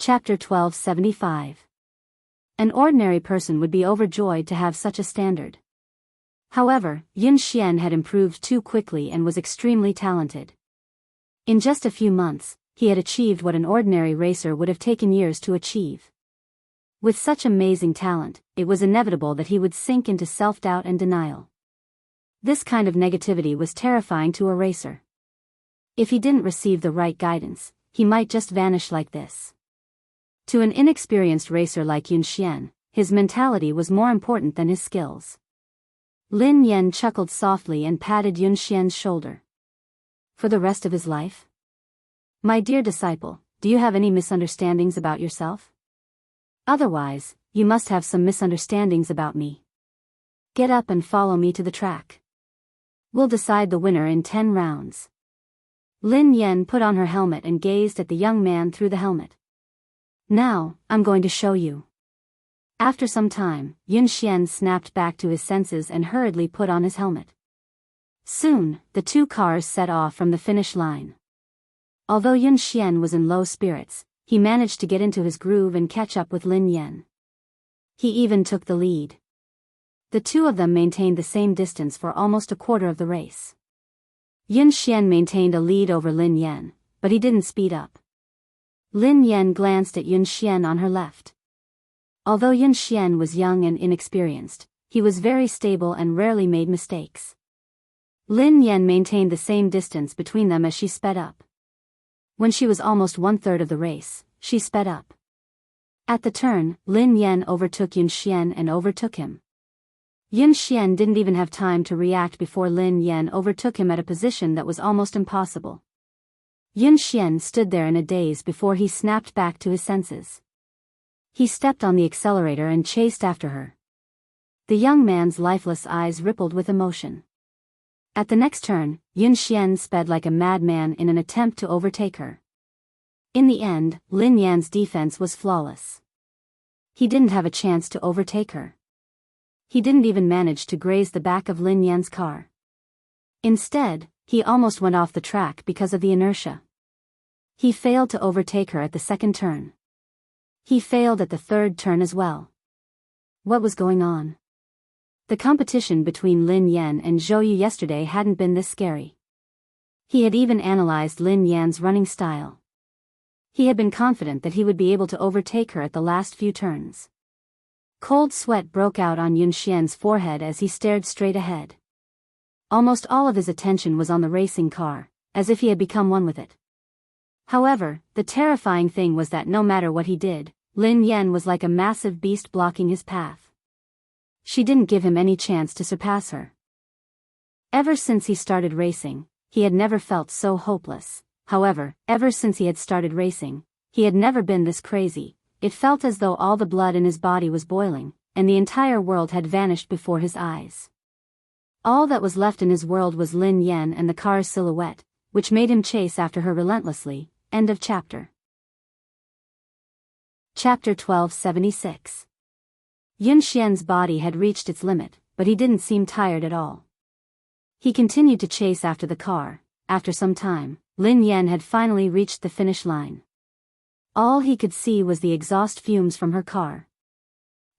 Chapter 1275. An ordinary person would be overjoyed to have such a standard. However, Yun Xian had improved too quickly and was extremely talented. In just a few months, he had achieved what an ordinary racer would have taken years to achieve. With such amazing talent, it was inevitable that he would sink into self-doubt and denial. This kind of negativity was terrifying to a racer. If he didn't receive the right guidance, he might just vanish like this. To an inexperienced racer like Yun Xian, his mentality was more important than his skills. Lin Yan chuckled softly and patted Yun Xian's shoulder. For the rest of his life? My dear disciple, do you have any misunderstandings about yourself? Otherwise, you must have some misunderstandings about me. Get up and follow me to the track. We'll decide the winner in 10 rounds. Lin Yan put on her helmet and gazed at the young man through the helmet. Now, I'm going to show you. After some time, Yun Xian snapped back to his senses and hurriedly put on his helmet. Soon, the two cars set off from the finish line. Although Yun Xian was in low spirits, he managed to get into his groove and catch up with Lin Yan. He even took the lead. The two of them maintained the same distance for almost a quarter of the race. Yun Xian maintained a lead over Lin Yan, but he didn't speed up. Lin Yan glanced at Yun Xian on her left. Although Yun Xian was young and inexperienced, he was very stable and rarely made mistakes. Lin Yan maintained the same distance between them as she sped up. When she was almost 1/3 of the race, she sped up. At the turn, Lin Yan overtook Yun Xian and overtook him. Yun Xian didn't even have time to react before Lin Yan overtook him at a position that was almost impossible. Yun Xian stood there in a daze before he snapped back to his senses. He stepped on the accelerator and chased after her. The young man's lifeless eyes rippled with emotion. At the next turn, Yun Xian sped like a madman in an attempt to overtake her. In the end, Lin Yan's defense was flawless. He didn't have a chance to overtake her. He didn't even manage to graze the back of Lin Yan's car. Instead, he almost went off the track because of the inertia. He failed to overtake her at the second turn. He failed at the third turn as well. What was going on? The competition between Lin Yan and Zhou Yu yesterday hadn't been this scary. He had even analyzed Lin Yan's running style. He had been confident that he would be able to overtake her at the last few turns. Cold sweat broke out on Yun Xian's forehead as he stared straight ahead. Almost all of his attention was on the racing car, as if he had become one with it. However, the terrifying thing was that no matter what he did, Lin Yan was like a massive beast blocking his path. She didn't give him any chance to surpass her. Ever since he started racing, he had never felt so hopeless. However, ever since he had started racing, he had never been this crazy. It felt as though all the blood in his body was boiling, and the entire world had vanished before his eyes. All that was left in his world was Lin Yan and the car's silhouette, which made him chase after her relentlessly. End of chapter. Chapter 1276. Yun Xian's body had reached its limit, but he didn't seem tired at all. He continued to chase after the car. After some time, Lin Yan had finally reached the finish line. All he could see was the exhaust fumes from her car.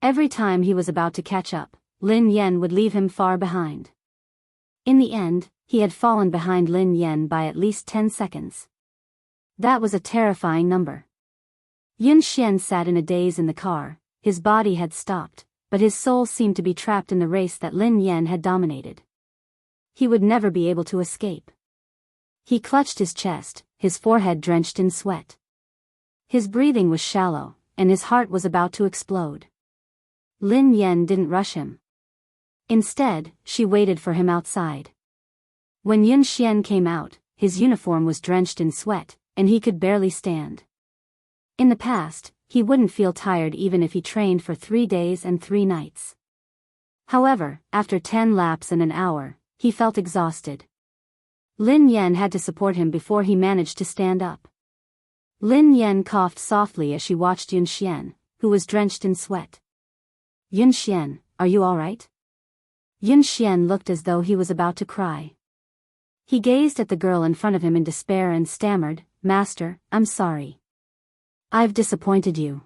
Every time he was about to catch up, Lin Yan would leave him far behind. In the end, he had fallen behind Lin Yan by at least 10 seconds. That was a terrifying number. Yun Xian sat in a daze in the car. His body had stopped, but his soul seemed to be trapped in the race that Lin Yan had dominated. He would never be able to escape. He clutched his chest, his forehead drenched in sweat. His breathing was shallow, and his heart was about to explode. Lin Yan didn't rush him. Instead, she waited for him outside. When Yun Xian came out, his uniform was drenched in sweat, and he could barely stand. In the past, he wouldn't feel tired even if he trained for 3 days and 3 nights. However, after 10 laps and an hour, he felt exhausted. Lin Yan had to support him before he managed to stand up. Lin Yan coughed softly as she watched Yun Xian, who was drenched in sweat. Yun Xian, are you all right? Yun Xian looked as though he was about to cry. He gazed at the girl in front of him in despair and stammered, "Master, I'm sorry." I've disappointed you.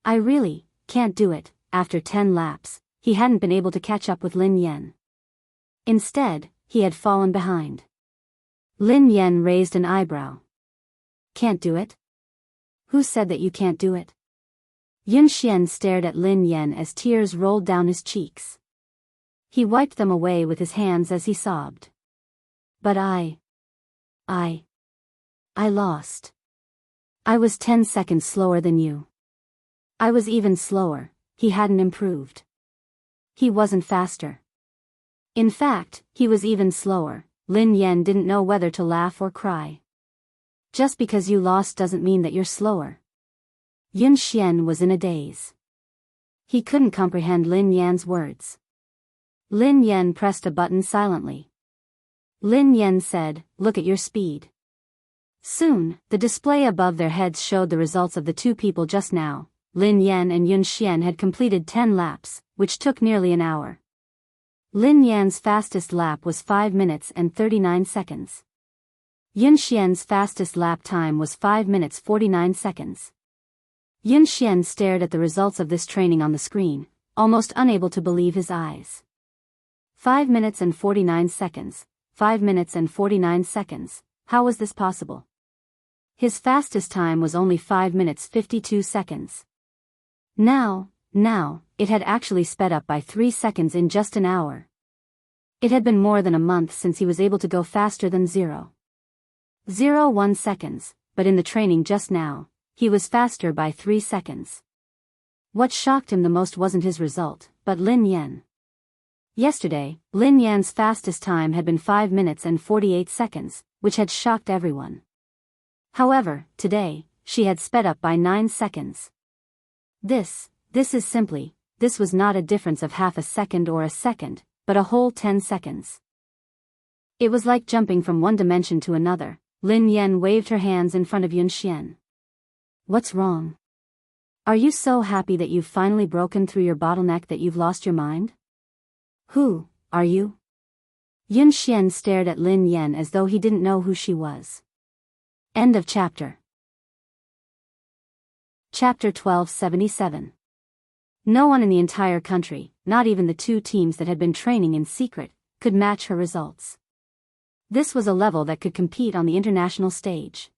I really can't do it. After 10 laps, he hadn't been able to catch up with Lin Yan. Instead, he had fallen behind. Lin Yan raised an eyebrow. Can't do it? Who said that you can't do it? Yun Xian stared at Lin Yan as tears rolled down his cheeks. He wiped them away with his hands as he sobbed. But I lost. I was 10 seconds slower than you. I was even slower. He hadn't improved. He wasn't faster. In fact, he was even slower. Lin Yan didn't know whether to laugh or cry. Just because you lost doesn't mean that you're slower. Yun Xian was in a daze. He couldn't comprehend Lin Yan's words. Lin Yan pressed a button silently. Lin Yan said, "Look at your speed." Soon, the display above their heads showed the results of the two people just now. Lin Yan and Yun Xian had completed 10 laps, which took nearly an hour. Lin Yan's fastest lap was 5 minutes and 39 seconds. Yun Xian's fastest lap time was 5 minutes 49 seconds. Yun Xian stared at the results of this training on the screen, almost unable to believe his eyes. 5 minutes and 49 seconds, 5 minutes and 49 seconds, how was this possible? His fastest time was only 5 minutes 52 seconds. Now, it had actually sped up by 3 seconds in just an hour. It had been more than a month since he was able to go faster than 0.01 seconds, but in the training just now, he was faster by 3 seconds. What shocked him the most wasn't his result, but Lin Yan. Yesterday, Lin Yan's fastest time had been 5 minutes and 48 seconds, which had shocked everyone. However, today, she had sped up by 9 seconds. This was not a difference of half a second or a second, but a whole 10 seconds. It was like jumping from one dimension to another. Lin Yan waved her hands in front of Yun Xian. What's wrong? Are you so happy that you've finally broken through your bottleneck that you've lost your mind? Who are you? Yun Xian stared at Lin Yan as though he didn't know who she was. End of chapter. Chapter 1277. No one in the entire country, not even the two teams that had been training in secret, could match her results. This was a level that could compete on the international stage.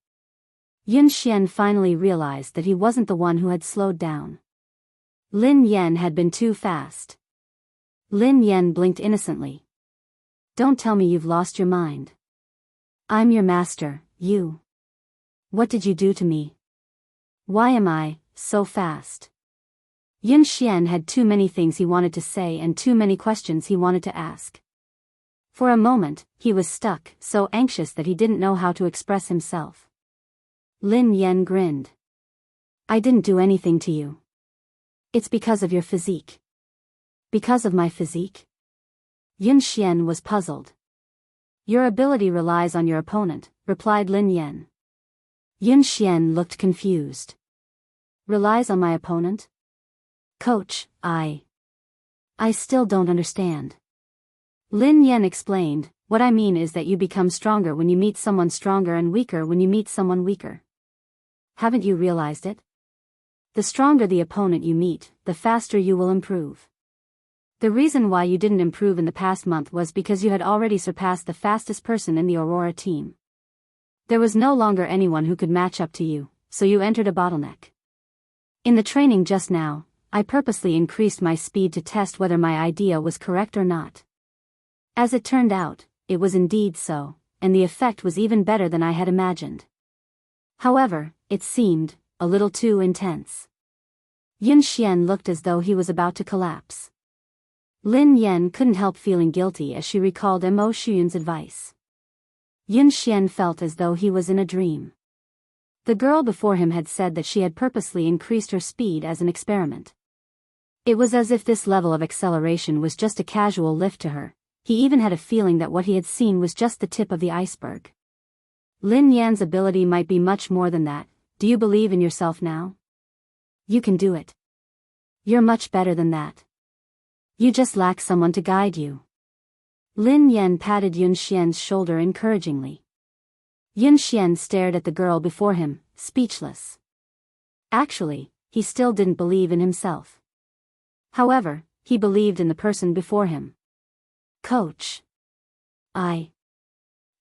Yun Xian finally realized that he wasn't the one who had slowed down. Lin Yan had been too fast. Lin Yan blinked innocently. Don't tell me you've lost your mind. I'm your master, you. What did you do to me? Why am I so fast? Yun Xian had too many things he wanted to say and too many questions he wanted to ask. For a moment, he was stuck, so anxious that he didn't know how to express himself. Lin Yan grinned. I didn't do anything to you. It's because of your physique. Because of my physique? Yun Xian was puzzled. Your ability relies on your opponent, replied Lin Yan. Yun Xian looked confused. Relies on my opponent? Coach, I still don't understand. Lin Yan explained, what I mean is that you become stronger when you meet someone stronger and weaker when you meet someone weaker. Haven't you realized it? The stronger the opponent you meet, the faster you will improve. The reason why you didn't improve in the past month was because you had already surpassed the fastest person in the Aurora team. There was no longer anyone who could match up to you, so you entered a bottleneck. In the training just now, I purposely increased my speed to test whether my idea was correct or not. As it turned out, it was indeed so, and the effect was even better than I had imagined. However, it seemed a little too intense. Yun Xian looked as though he was about to collapse. Lin Yan couldn't help feeling guilty as she recalled Mo Shuyun's advice. Yun Xian felt as though he was in a dream. The girl before him had said that she had purposely increased her speed as an experiment. It was as if this level of acceleration was just a casual lift to her. He even had a feeling that what he had seen was just the tip of the iceberg. Lin Yan's ability might be much more than that. Do you believe in yourself now? You can do it. You're much better than that. You just lack someone to guide you. Lin Yan patted Yun Xian's shoulder encouragingly. Yun Xian stared at the girl before him, speechless. Actually, he still didn't believe in himself. However, he believed in the person before him. Coach. I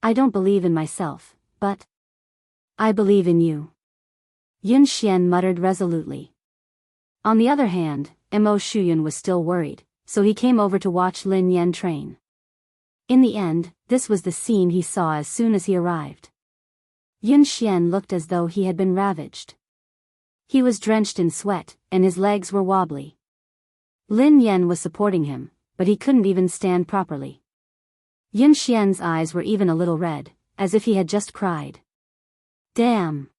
don't believe in myself, but I believe in you. Yun Xian muttered resolutely. On the other hand, Mo Shuyun was still worried, so he came over to watch Lin Yan train. In the end, this was the scene he saw as soon as he arrived. Yun Xian looked as though he had been ravaged. He was drenched in sweat, and his legs were wobbly. Lin Yan was supporting him, but he couldn't even stand properly. Yun Xian's eyes were even a little red, as if he had just cried. Damn!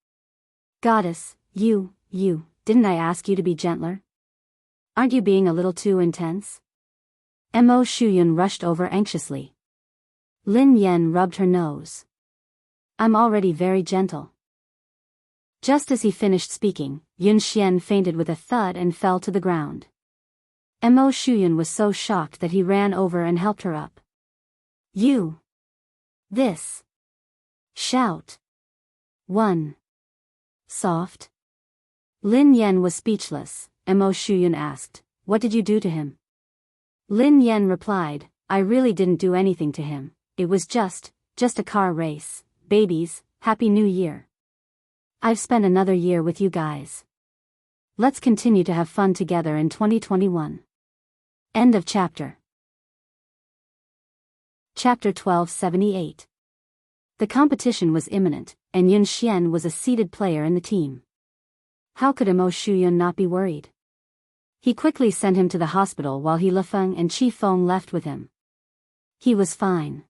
Goddess, you, didn't I ask you to be gentler? Aren't you being a little too intense? Mo Shuyun rushed over anxiously. Lin Yan rubbed her nose. I'm already very gentle. Just as he finished speaking, Yun Xian fainted with a thud and fell to the ground. Mo Shuyun was so shocked that he ran over and helped her up. You! This! Shout! 1. Soft? Lin Yan was speechless. Mo Shuyun asked, what did you do to him? Lin Yan replied, I really didn't do anything to him. It was just a car race. Babies, Happy New Year. I've spent another year with you guys. Let's continue to have fun together in 2021. End of chapter. Chapter 1278. The competition was imminent, and Yun Xian was a seeded player in the team. How could Mo Shuyun not be worried? He quickly sent him to the hospital while He Lifeng and Qi Feng left with him. He was fine.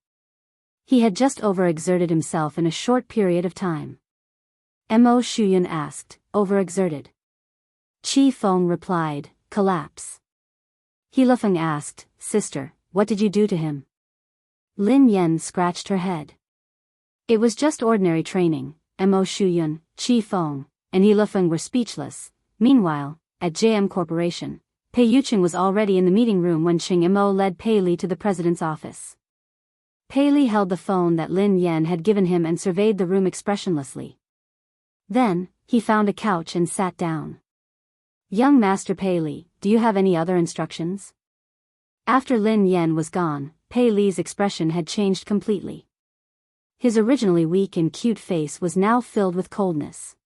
He had just overexerted himself in a short period of time. Mo Shuyun asked, overexerted? Qi Feng replied, collapse. He Lifeng asked, sister, what did you do to him? Lin Yan scratched her head. It was just ordinary training. Mo Shuyun, Qi Feng, and He Lifeng were speechless. Meanwhile, at JM Corporation, Pei Yuqing was already in the meeting room when Qing Mo led Pei Li to the president's office. Pei Li held the phone that Lin Yan had given him and surveyed the room expressionlessly. Then, he found a couch and sat down. Young Master Pei Li, do you have any other instructions? After Lin Yan was gone, Pei Li's expression had changed completely. His originally weak and cute face was now filled with coldness.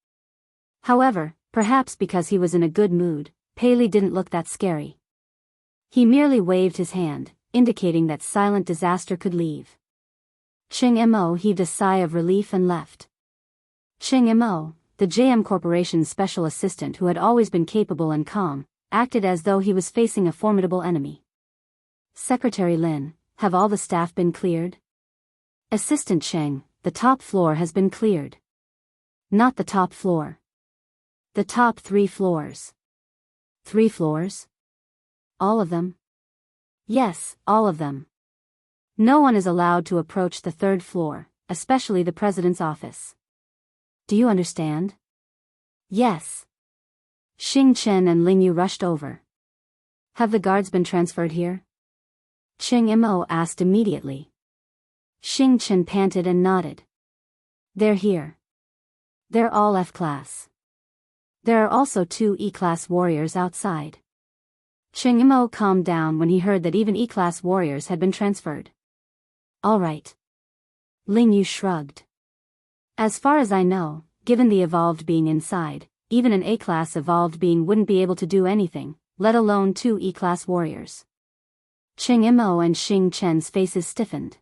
However, perhaps because he was in a good mood, Pei Li didn't look that scary. He merely waved his hand, indicating that silent disaster could leave. Qing Mo heaved a sigh of relief and left. Qing Mo, the JM Corporation's special assistant who had always been capable and calm, acted as though he was facing a formidable enemy. Secretary Lin, have all the staff been cleared? Assistant Cheng, the top floor has been cleared. Not the top floor. The top 3 floors. 3 floors? All of them? Yes, all of them. No one is allowed to approach the 3rd floor, especially the president's office. Do you understand? Yes. Xing Chen and Ling Yu rushed over. Have the guards been transferred here? Qing Mo asked immediately. Xing Chen panted and nodded. They're here. They're all F-class. There are also 2 E-class warriors outside. Qing Mo calmed down when he heard that even E-class warriors had been transferred. All right. Ling Yu shrugged. As far as I know, given the evolved being inside, even an A-class evolved being wouldn't be able to do anything, let alone 2 E-class warriors. Qing Mo and Xing Chen's faces stiffened.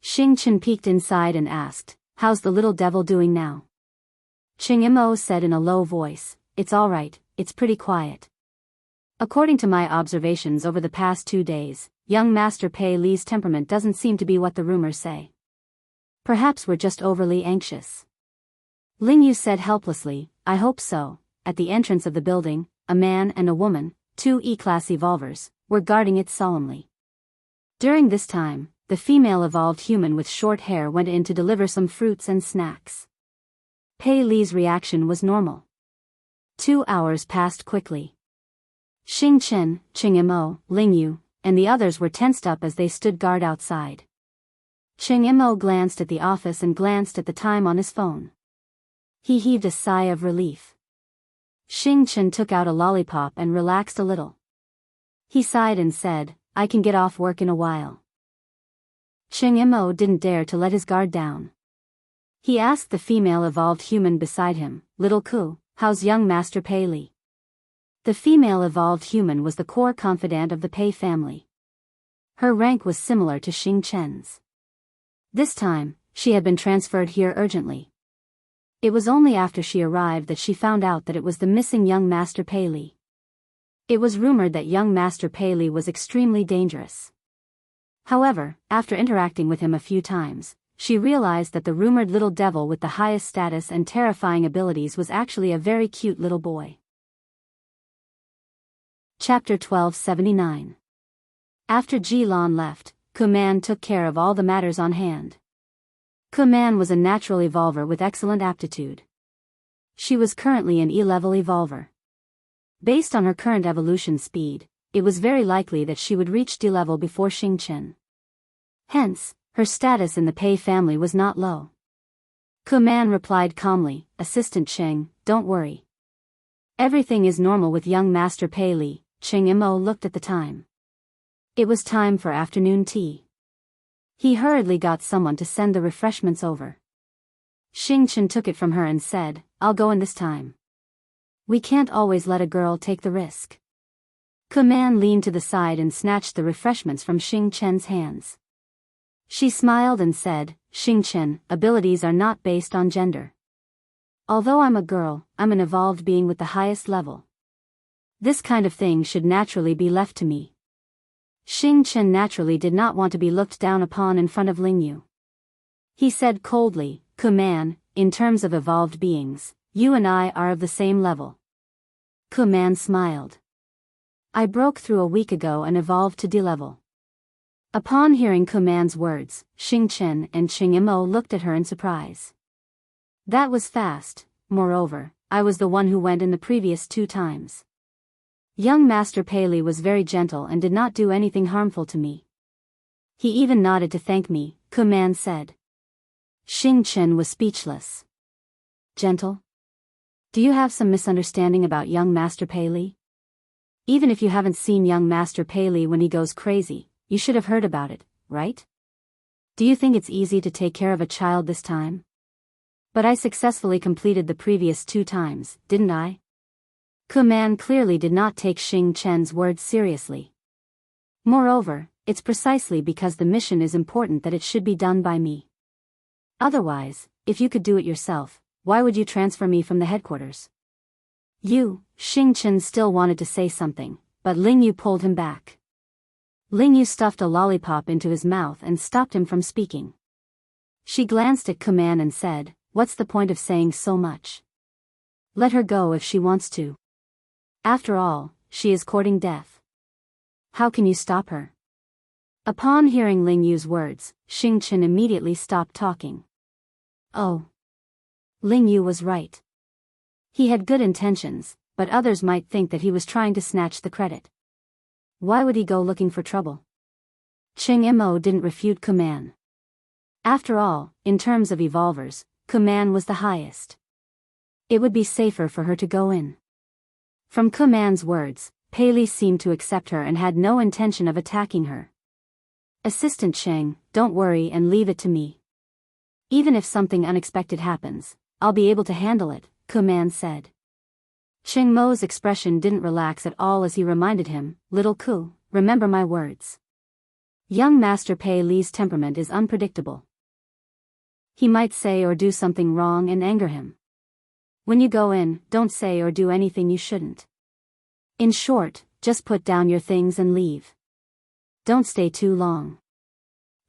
Xing Chen peeked inside and asked, how's the little devil doing now? Qing Mo said in a low voice, it's all right, it's pretty quiet. According to my observations over the past 2 days, young Master Pei Li's temperament doesn't seem to be what the rumors say. Perhaps we're just overly anxious. Ling Yu said helplessly, I hope so. At the entrance of the building, a man and a woman, 2 E-class evolvers, were guarding it solemnly. During this time, the female evolved human with short hair went in to deliver some fruits and snacks. Pei Li's reaction was normal. 2 hours passed quickly. Xing Chen, Qing Mo, Ling Yu, and the others were tensed up as they stood guard outside. Qing Mo glanced at the office and glanced at the time on his phone. He heaved a sigh of relief. Xing Chen took out a lollipop and relaxed a little. He sighed and said, I can get off work in a while. Cheng Mo didn't dare to let his guard down. He asked the female evolved human beside him, Little Ku, how's young Master Pei Li? The female evolved human was the core confidant of the Pei family. Her rank was similar to Xing Chen's. This time, she had been transferred here urgently. It was only after she arrived that she found out that it was the missing young Master Pei Li. It was rumored that young Master Pei Li was extremely dangerous. However, after interacting with him a few times, she realized that the rumored little devil with the highest status and terrifying abilities was actually a very cute little boy. Chapter 1279. After Ji Lan left, Kuman took care of all the matters on hand. Kuman was a natural evolver with excellent aptitude. She was currently an E-level evolver. Based on her current evolution speed, it was very likely that she would reach D-level before Xing Chen. Hence, her status in the Pei family was not low. Kuman replied calmly, Assistant Cheng, don't worry. Everything is normal with young Master Pei Li. Cheng Mo looked at the time. It was time for afternoon tea. He hurriedly got someone to send the refreshments over. Xing Chen took it from her and said, I'll go in this time. We can't always let a girl take the risk. Kuman leaned to the side and snatched the refreshments from Xing Chen's hands. She smiled and said, Xing Chen, abilities are not based on gender. Although I'm a girl, I'm an evolved being with the highest level. This kind of thing should naturally be left to me. Xing Chen naturally did not want to be looked down upon in front of Lingyu. He said coldly, Kuman, in terms of evolved beings, you and I are of the same level. Kuman smiled. I broke through a week ago and evolved to D-level. Upon hearing Kuman's words, Xing Chen and Cheng Mo looked at her in surprise. That was fast. Moreover, I was the one who went in the previous 2 times. Young Master Pei Li was very gentle and did not do anything harmful to me. He even nodded to thank me, Kuman said. Xing Chen was speechless. Gentle? Do you have some misunderstanding about young Master Pei Li? Even if you haven't seen young Master Pei Li when he goes crazy, you should have heard about it, right? Do you think it's easy to take care of a child this time? But I successfully completed the previous 2 times, didn't I? Kuman clearly did not take Xing Chen's words seriously. Moreover, it's precisely because the mission is important that it should be done by me. Otherwise, if you could do it yourself, why would you transfer me from the headquarters? Xing Chen still wanted to say something, but Lingyu pulled him back. Lingyu stuffed a lollipop into his mouth and stopped him from speaking. She glanced at Kuman and said, what's the point of saying so much? Let her go if she wants to. After all, she is courting death. How can you stop her? Upon hearing Lingyu's words, Xing Chen immediately stopped talking. Oh. Lingyu was right. He had good intentions, but others might think that he was trying to snatch the credit. Why would he go looking for trouble? Cheng Mo didn't refute Kuman. After all, in terms of evolvers, Kuman was the highest. It would be safer for her to go in. From Kuman's words, Pei Li seemed to accept her and had no intention of attacking her. Assistant Cheng, don't worry and leave it to me. Even if something unexpected happens, I'll be able to handle it, Kuman said. Cheng Mo's expression didn't relax at all as he reminded him, Little Ku, remember my words. Young Master Pei Li's temperament is unpredictable. He might say or do something wrong and anger him. When you go in, don't say or do anything you shouldn't. In short, just put down your things and leave. Don't stay too long.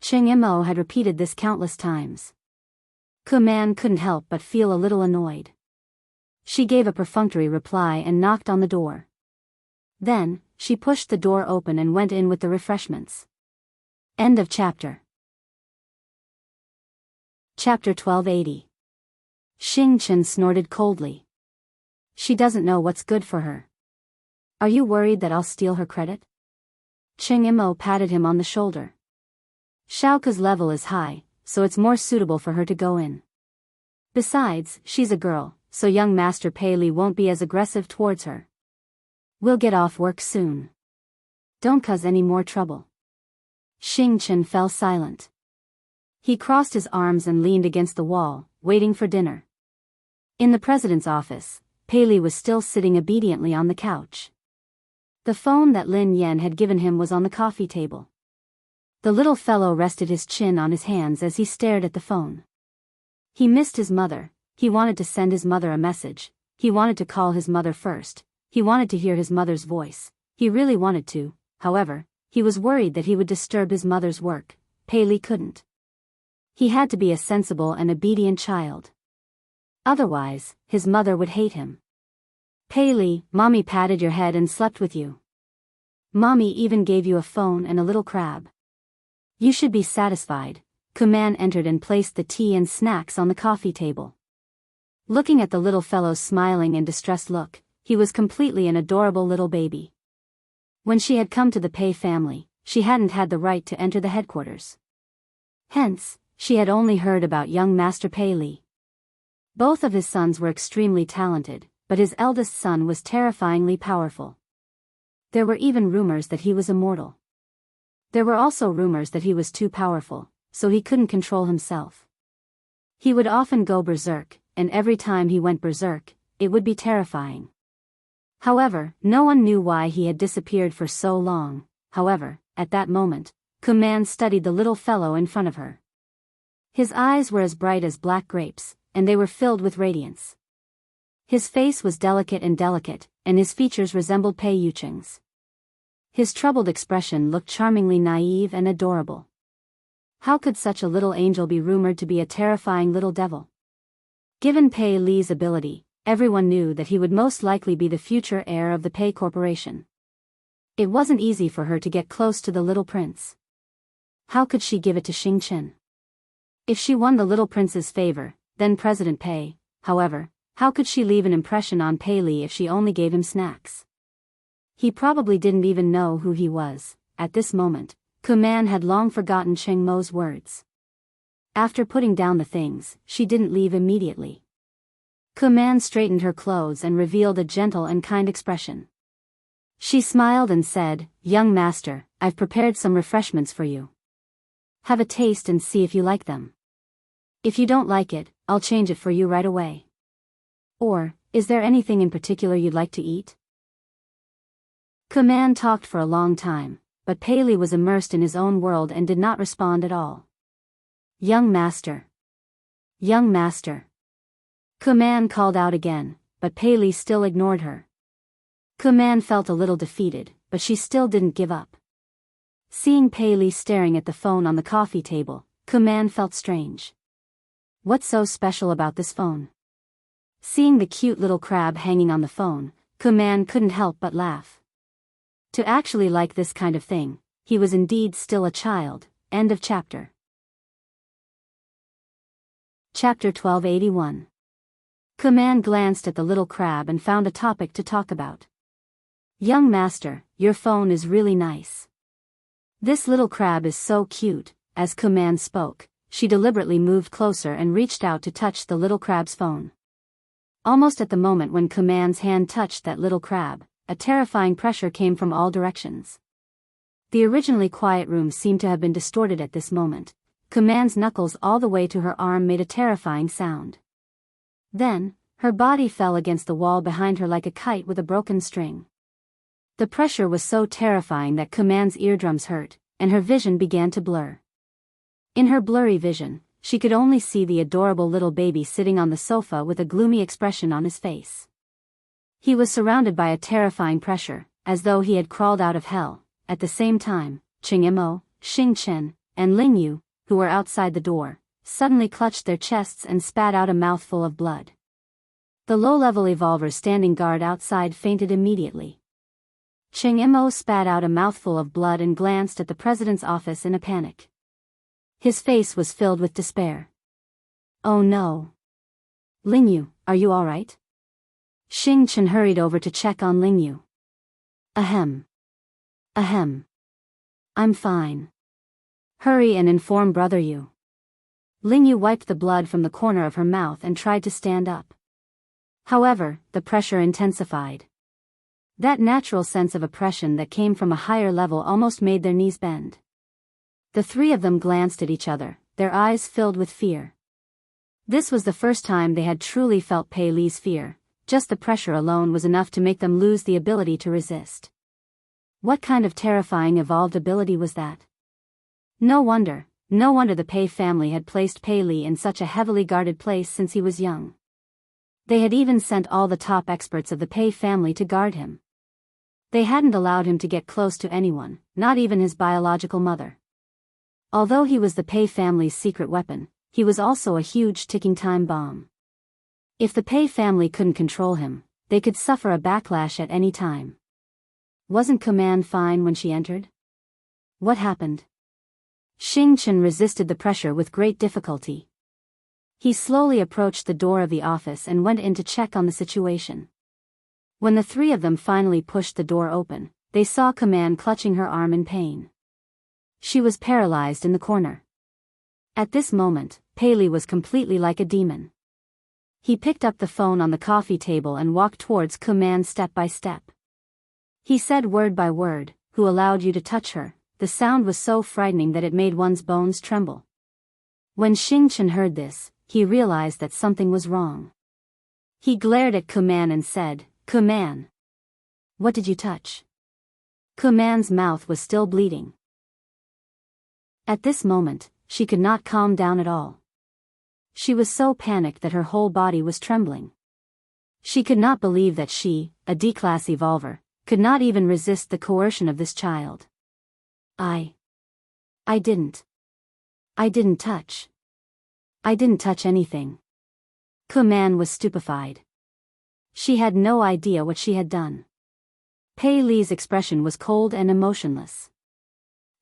Cheng Mo had repeated this countless times. Kuman couldn't help but feel a little annoyed. She gave a perfunctory reply and knocked on the door. Then, she pushed the door open and went in with the refreshments. End of chapter. Chapter 1280. Xing Chen snorted coldly. She doesn't know what's good for her. Are you worried that I'll steal her credit? Cheng Mo patted him on the shoulder. Xiaoke's level is high, so it's more suitable for her to go in. Besides, she's a girl, so young Master Pei Li won't be as aggressive towards her. We'll get off work soon. Don't cause any more trouble. Xing Chen fell silent. He crossed his arms and leaned against the wall, waiting for dinner. In the president's office, Pei Li was still sitting obediently on the couch. The phone that Lin Yan had given him was on the coffee table. The little fellow rested his chin on his hands as he stared at the phone. He missed his mother, he wanted to send his mother a message, he wanted to call his mother first, he wanted to hear his mother's voice, he really wanted to, however, he was worried that he would disturb his mother's work. Pei Li couldn't. He had to be a sensible and obedient child. Otherwise, his mother would hate him. Pei Li, Mommy patted your head and slept with you. Mommy even gave you a phone and a little crab. You should be satisfied. Kuman entered and placed the tea and snacks on the coffee table. Looking at the little fellow's smiling and distressed look, he was completely an adorable little baby. When she had come to the Pei family, she hadn't had the right to enter the headquarters. Hence, she had only heard about young Master Pei Li. Both of his sons were extremely talented, but his eldest son was terrifyingly powerful. There were even rumors that he was immortal. There were also rumors that he was too powerful, so he couldn't control himself. He would often go berserk, and every time he went berserk, it would be terrifying. However, no one knew why he had disappeared for so long. However, at that moment, Kuman studied the little fellow in front of her. His eyes were as bright as black grapes, and they were filled with radiance. His face was delicate, and his features resembled Pei Yucheng's. His troubled expression looked charmingly naive and adorable. How could such a little angel be rumored to be a terrifying little devil? Given Pei Li's ability, everyone knew that he would most likely be the future heir of the Pei Corporation. It wasn't easy for her to get close to the little prince. How could she give it to Xing Chen? If she won the little prince's favor, then President Pei, however, how could she leave an impression on Pei Li if she only gave him snacks? He probably didn't even know who he was. At this moment, Kuman had long forgotten Cheng Mo's words. After putting down the things, she didn't leave immediately. Kuman straightened her clothes and revealed a gentle and kind expression. She smiled and said, "Young master, I've prepared some refreshments for you. Have a taste and see if you like them. If you don't like it, I'll change it for you right away. Or, is there anything in particular you'd like to eat?" Kuman talked for a long time, but Pei Li was immersed in his own world and did not respond at all. "Young master. Young master." Kuman called out again, but Pei Li still ignored her. Kuman felt a little defeated, but she still didn't give up. Seeing Pei Li staring at the phone on the coffee table, Kuman felt strange. What's so special about this phone? Seeing the cute little crab hanging on the phone, Kuman couldn't help but laugh. To actually like this kind of thing, he was indeed still a child. End of chapter. Chapter 1281. Kuman glanced at the little crab and found a topic to talk about. "Young master, your phone is really nice. This little crab is so cute." As Kuman spoke, she deliberately moved closer and reached out to touch the little crab's phone. Almost at the moment when Kuman's hand touched that little crab, a terrifying pressure came from all directions. The originally quiet room seemed to have been distorted at this moment. Kuman's knuckles all the way to her arm made a terrifying sound. Then, her body fell against the wall behind her like a kite with a broken string. The pressure was so terrifying that Kuman's eardrums hurt, and her vision began to blur. In her blurry vision, she could only see the adorable little baby sitting on the sofa with a gloomy expression on his face. He was surrounded by a terrifying pressure, as though he had crawled out of hell. At the same time, Cheng Mo, Xing Chen, and Ling Yu, who were outside the door, suddenly clutched their chests and spat out a mouthful of blood. The low-level evolvers standing guard outside fainted immediately. Cheng Mo spat out a mouthful of blood and glanced at the president's office in a panic. His face was filled with despair. "Oh no. Ling Yu, are you all right?" Xing Chen hurried over to check on Ling Yu. Ahem. Ahem. I'm fine. Hurry and inform Brother Yu." Ling Yu wiped the blood from the corner of her mouth and tried to stand up. However, the pressure intensified. That natural sense of oppression that came from a higher level almost made their knees bend. The three of them glanced at each other, their eyes filled with fear. This was the first time they had truly felt Pei Li's fear. Just the pressure alone was enough to make them lose the ability to resist. What kind of terrifying evolved ability was that? No wonder the Pei family had placed Pei Li in such a heavily guarded place since he was young. They had even sent all the top experts of the Pei family to guard him. They hadn't allowed him to get close to anyone, not even his biological mother. Although he was the Pei family's secret weapon, he was also a huge ticking time bomb. If the Pei family couldn't control him, they could suffer a backlash at any time. Wasn't Command fine when she entered? What happened? Xing Chen resisted the pressure with great difficulty. He slowly approached the door of the office and went in to check on the situation. When the three of them finally pushed the door open, they saw Command clutching her arm in pain. She was paralyzed in the corner. At this moment, Pei Li was completely like a demon. He picked up the phone on the coffee table and walked towards Command step by step. He said word by word, "Who allowed you to touch her?" The sound was so frightening that it made one's bones tremble. When Xing Chen heard this, he realized that something was wrong. He glared at Command and said, "Command, what did you touch?" Command's mouth was still bleeding. At this moment, she could not calm down at all. She was so panicked that her whole body was trembling. She could not believe that she, a D-class evolver, could not even resist the coercion of this child. I didn't touch. I didn't touch anything. Command was stupefied. She had no idea what she had done. Pei Li's expression was cold and emotionless.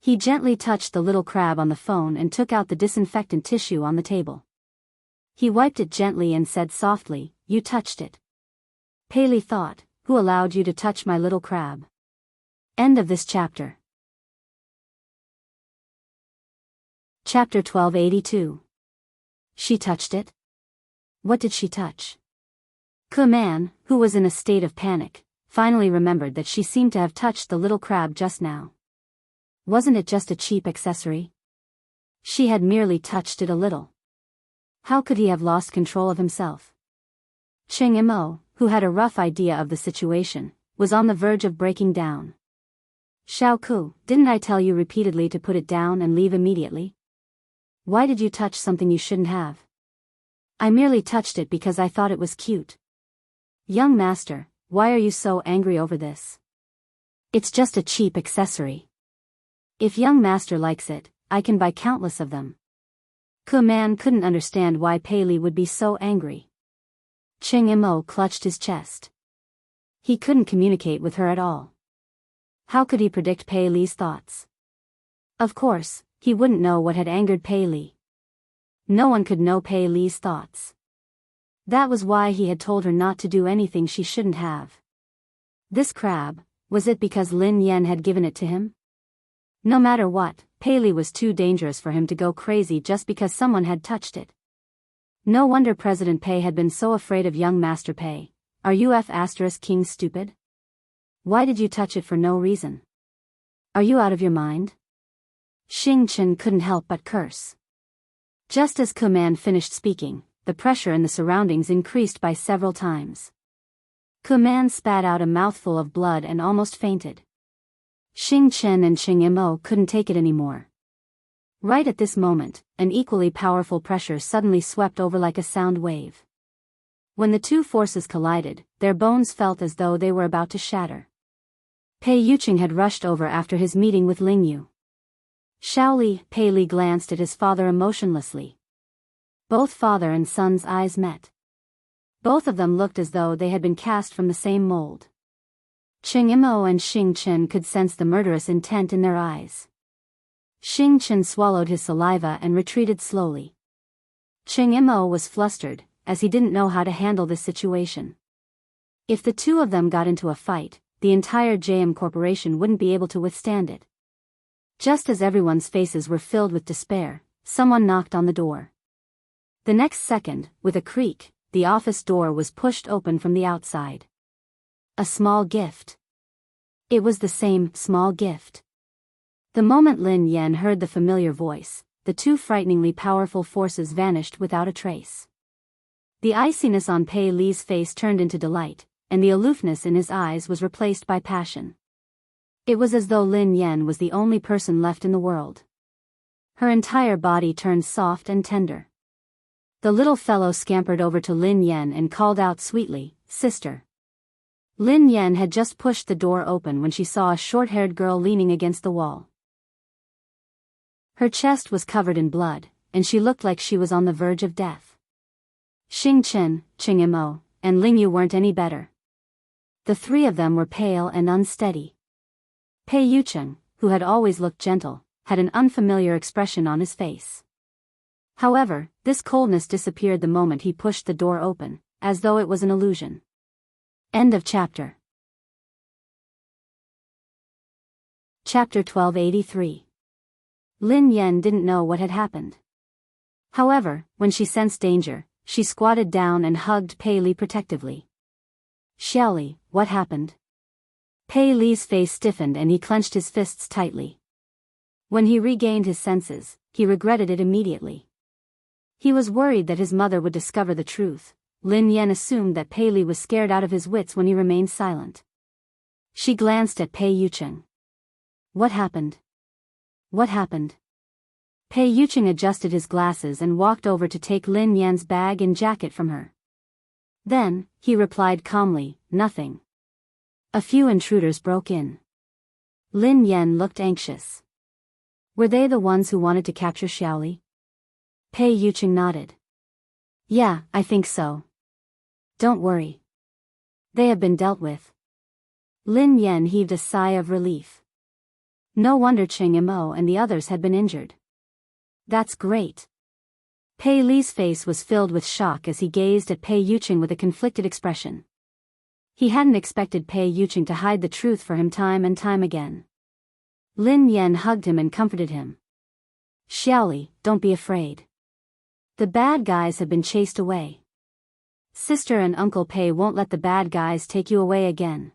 He gently touched the little crab on the phone and took out the disinfectant tissue on the table. He wiped it gently and said softly, "You touched it." Pei Li thought, "Who allowed you to touch my little crab?" End of this chapter. Chapter 1282. She touched it? What did she touch? Command, who was in a state of panic, finally remembered that she seemed to have touched the little crab just now. Wasn't it just a cheap accessory? She had merely touched it a little. How could he have lost control of himself? Cheng Imo, who had a rough idea of the situation, was on the verge of breaking down. "Xiaoku, didn't I tell you repeatedly to put it down and leave immediately? Why did you touch something you shouldn't have?" "I merely touched it because I thought it was cute." "Young master, why are you so angry over this? It's just a cheap accessory. If young master likes it, I can buy countless of them." Command couldn't understand why Pei Li would be so angry. Cheng Imo clutched his chest. He couldn't communicate with her at all. How could he predict Pei Li's thoughts? Of course, he wouldn't know what had angered Pei Li. No one could know Pei Li's thoughts. That was why he had told her not to do anything she shouldn't have. This crab, was it because Lin Yan had given it to him? No matter what, Pei Li was too dangerous for him to go crazy just because someone had touched it. No wonder President Pei had been so afraid of young Master Pei. Are you King stupid? Why did you touch it for no reason? Are you out of your mind? Xing Chen couldn't help but curse. Just as Command finished speaking, the pressure in the surroundings increased by several times. Command spat out a mouthful of blood and almost fainted. Xing Chen and Cheng Imo couldn't take it anymore. Right at this moment, an equally powerful pressure suddenly swept over like a sound wave. When the two forces collided, their bones felt as though they were about to shatter. Pei Yuqing had rushed over after his meeting with Ling Yu. Shaoli, Pei Li glanced at his father emotionlessly. Both father and son's eyes met. Both of them looked as though they had been cast from the same mold. Cheng Imo and Xing Chen could sense the murderous intent in their eyes. Xing Chen swallowed his saliva and retreated slowly. Cheng Imo was flustered, as he didn't know how to handle this situation. If the two of them got into a fight, the entire JM Corporation wouldn't be able to withstand it. Just as everyone's faces were filled with despair, someone knocked on the door. The next second, with a creak, the office door was pushed open from the outside. A small gift. It was the same small gift. The moment Lin Yan heard the familiar voice, the two frighteningly powerful forces vanished without a trace. The iciness on Pei Li's face turned into delight, and the aloofness in his eyes was replaced by passion. It was as though Lin Yan was the only person left in the world. Her entire body turned soft and tender. The little fellow scampered over to Lin Yan and called out sweetly, "Sister." Lin Yan had just pushed the door open when she saw a short-haired girl leaning against the wall. Her chest was covered in blood, and she looked like she was on the verge of death. Xing Chen, Ching Imo, and Ling Yu weren't any better. The three of them were pale and unsteady. Pei Yucheng, who had always looked gentle, had an unfamiliar expression on his face. However, this coldness disappeared the moment he pushed the door open, as though it was an illusion. End of chapter. Chapter 1283. Lin Yan didn't know what had happened. However, when she sensed danger, she squatted down and hugged Pei Li protectively. "Xiaoli, what happened?" Pei Li's face stiffened and he clenched his fists tightly. When he regained his senses, he regretted it immediately. He was worried that his mother would discover the truth. Lin Yan assumed that Pei Li was scared out of his wits when he remained silent. She glanced at Pei Yucheng. "What happened? What happened?" Pei Yucheng adjusted his glasses and walked over to take Lin Yan's bag and jacket from her. Then, he replied calmly, "Nothing. A few intruders broke in." Lin Yan looked anxious. "Were they the ones who wanted to capture Xiaoli?" Pei Yucheng nodded. "Yeah, I think so. Don't worry. They have been dealt with." Lin Yan heaved a sigh of relief. No wonder Ching Imo and the others had been injured. "That's great." Pei Li's face was filled with shock as he gazed at Pei Yucheng with a conflicted expression. He hadn't expected Pei Yucheng to hide the truth for him time and time again. Lin Yan hugged him and comforted him. "Xiaoli, don't be afraid. The bad guys have been chased away. Sister and Uncle Pei won't let the bad guys take you away again.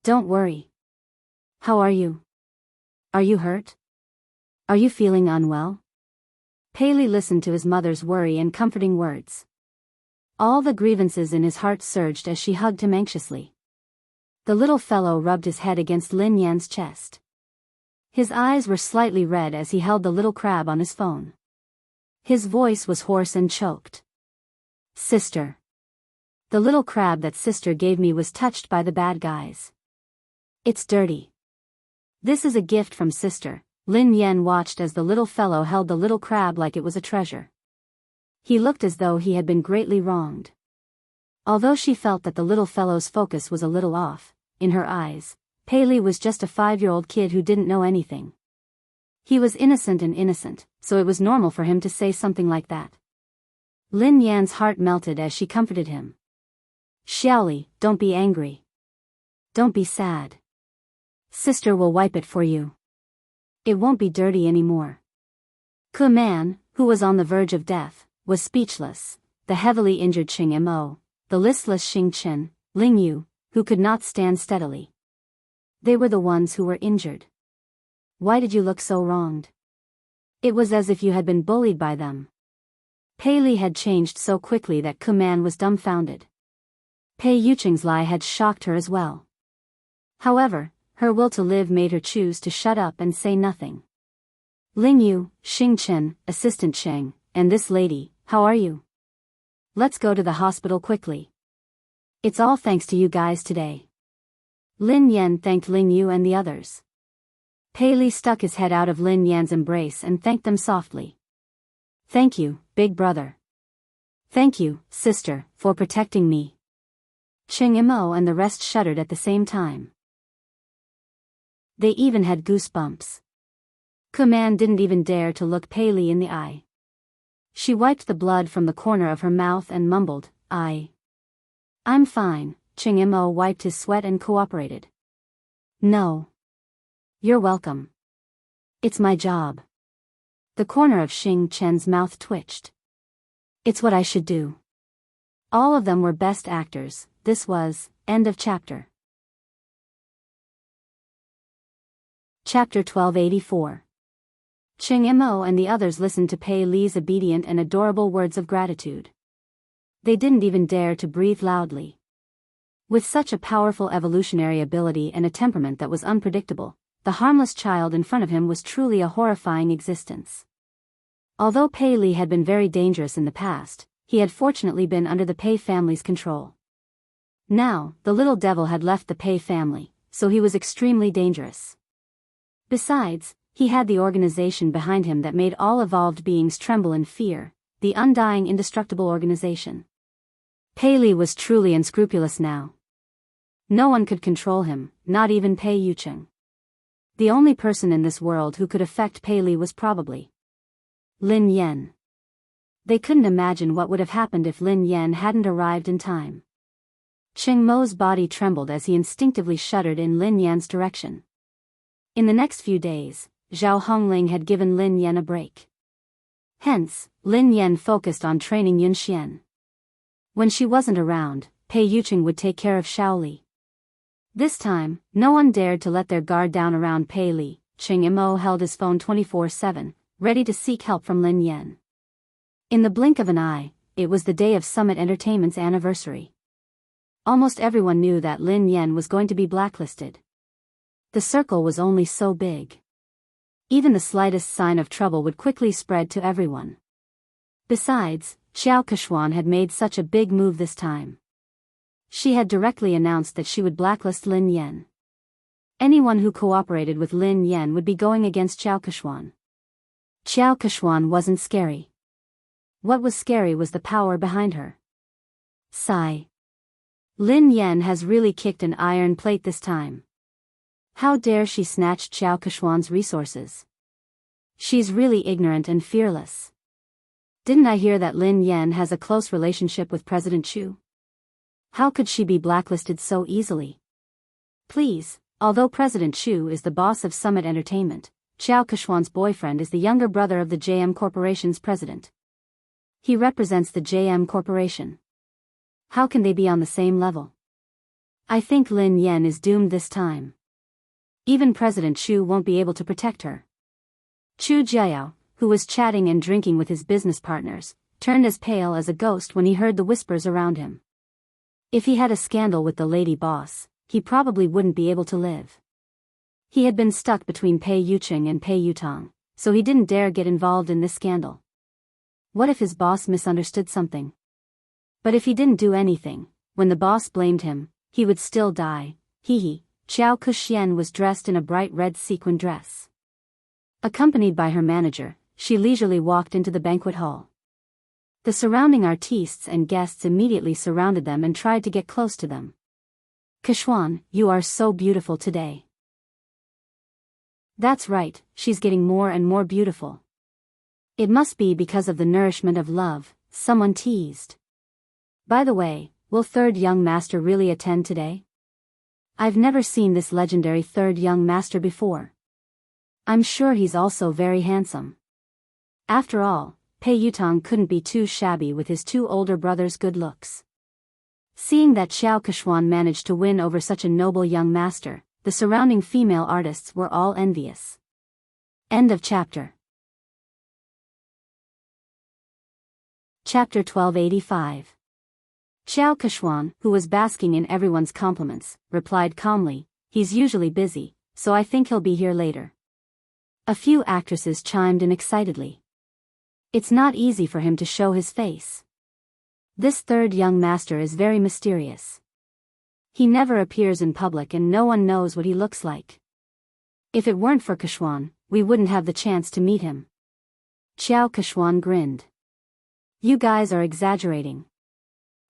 Don't worry. How are you? Are you hurt? Are you feeling unwell?" Pei Li listened to his mother's worry and comforting words. All the grievances in his heart surged as she hugged him anxiously. The little fellow rubbed his head against Lin Yan's chest. His eyes were slightly red as he held the little crab on his phone. His voice was hoarse and choked. "Sister. The little crab that sister gave me was touched by the bad guys. It's dirty. This is a gift from sister." Lin Yan watched as the little fellow held the little crab like it was a treasure. He looked as though he had been greatly wronged. Although she felt that the little fellow's focus was a little off, in her eyes, Pei Li was just a 5-year-old kid who didn't know anything. He was innocent, so it was normal for him to say something like that. Lin Yan's heart melted as she comforted him. "Xiaoli, don't be angry. Don't be sad. Sister will wipe it for you. It won't be dirty anymore." Ku Man, who was on the verge of death, was speechless. The heavily injured Ching Imo, the listless Xing Chen, Ling Yu, who could not stand steadily. They were the ones who were injured. "Why did you look so wronged? It was as if you had been bullied by them." Pei Li had changed so quickly that Ku Man was dumbfounded. Pei Yucheng's lie had shocked her as well. However, her will to live made her choose to shut up and say nothing. "Ling Yu, Xing Chen, Assistant Cheng, and this lady, how are you? Let's go to the hospital quickly. It's all thanks to you guys today." Lin Yan thanked Ling Yu and the others. Pei Li stuck his head out of Lin Yan's embrace and thanked them softly. "Thank you, big brother. Thank you, sister, for protecting me." Ching Imo and the rest shuddered at the same time. They even had goosebumps. Ku Man didn't even dare to look Pei Li in the eye. She wiped the blood from the corner of her mouth and mumbled, I'm fine." Ching Imo wiped his sweat and cooperated. "No. You're welcome. It's my job." The corner of Xing Chen's mouth twitched. "It's what I should do." All of them were best actors. This was, end of chapter. Chapter 1284. Ching Mo and the others listened to Pei Li's obedient and adorable words of gratitude. They didn't even dare to breathe loudly. With such a powerful evolutionary ability and a temperament that was unpredictable, the harmless child in front of him was truly a horrifying existence. Although Pei Li had been very dangerous in the past, he had fortunately been under the Pei family's control. Now, the little devil had left the Pei family, so he was extremely dangerous. Besides, he had the organization behind him that made all evolved beings tremble in fear, the undying indestructible organization. Pei Li was truly unscrupulous now. No one could control him, not even Pei Yucheng. The only person in this world who could affect Pei Li was probably Lin Yan. They couldn't imagine what would have happened if Lin Yan hadn't arrived in time. Cheng Mo's body trembled as he instinctively shuddered in Lin Yan's direction. In the next few days, Zhao Hongling had given Lin Yan a break. Hence, Lin Yan focused on training Yun Xian. When she wasn't around, Pei Yucheng would take care of Shaoli. This time, no one dared to let their guard down around Pei Li. Cheng Mo held his phone 24/7, ready to seek help from Lin Yan. In the blink of an eye, it was the day of Summit Entertainment's anniversary. Almost everyone knew that Lin Yan was going to be blacklisted. The circle was only so big. Even the slightest sign of trouble would quickly spread to everyone. Besides, Xiao Kechuan had made such a big move this time. She had directly announced that she would blacklist Lin Yan. Anyone who cooperated with Lin Yan would be going against Xiao Kechuan. Xiao Kechuan wasn't scary. What was scary was the power behind her. Sigh. Lin Yan has really kicked an iron plate this time. How dare she snatch Xiao Kechuan's resources? She's really ignorant and fearless. Didn't I hear that Lin Yan has a close relationship with President Chu? How could she be blacklisted so easily? Please, although President Chu is the boss of Summit Entertainment, Xiao Kechuan's boyfriend is the younger brother of the JM Corporation's president. He represents the JM Corporation. How can they be on the same level? I think Lin Yan is doomed this time. Even President Chu won't be able to protect her. Chu Jiao, who was chatting and drinking with his business partners, turned as pale as a ghost when he heard the whispers around him. If he had a scandal with the lady boss, he probably wouldn't be able to live. He had been stuck between Pei Yucheng and Pei Yutong, so he didn't dare get involved in this scandal. What if his boss misunderstood something? But if he didn't do anything, when the boss blamed him, he would still die. Hee. Xiao Kexian was dressed in a bright red sequin dress. Accompanied by her manager, she leisurely walked into the banquet hall. The surrounding artistes and guests immediately surrounded them and tried to get close to them. Kechuan, you are so beautiful today. That's right, she's getting more and more beautiful. It must be because of the nourishment of love, someone teased. By the way, will third young master really attend today? I've never seen this legendary third young master before. I'm sure he's also very handsome. After all, Pei Yutong couldn't be too shabby with his two older brothers' good looks. Seeing that Xiao Kechuan managed to win over such a noble young master, the surrounding female artists were all envious. End of chapter. Chapter 1285. Xiao Kechuan, who was basking in everyone's compliments, replied calmly, "He's usually busy, so I think he'll be here later." A few actresses chimed in excitedly. It's not easy for him to show his face. This third young master is very mysterious. He never appears in public and no one knows what he looks like. If it weren't for Kechuan, we wouldn't have the chance to meet him. Xiao Kechuan grinned. You guys are exaggerating.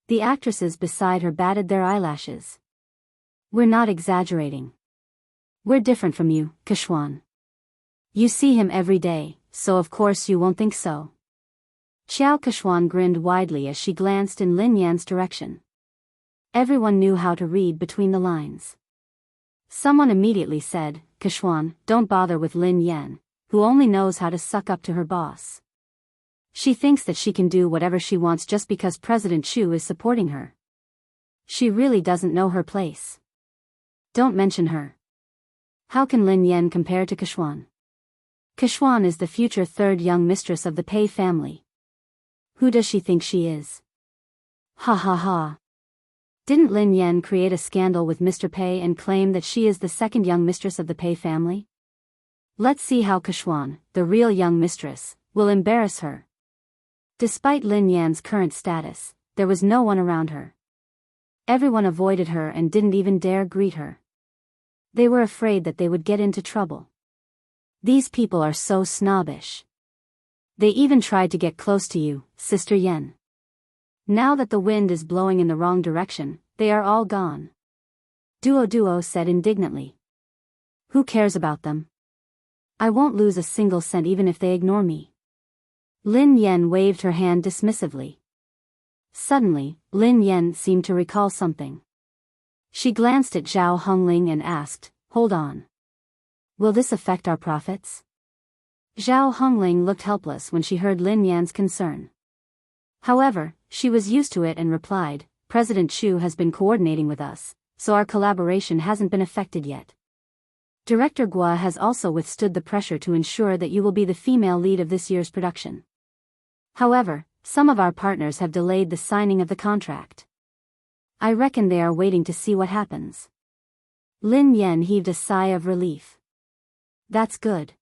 The actresses beside her batted their eyelashes. We're not exaggerating. We're different from you, Kechuan. You see him every day, so of course you won't think so. Xiao Kechuan grinned widely as she glanced in Lin Yan's direction. Everyone knew how to read between the lines. Someone immediately said, Kechuan, don't bother with Lin Yan, who only knows how to suck up to her boss. She thinks that she can do whatever she wants just because President Chu is supporting her. She really doesn't know her place. Don't mention her. How can Lin Yan compare to Kexuan? Kexuan is the future third young mistress of the Pei family. Who does she think she is? Ha ha ha. Didn't Lin Yan create a scandal with Mr. Pei and claim that she is the second young mistress of the Pei family? Let's see how Kexuan, the real young mistress, will embarrass her. Despite Lin Yan's current status, there was no one around her. Everyone avoided her and didn't even dare greet her. They were afraid that they would get into trouble. These people are so snobbish. They even tried to get close to you, Sister Yen. Now that the wind is blowing in the wrong direction, they are all gone. Duo said indignantly. Who cares about them? I won't lose a single cent even if they ignore me. Lin Yan waved her hand dismissively. Suddenly, Lin Yan seemed to recall something. She glanced at Zhao Hongling and asked, "Hold on. Will this affect our profits?" Zhao Hongling looked helpless when she heard Lin Yan's concern. However, she was used to it and replied, "President Chu has been coordinating with us, so our collaboration hasn't been affected yet. Director Gua has also withstood the pressure to ensure that you will be the female lead of this year's production. However, some of our partners have delayed the signing of the contract. I reckon they are waiting to see what happens." Lin Yan heaved a sigh of relief. That's good.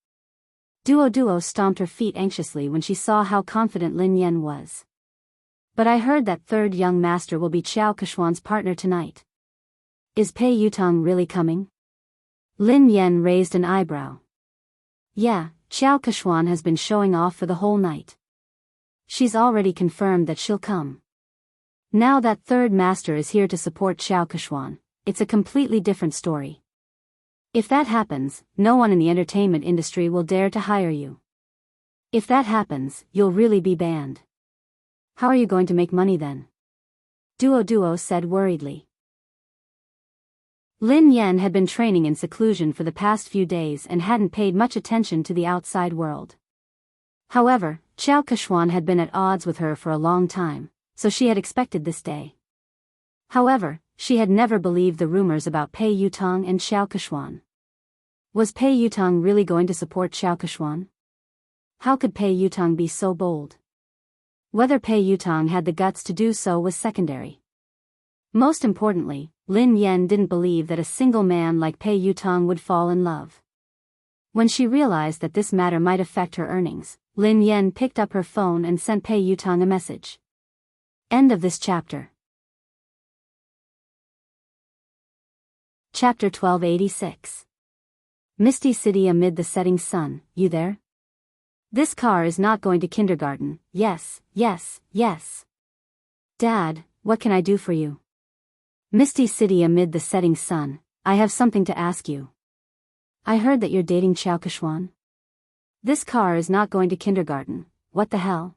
Duo stomped her feet anxiously when she saw how confident Lin Yan was. But I heard that third young master will be Qiao Kexuan's partner tonight. Is Pei Yutong really coming? Lin Yan raised an eyebrow. Yeah, Qiao Kexuan has been showing off for the whole night. She's already confirmed that she'll come. Now that third master is here to support Qiao Kexuan, it's a completely different story. If that happens, no one in the entertainment industry will dare to hire you. If that happens, you'll really be banned. How are you going to make money then? Duo said worriedly. Lin Yan had been training in seclusion for the past few days and hadn't paid much attention to the outside world. However, Qiao Kexuan had been at odds with her for a long time, so she had expected this day. However, she had never believed the rumors about Pei Yutong and Qiao Kexuan. Was Pei Yutong really going to support Qiao Kexuan? How could Pei Yutong be so bold? Whether Pei Yutong had the guts to do so was secondary. Most importantly, Lin Yan didn't believe that a single man like Pei Yutong would fall in love. When she realized that this matter might affect her earnings, Lin Yan picked up her phone and sent Pei Yutong a message. End of this chapter. Chapter 1286. Misty City amid the setting sun, you there? This car is not going to kindergarten, yes. Dad, what can I do for you? Misty City amid the setting sun, I have something to ask you. I heard that you're dating Qiao Kexuan. This car is not going to kindergarten, what the hell?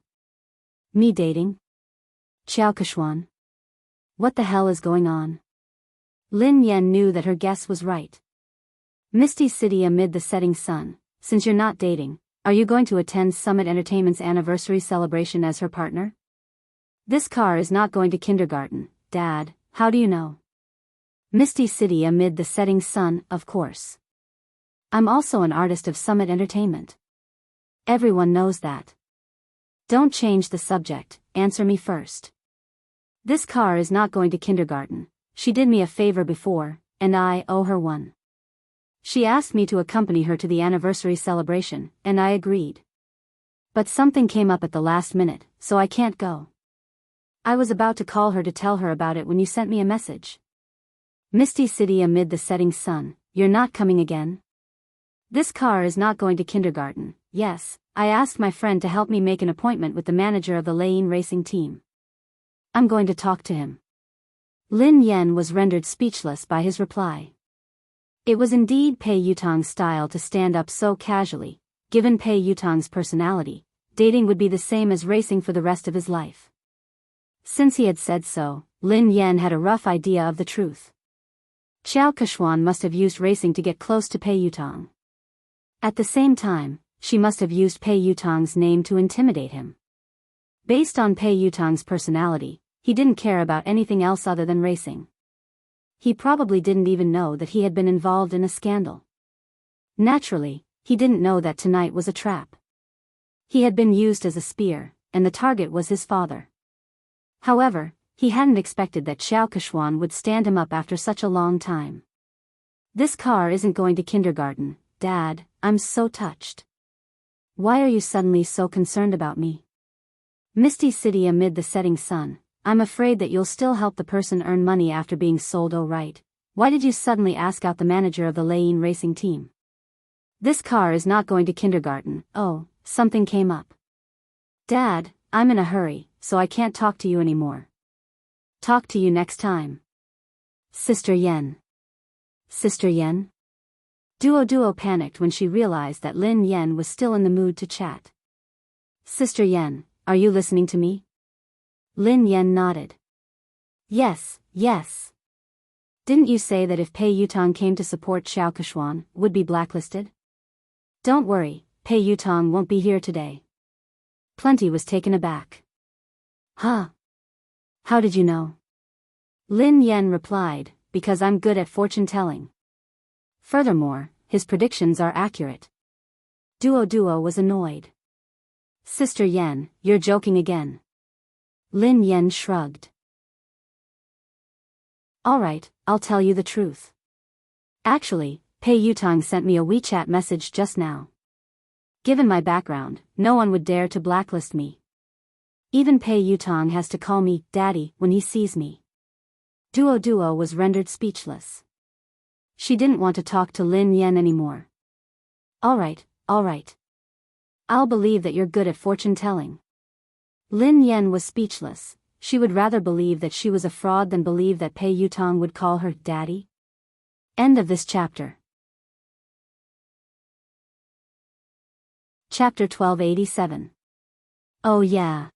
Me dating? Qiao Kexuan? What the hell is going on? Lin Yan knew that her guess was right. Misty City amid the setting sun, since you're not dating, are you going to attend Summit Entertainment's anniversary celebration as her partner? This car is not going to kindergarten, Dad, how do you know? Misty City amid the setting sun, of course. I'm also an artist of Summit Entertainment. Everyone knows that. Don't change the subject, answer me first. This car is not going to kindergarten. She did me a favor before, and I owe her one. She asked me to accompany her to the anniversary celebration, and I agreed. But something came up at the last minute, so I can't go. I was about to call her to tell her about it when you sent me a message. Misty City amid the setting sun, you're not coming again? This car is not going to kindergarten, yes, I asked my friend to help me make an appointment with the manager of the Lane racing team. I'm going to talk to him. Lin Yan was rendered speechless by his reply. It was indeed Pei Yutong's style to stand up so casually. Given Pei Yutong's personality, dating would be the same as racing for the rest of his life. Since he had said so, Lin Yan had a rough idea of the truth. Qiao Kexuan must have used racing to get close to Pei Yutong. At the same time, she must have used Pei Yutong's name to intimidate him. Based on Pei Yutang's personality, he didn't care about anything else other than racing. He probably didn't even know that he had been involved in a scandal. Naturally, he didn't know that tonight was a trap. He had been used as a spear, and the target was his father. However, he hadn't expected that Xiao Keshuan would stand him up after such a long time. This car isn't going to kindergarten, Dad, I'm so touched. Why are you suddenly so concerned about me? Misty City amid the setting sun, I'm afraid that you'll still help the person earn money after being sold. Oh right, why did you suddenly ask out the manager of the Lane racing team? This car is not going to kindergarten. Oh, something came up. Dad, I'm in a hurry, so I can't talk to you anymore. Talk to you next time. Sister Yen. Sister Yen? Duo panicked when she realized that Lin Yen was still in the mood to chat. Sister Yen, are you listening to me? Lin Yen nodded. Yes. Didn't you say that if Pei Yutang came to support Xiao Keshuan, would be blacklisted? Don't worry, Pei Yutang won't be here today. Plenty was taken aback. Huh? How did you know? Lin Yen replied, because I'm good at fortune-telling. Furthermore, his predictions are accurate. Duo was annoyed. Sister Yen, you're joking again. Lin Yen shrugged. Alright, I'll tell you the truth. Actually, Pei Yutang sent me a WeChat message just now. Given my background, no one would dare to blacklist me. Even Pei Yutang has to call me Daddy when he sees me. Duo was rendered speechless. She didn't want to talk to Lin Yen anymore. Alright. I'll believe that you're good at fortune-telling. Lin Yen was speechless. She would rather believe that she was a fraud than believe that Pei Yutang would call her Daddy. End of this chapter. Chapter 1287. Oh yeah.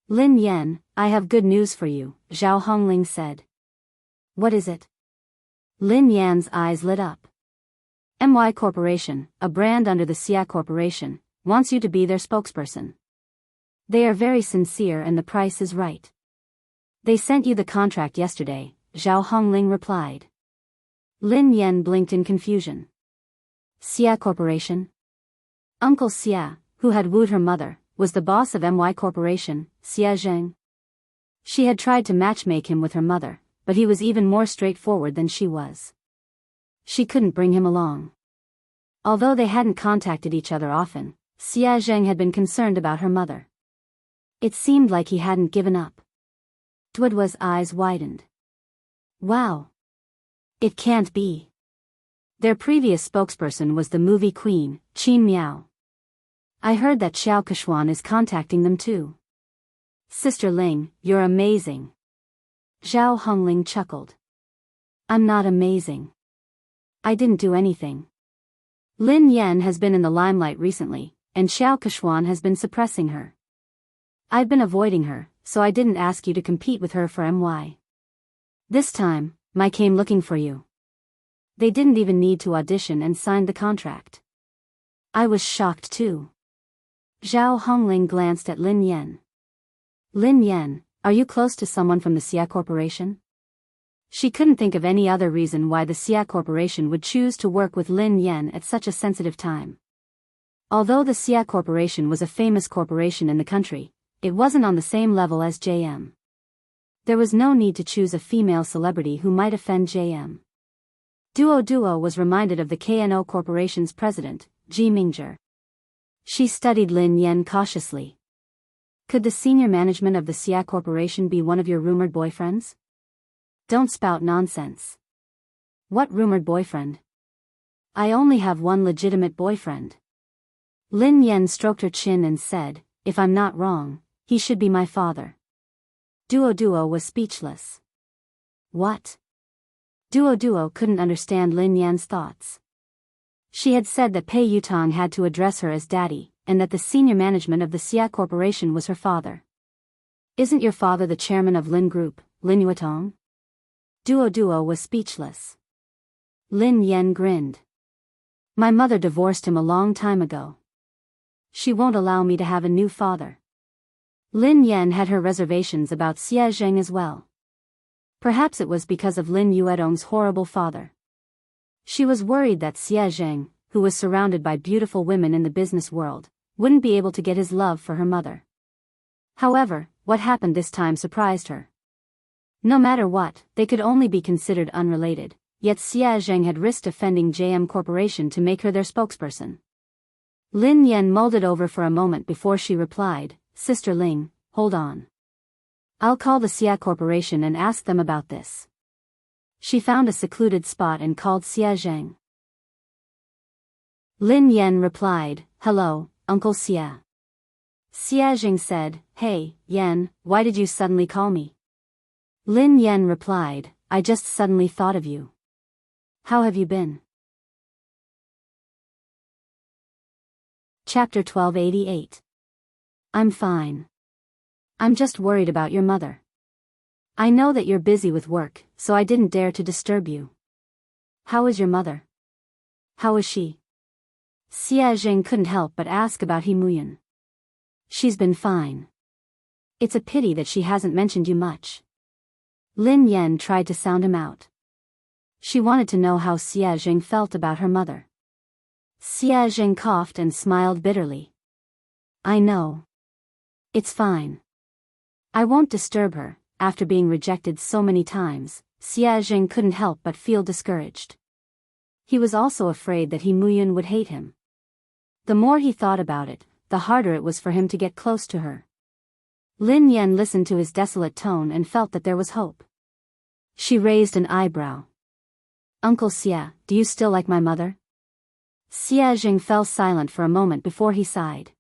Lin Yen, I have good news for you, Zhao Hongling said. What is it? Lin Yan's eyes lit up. MY Corporation, a brand under the Xia Corporation, wants you to be their spokesperson. They are very sincere and the price is right. They sent you the contract yesterday, Zhao Hongling replied. Lin Yen blinked in confusion. Xia Corporation? Uncle Xia, who had wooed her mother, was the boss of MY Corporation, Xia Zheng. She had tried to matchmake him with her mother, but he was even more straightforward than she was. She couldn't bring him along. Although they hadn't contacted each other often, Xia Zheng had been concerned about her mother. It seemed like he hadn't given up. Duoduo's eyes widened. Wow. It can't be. Their previous spokesperson was the movie queen, Qin Miao. I heard that Xiao Keshuan is contacting them too. Sister Ling, you're amazing. Zhao Hongling chuckled. I'm not amazing. I didn't do anything. Lin Yen has been in the limelight recently, and Xiao Keshuan has been suppressing her. I've been avoiding her, so I didn't ask you to compete with her for MY. This time, I came looking for you. They didn't even need to audition and sign the contract. I was shocked too. Zhao Hongling glanced at Lin Yen. Lin Yen, are you close to someone from the Xia Corporation? She couldn't think of any other reason why the Xia Corporation would choose to work with Lin Yen at such a sensitive time. Although the Xia Corporation was a famous corporation in the country, it wasn't on the same level as JM. There was no need to choose a female celebrity who might offend JM. Duo was reminded of the KNO Corporation's president, Ji Mingzhi. She studied Lin Yen cautiously. Could the senior management of the Xia Corporation be one of your rumored boyfriends? Don't spout nonsense. What rumored boyfriend? I only have one legitimate boyfriend. Lin Yen stroked her chin and said, if I'm not wrong, he should be my father. Duo was speechless. What? Duo couldn't understand Lin Yan's thoughts. She had said that Pei Yutang had to address her as daddy, and that the senior management of the Xia Corporation was her father. Isn't your father the chairman of Lin Group, Lin Yuetong? Duo was speechless. Lin Yen grinned. My mother divorced him a long time ago. She won't allow me to have a new father. Lin Yan had her reservations about Xie Zheng as well. Perhaps it was because of Lin Yuedong's horrible father. She was worried that Xie Zheng, who was surrounded by beautiful women in the business world, wouldn't be able to get his love for her mother. However, what happened this time surprised her. No matter what, they could only be considered unrelated, yet Xie Zheng had risked offending JM Corporation to make her their spokesperson. Lin Yan mulled it over for a moment before she replied, "Sister Ling, hold on. I'll call the Xia Corporation and ask them about this." She found a secluded spot and called Xie Zheng. Lin Yan replied, "Hello, Uncle Xie." Xie Zheng said, "Hey, Yan, why did you suddenly call me?" Lin Yan replied, "I just suddenly thought of you. How have you been?" Chapter 1288. I'm fine. I'm just worried about your mother. I know that you're busy with work, so I didn't dare to disturb you. How is your mother? How is she? Xie Zheng couldn't help but ask about He Muyan. She's been fine. It's a pity that she hasn't mentioned you much. Lin Yan tried to sound him out. She wanted to know how Xie Zheng felt about her mother. Xie Zheng coughed and smiled bitterly. I know. It's fine. I won't disturb her. After being rejected so many times, Xie Zheng couldn't help but feel discouraged. He was also afraid that He Muyan would hate him. The more he thought about it, the harder it was for him to get close to her. Lin Yan listened to his desolate tone and felt that there was hope. She raised an eyebrow. Uncle Xie, do you still like my mother? Xie Zheng fell silent for a moment before he sighed.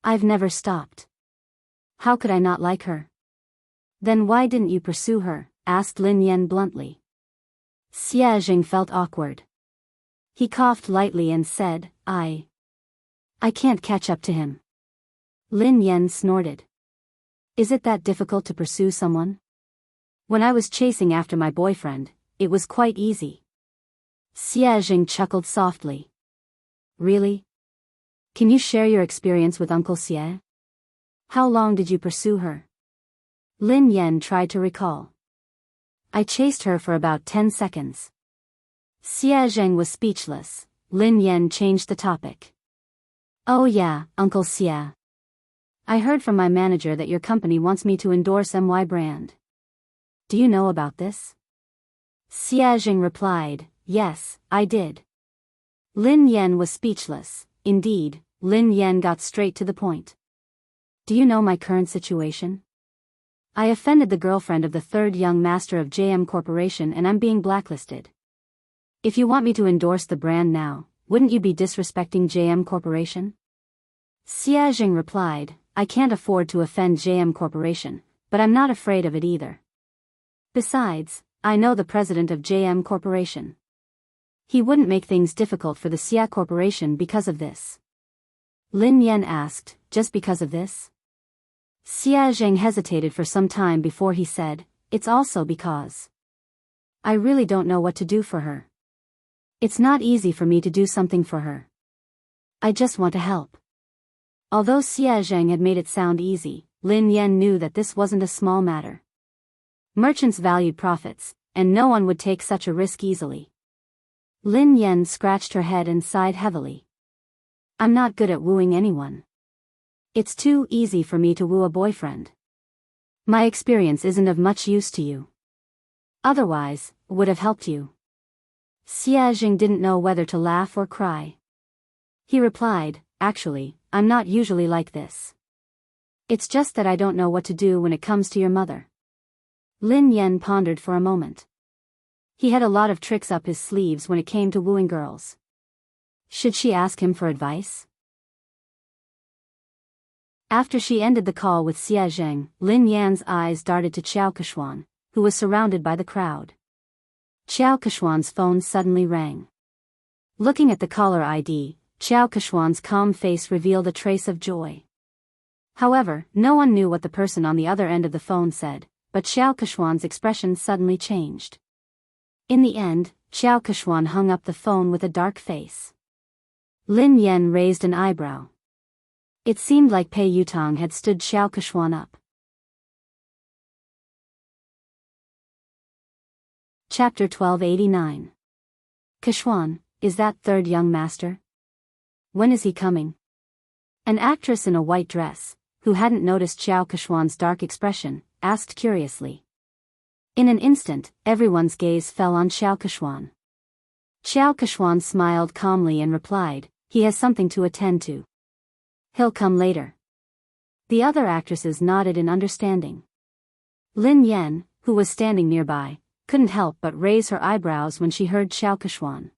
I've never stopped. How could I not like her? Then why didn't you pursue her? Asked Lin Yan bluntly. Xie Zheng felt awkward. He coughed lightly and said, I can't catch up to him. Lin Yan snorted. Is it that difficult to pursue someone? When I was chasing after my boyfriend, it was quite easy. Xie Zheng chuckled softly. Really? Can you share your experience with Uncle Xie? How long did you pursue her? Lin Yan tried to recall. I chased her for about 10 seconds. Xie Zheng was speechless. Lin Yan changed the topic. Oh yeah, Uncle Xie. I heard from my manager that your company wants me to endorse MY brand. Do you know about this? Xie Zheng replied, yes, I did. Lin Yan was speechless. Indeed, Lin Yan got straight to the point. Do you know my current situation? I offended the girlfriend of the third young master of JM Corporation and I'm being blacklisted. If you want me to endorse the brand now, wouldn't you be disrespecting JM Corporation? Xie Zheng replied, I can't afford to offend JM Corporation, but I'm not afraid of it either. Besides, I know the president of JM Corporation. He wouldn't make things difficult for the Xia Corporation because of this. Lin Yan asked, just because of this? Xie Zheng hesitated for some time before he said, it's also because I really don't know what to do for her. It's not easy for me to do something for her. I just want to help. Although Xie Zheng had made it sound easy, Lin Yan knew that this wasn't a small matter. Merchants valued profits, and no one would take such a risk easily. Lin Yan scratched her head and sighed heavily. I'm not good at wooing anyone. It's too easy for me to woo a boyfriend. My experience isn't of much use to you. Otherwise, would have helped you. Xie Zheng didn't know whether to laugh or cry. He replied, actually, I'm not usually like this. It's just that I don't know what to do when it comes to your mother. Lin Yan pondered for a moment. He had a lot of tricks up his sleeves when it came to wooing girls. Should she ask him for advice? After she ended the call with Xie Zheng, Lin Yan's eyes darted to Qiao Keshuan, who was surrounded by the crowd. Qiao Keshuan's phone suddenly rang. Looking at the caller ID, Qiao Keshuan's calm face revealed a trace of joy. However, no one knew what the person on the other end of the phone said, but Qiao Keshuan's expression suddenly changed. In the end, Qiao Keshuan hung up the phone with a dark face. Lin Yan raised an eyebrow. It seemed like Pei Yutong had stood Xiao Keshuan up. Chapter 1289. Keshuan, is that third young master? When is he coming? An actress in a white dress, who hadn't noticed Xiao Keshuan's dark expression, asked curiously. In an instant, everyone's gaze fell on Xiao Keshuan. Xiao Keshuan smiled calmly and replied, he has something to attend to. He'll come later. The other actresses nodded in understanding. Lin Yan, who was standing nearby, couldn't help but raise her eyebrows when she heard Xiao Keshuan.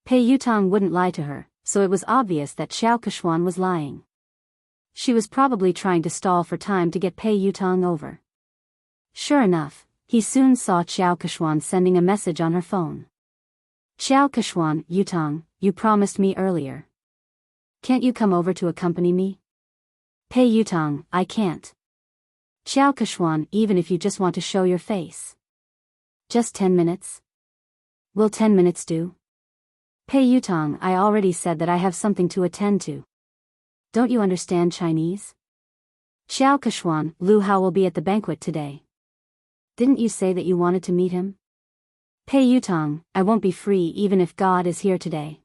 Pei Yutong wouldn't lie to her, so it was obvious that Xiao Keshuan was lying. She was probably trying to stall for time to get Pei Yutong over. Sure enough, he soon saw Xiao Keshuan sending a message on her phone. Xiao Keshuan, Yutong, you promised me earlier. Can't you come over to accompany me? Pei Yutong, I can't. Xiao Keshuan, even if you just want to show your face. Just 10 minutes? Will 10 minutes do? Pei Yutong, I already said that I have something to attend to. Don't you understand Chinese? Xiao Keshuan, Lu Hao will be at the banquet today. Didn't you say that you wanted to meet him? Pei Yutong, I won't be free even if God is here today.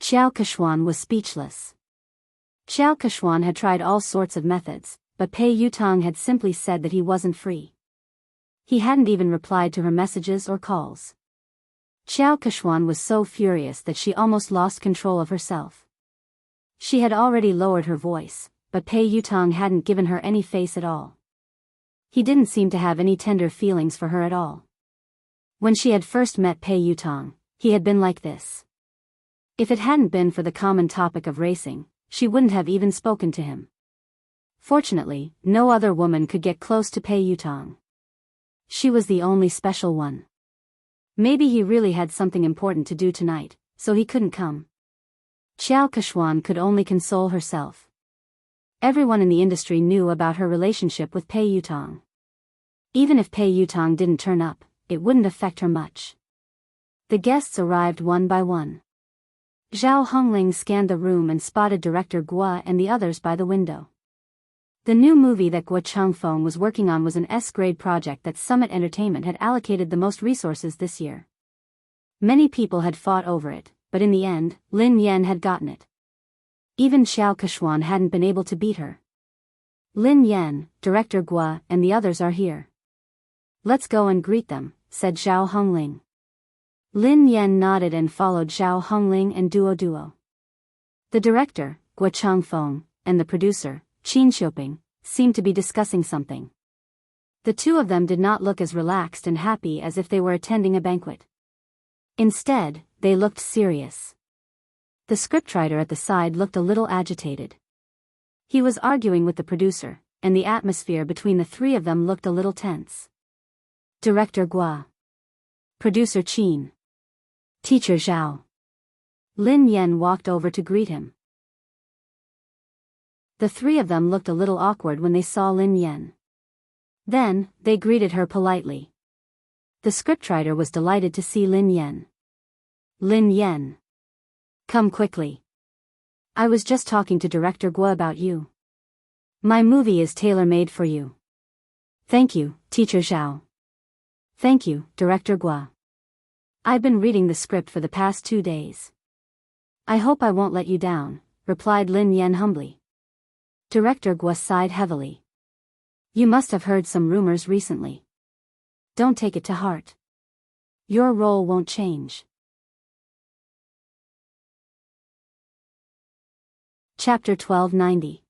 Xiao Keshuan was speechless. Xiao Keshuan had tried all sorts of methods, but Pei Yutong had simply said that he wasn't free. He hadn't even replied to her messages or calls. Xiao Keshuan was so furious that she almost lost control of herself. She had already lowered her voice, but Pei Yutong hadn't given her any face at all. He didn't seem to have any tender feelings for her at all. When she had first met Pei Yutong, he had been like this. If it hadn't been for the common topic of racing, she wouldn't have even spoken to him. Fortunately, no other woman could get close to Pei Yutong. She was the only special one. Maybe he really had something important to do tonight, so he couldn't come. Xiao Keshuan could only console herself. Everyone in the industry knew about her relationship with Pei Yutong. Even if Pei Yutong didn't turn up, it wouldn't affect her much. The guests arrived one by one. Zhao Hongling scanned the room and spotted director Guo and the others by the window. The new movie that Guo Changfeng was working on was an S-grade project that Summit Entertainment had allocated the most resources this year. Many people had fought over it, but in the end, Lin Yan had gotten it. Even Xiao Keshuan hadn't been able to beat her. Lin Yan, director Guo, and the others are here. Let's go and greet them, said Zhao Hongling. Lin Yan nodded and followed Zhao Hongling and Duo. The director, Guo Changfeng, and the producer, Qin Xiuping, seemed to be discussing something. The two of them did not look as relaxed and happy as if they were attending a banquet. Instead, they looked serious. The scriptwriter at the side looked a little agitated. He was arguing with the producer, and the atmosphere between the three of them looked a little tense. Director Guo. Producer Qin. Teacher Zhao. Lin Yan walked over to greet him. The three of them looked a little awkward when they saw Lin Yan. Then, they greeted her politely. The scriptwriter was delighted to see Lin Yan. Lin Yan. Come quickly. I was just talking to Director Guo about you. My movie is tailor-made for you. Thank you, Teacher Zhao. Thank you, Director Guo. I've been reading the script for the past 2 days. I hope I won't let you down, replied Lin Yan humbly. Director Guo sighed heavily. You must have heard some rumors recently. Don't take it to heart. Your role won't change. Chapter 1290.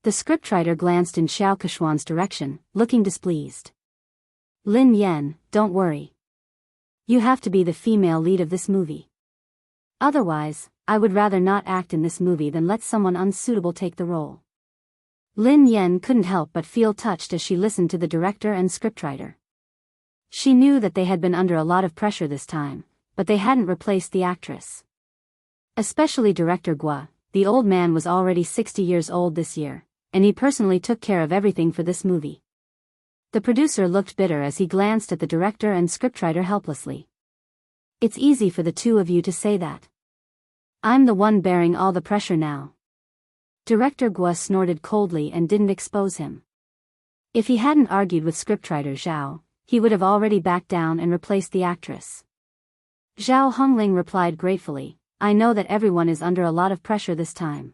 The scriptwriter glanced in Xiao Keshuan's direction, looking displeased. Lin Yan, don't worry. You have to be the female lead of this movie. Otherwise, I would rather not act in this movie than let someone unsuitable take the role. Lin Yan couldn't help but feel touched as she listened to the director and scriptwriter. She knew that they had been under a lot of pressure this time, but they hadn't replaced the actress. Especially Director Guo, the old man was already 60 years old this year, and he personally took care of everything for this movie. The producer looked bitter as he glanced at the director and scriptwriter helplessly. It's easy for the two of you to say that. I'm the one bearing all the pressure now. Director Guo snorted coldly and didn't expose him. If he hadn't argued with scriptwriter Zhao, he would have already backed down and replaced the actress. Zhao Hongling replied gratefully, I know that everyone is under a lot of pressure this time.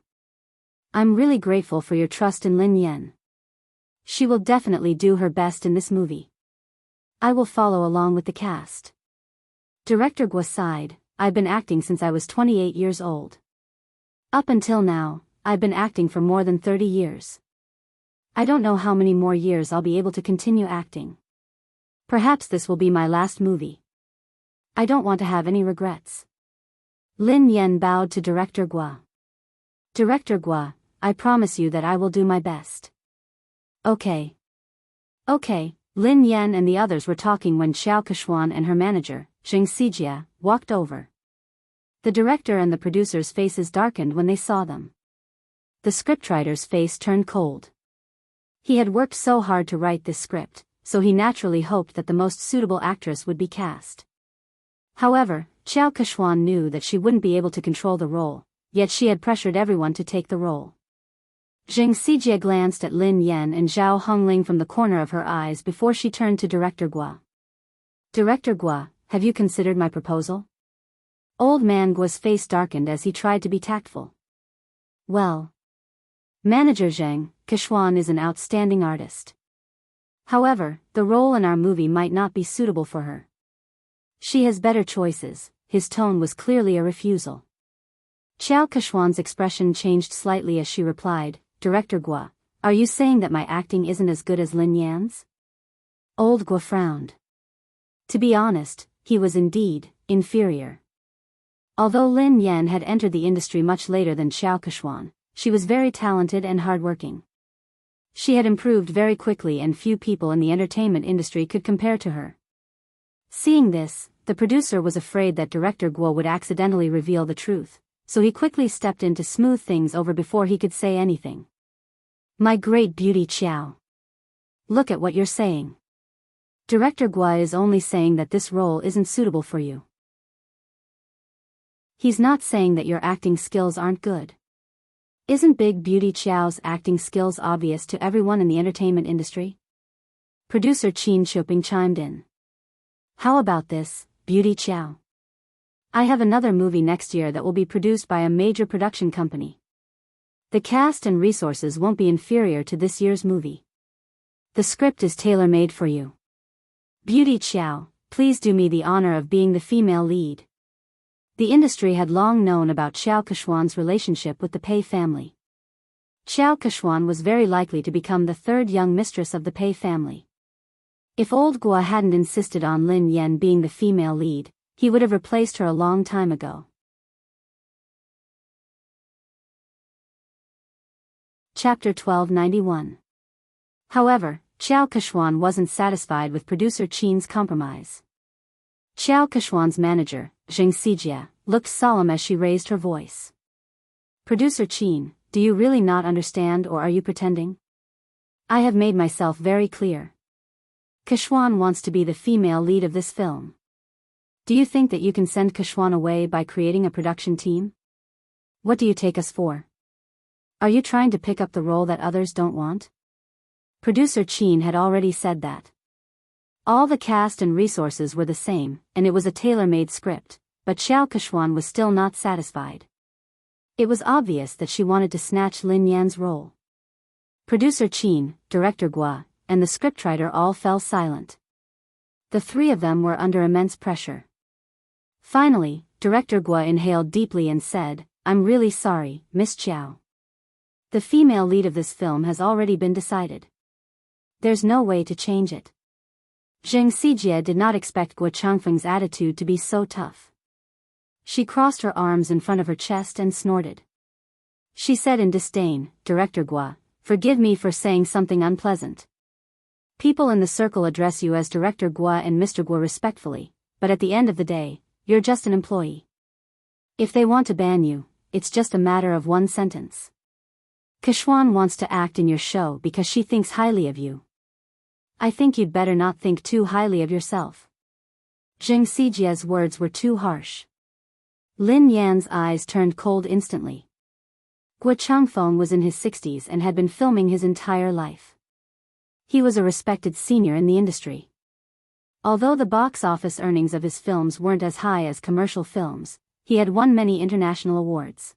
I'm really grateful for your trust in Lin Yan. She will definitely do her best in this movie. I will follow along with the cast. Director Guo sighed, I've been acting since I was 28 years old. Up until now, I've been acting for more than 30 years. I don't know how many more years I'll be able to continue acting. Perhaps this will be my last movie. I don't want to have any regrets. Lin Yan bowed to Director Guo. Director Guo, I promise you that I will do my best. Okay. Okay, Lin Yan and the others were talking when Xiao Kechuan and her manager, Zheng Xijia, walked over. The director and the producer's faces darkened when they saw them. The scriptwriter's face turned cold. He had worked so hard to write this script, so he naturally hoped that the most suitable actress would be cast. However, Xiao Kechuan knew that she wouldn't be able to control the role, yet she had pressured everyone to take the role. Zheng Xijia glanced at Lin Yan and Zhao Hongling from the corner of her eyes before she turned to Director Guo. Director Guo, have you considered my proposal? Old man Guo's face darkened as he tried to be tactful. Well. Manager Zheng, Kechuan is an outstanding artist. However, the role in our movie might not be suitable for her. She has better choices. His tone was clearly a refusal. Xiao Kechuan's expression changed slightly as she replied, Director Guo, are you saying that my acting isn't as good as Lin Yan's? Old Guo frowned. To be honest, he was indeed inferior. Although Lin Yan had entered the industry much later than Xiao Kechuan, she was very talented and hardworking. She had improved very quickly and few people in the entertainment industry could compare to her. Seeing this, the producer was afraid that Director Guo would accidentally reveal the truth, so he quickly stepped in to smooth things over before he could say anything. My great beauty Xiao. Look at what you're saying. Director Guo is only saying that this role isn't suitable for you. He's not saying that your acting skills aren't good. Isn't Big Beauty Xiao's acting skills obvious to everyone in the entertainment industry? Producer Qin Shuping chimed in. How about this, Beauty Xiao? I have another movie next year that will be produced by a major production company. The cast and resources won't be inferior to this year's movie. The script is tailor-made for you. Beauty Xiao, please do me the honor of being the female lead. The industry had long known about Xiao Kechuan's relationship with the Pei family. Xiao Kechuan was very likely to become the third young mistress of the Pei family. If old Guo hadn't insisted on Lin Yan being the female lead, he would have replaced her a long time ago. Chapter 1291. However, Xiao Kechuan wasn't satisfied with producer Qin's compromise. Xiao Kechuan's manager, Zheng Xijia, looked solemn as she raised her voice. Producer Qin, do you really not understand or are you pretending? I have made myself very clear. Kechuan wants to be the female lead of this film. Do you think that you can send Kechuan away by creating a production team? What do you take us for? Are you trying to pick up the role that others don't want? Producer Qin had already said that. All the cast and resources were the same, and it was a tailor-made script, but Xiao Kechuan was still not satisfied. It was obvious that she wanted to snatch Lin Yan's role. Producer Qin, Director Guo, and the scriptwriter all fell silent. The three of them were under immense pressure. Finally, Director Guo inhaled deeply and said, I'm really sorry, Miss Xiao. The female lead of this film has already been decided. There's no way to change it. Zheng Xijia did not expect Guo Changfeng's attitude to be so tough. She crossed her arms in front of her chest and snorted. She said in disdain, Director Guo, forgive me for saying something unpleasant. People in the circle address you as Director Guo and Mr. Guo respectfully, but at the end of the day, you're just an employee. If they want to ban you, it's just a matter of one sentence. Kechuan wants to act in your show because she thinks highly of you. I think you'd better not think too highly of yourself. Zheng Xijia's words were too harsh. Lin Yan's eyes turned cold instantly. Guo Changfeng was in his 60s and had been filming his entire life. He was a respected senior in the industry. Although the box office earnings of his films weren't as high as commercial films, he had won many international awards.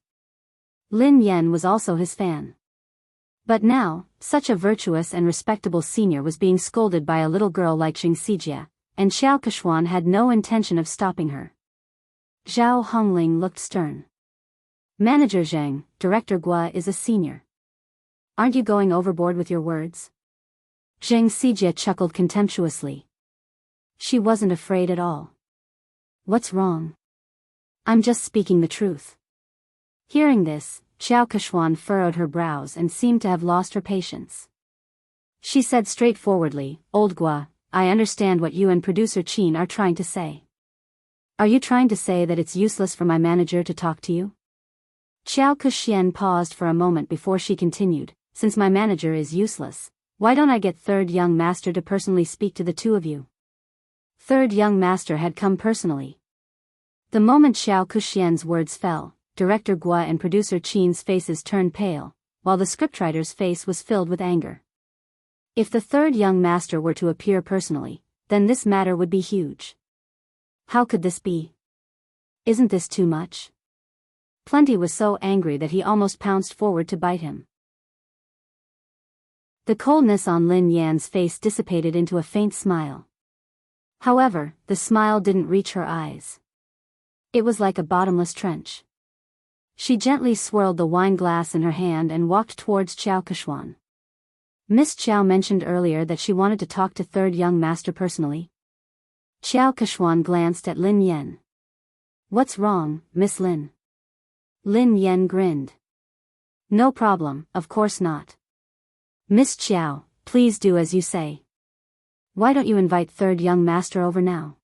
Lin Yan was also his fan. But now, such a virtuous and respectable senior was being scolded by a little girl like Xing Xijie, and Xiao Keshuan had no intention of stopping her. Zhao Hongling looked stern. Manager Zheng, Director Guo is a senior. Aren't you going overboard with your words? Xing Xijie chuckled contemptuously. She wasn't afraid at all. What's wrong? I'm just speaking the truth. Hearing this, Xiao Keshuan furrowed her brows and seemed to have lost her patience. She said straightforwardly, Old Guo, I understand what you and producer Qin are trying to say. Are you trying to say that it's useless for my manager to talk to you? Xiao Kexian paused for a moment before she continued, since my manager is useless, why don't I get third young master to personally speak to the two of you? Third young master had come personally. The moment Xiao Kexian's words fell, Director Guo and producer Qin's faces turned pale, while the scriptwriter's face was filled with anger. If the third young master were to appear personally, then this matter would be huge. How could this be? Isn't this too much? Plenty was so angry that he almost pounced forward to bite him. The coldness on Lin Yan's face dissipated into a faint smile. However, the smile didn't reach her eyes. It was like a bottomless trench. She gently swirled the wine glass in her hand and walked towards Xiao Keshuan. Miss Xiao mentioned earlier that she wanted to talk to third young master personally. Xiao Keshuan glanced at Lin Yan. What's wrong, Miss Lin? Lin Yan grinned. No problem, of course not. Miss Xiao, please do as you say. Why don't you invite third young master over now?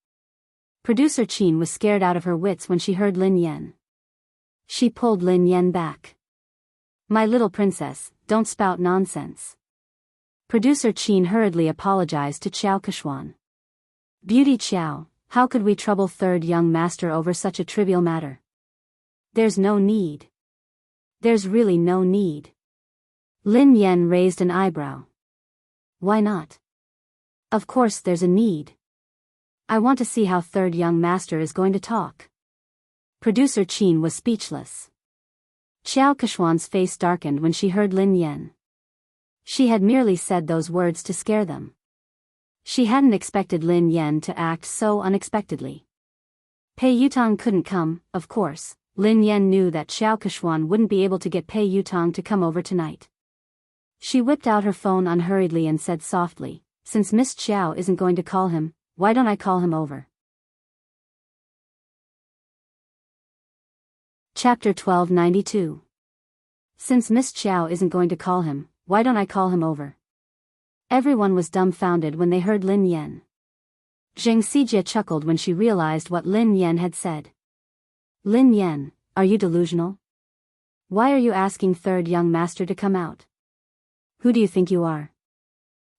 Producer Qin was scared out of her wits when she heard Lin Yan. She pulled Lin Yan back. My little princess, don't spout nonsense. Producer Qin hurriedly apologized to Xiao Keshuan. Beauty Xiao, how could we trouble third young master over such a trivial matter? There's no need. There's really no need. Lin Yan raised an eyebrow. Why not? Of course there's a need. I want to see how third young master is going to talk. Producer Qin was speechless. Xiao Keshuan's face darkened when she heard Lin Yan. She had merely said those words to scare them. She hadn't expected Lin Yan to act so unexpectedly. Pei Yutong couldn't come, of course. Lin Yan knew that Xiao Keshuan wouldn't be able to get Pei Yutong to come over tonight. She whipped out her phone unhurriedly and said softly, since Miss Xiao isn't going to call him, why don't I call him over? Chapter 1292. Since Miss Xiao isn't going to call him, why don't I call him over? Everyone was dumbfounded when they heard Lin Yan. Xing Xijie chuckled when she realized what Lin Yan had said. Lin Yan, are you delusional? Why are you asking third young master to come out? Who do you think you are?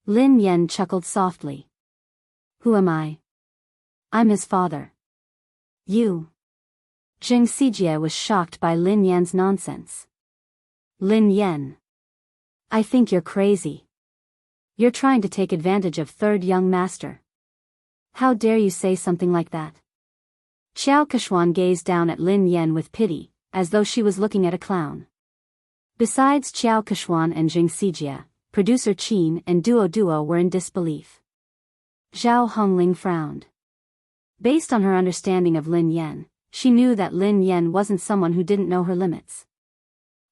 Lin Yan chuckled softly. Who am I? I'm his father. You. Xing Xijie was shocked by Lin Yan's nonsense. Lin Yan. I think you're crazy. You're trying to take advantage of third young master. How dare you say something like that? Xiao Keshuan gazed down at Lin Yan with pity, as though she was looking at a clown. Besides Xiao Keshuan and Xing Xijie, producer Qin and Duo were in disbelief. Zhao Hongling frowned. Based on her understanding of Lin Yan, she knew that Lin Yan wasn't someone who didn't know her limits.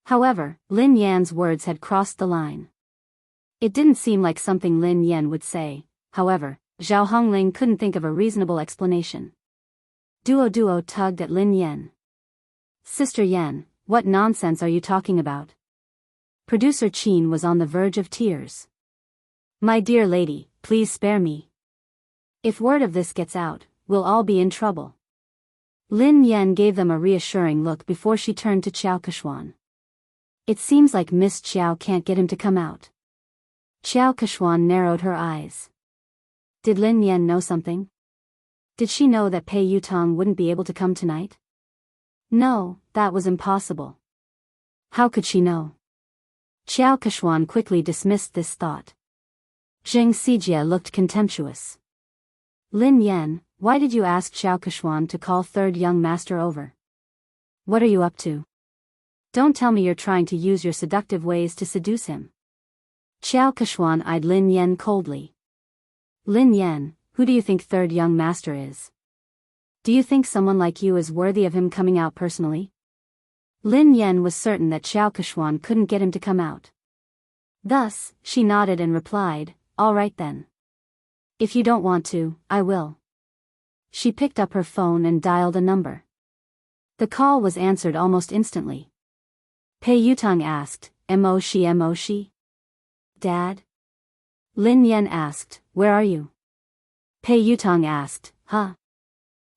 However, Lin Yan's words had crossed the line. It didn't seem like something Lin Yan would say. However, Zhao Hongling couldn't think of a reasonable explanation. Duo tugged at Lin Yan. Sister Yan, what nonsense are you talking about? Producer Qin was on the verge of tears. My dear lady, please spare me. If word of this gets out, we'll all be in trouble. Lin Yan gave them a reassuring look before she turned to Xiao Keshuan. It seems like Miss Xiao can't get him to come out. Xiao Keshuan narrowed her eyes. Did Lin Yan know something? Did she know that Pei Yutong wouldn't be able to come tonight? No, that was impossible. How could she know? Xiao Keshuan quickly dismissed this thought. Zheng Sijie looked contemptuous. Lin Yan, why did you ask Xiao Keshuan to call third young master over? What are you up to? Don't tell me you're trying to use your seductive ways to seduce him. Xiao Keshuan eyed Lin Yan coldly. Lin Yan, who do you think third young master is? Do you think someone like you is worthy of him coming out personally? Lin Yan was certain that Xiao Keshuan couldn't get him to come out. Thus, she nodded and replied, all right then. If you don't want to, I will. She picked up her phone and dialed a number. The call was answered almost instantly. Pei Yutang asked, Mo shi? Dad? Lin Yan asked, where are you? Pei Yutang asked, huh?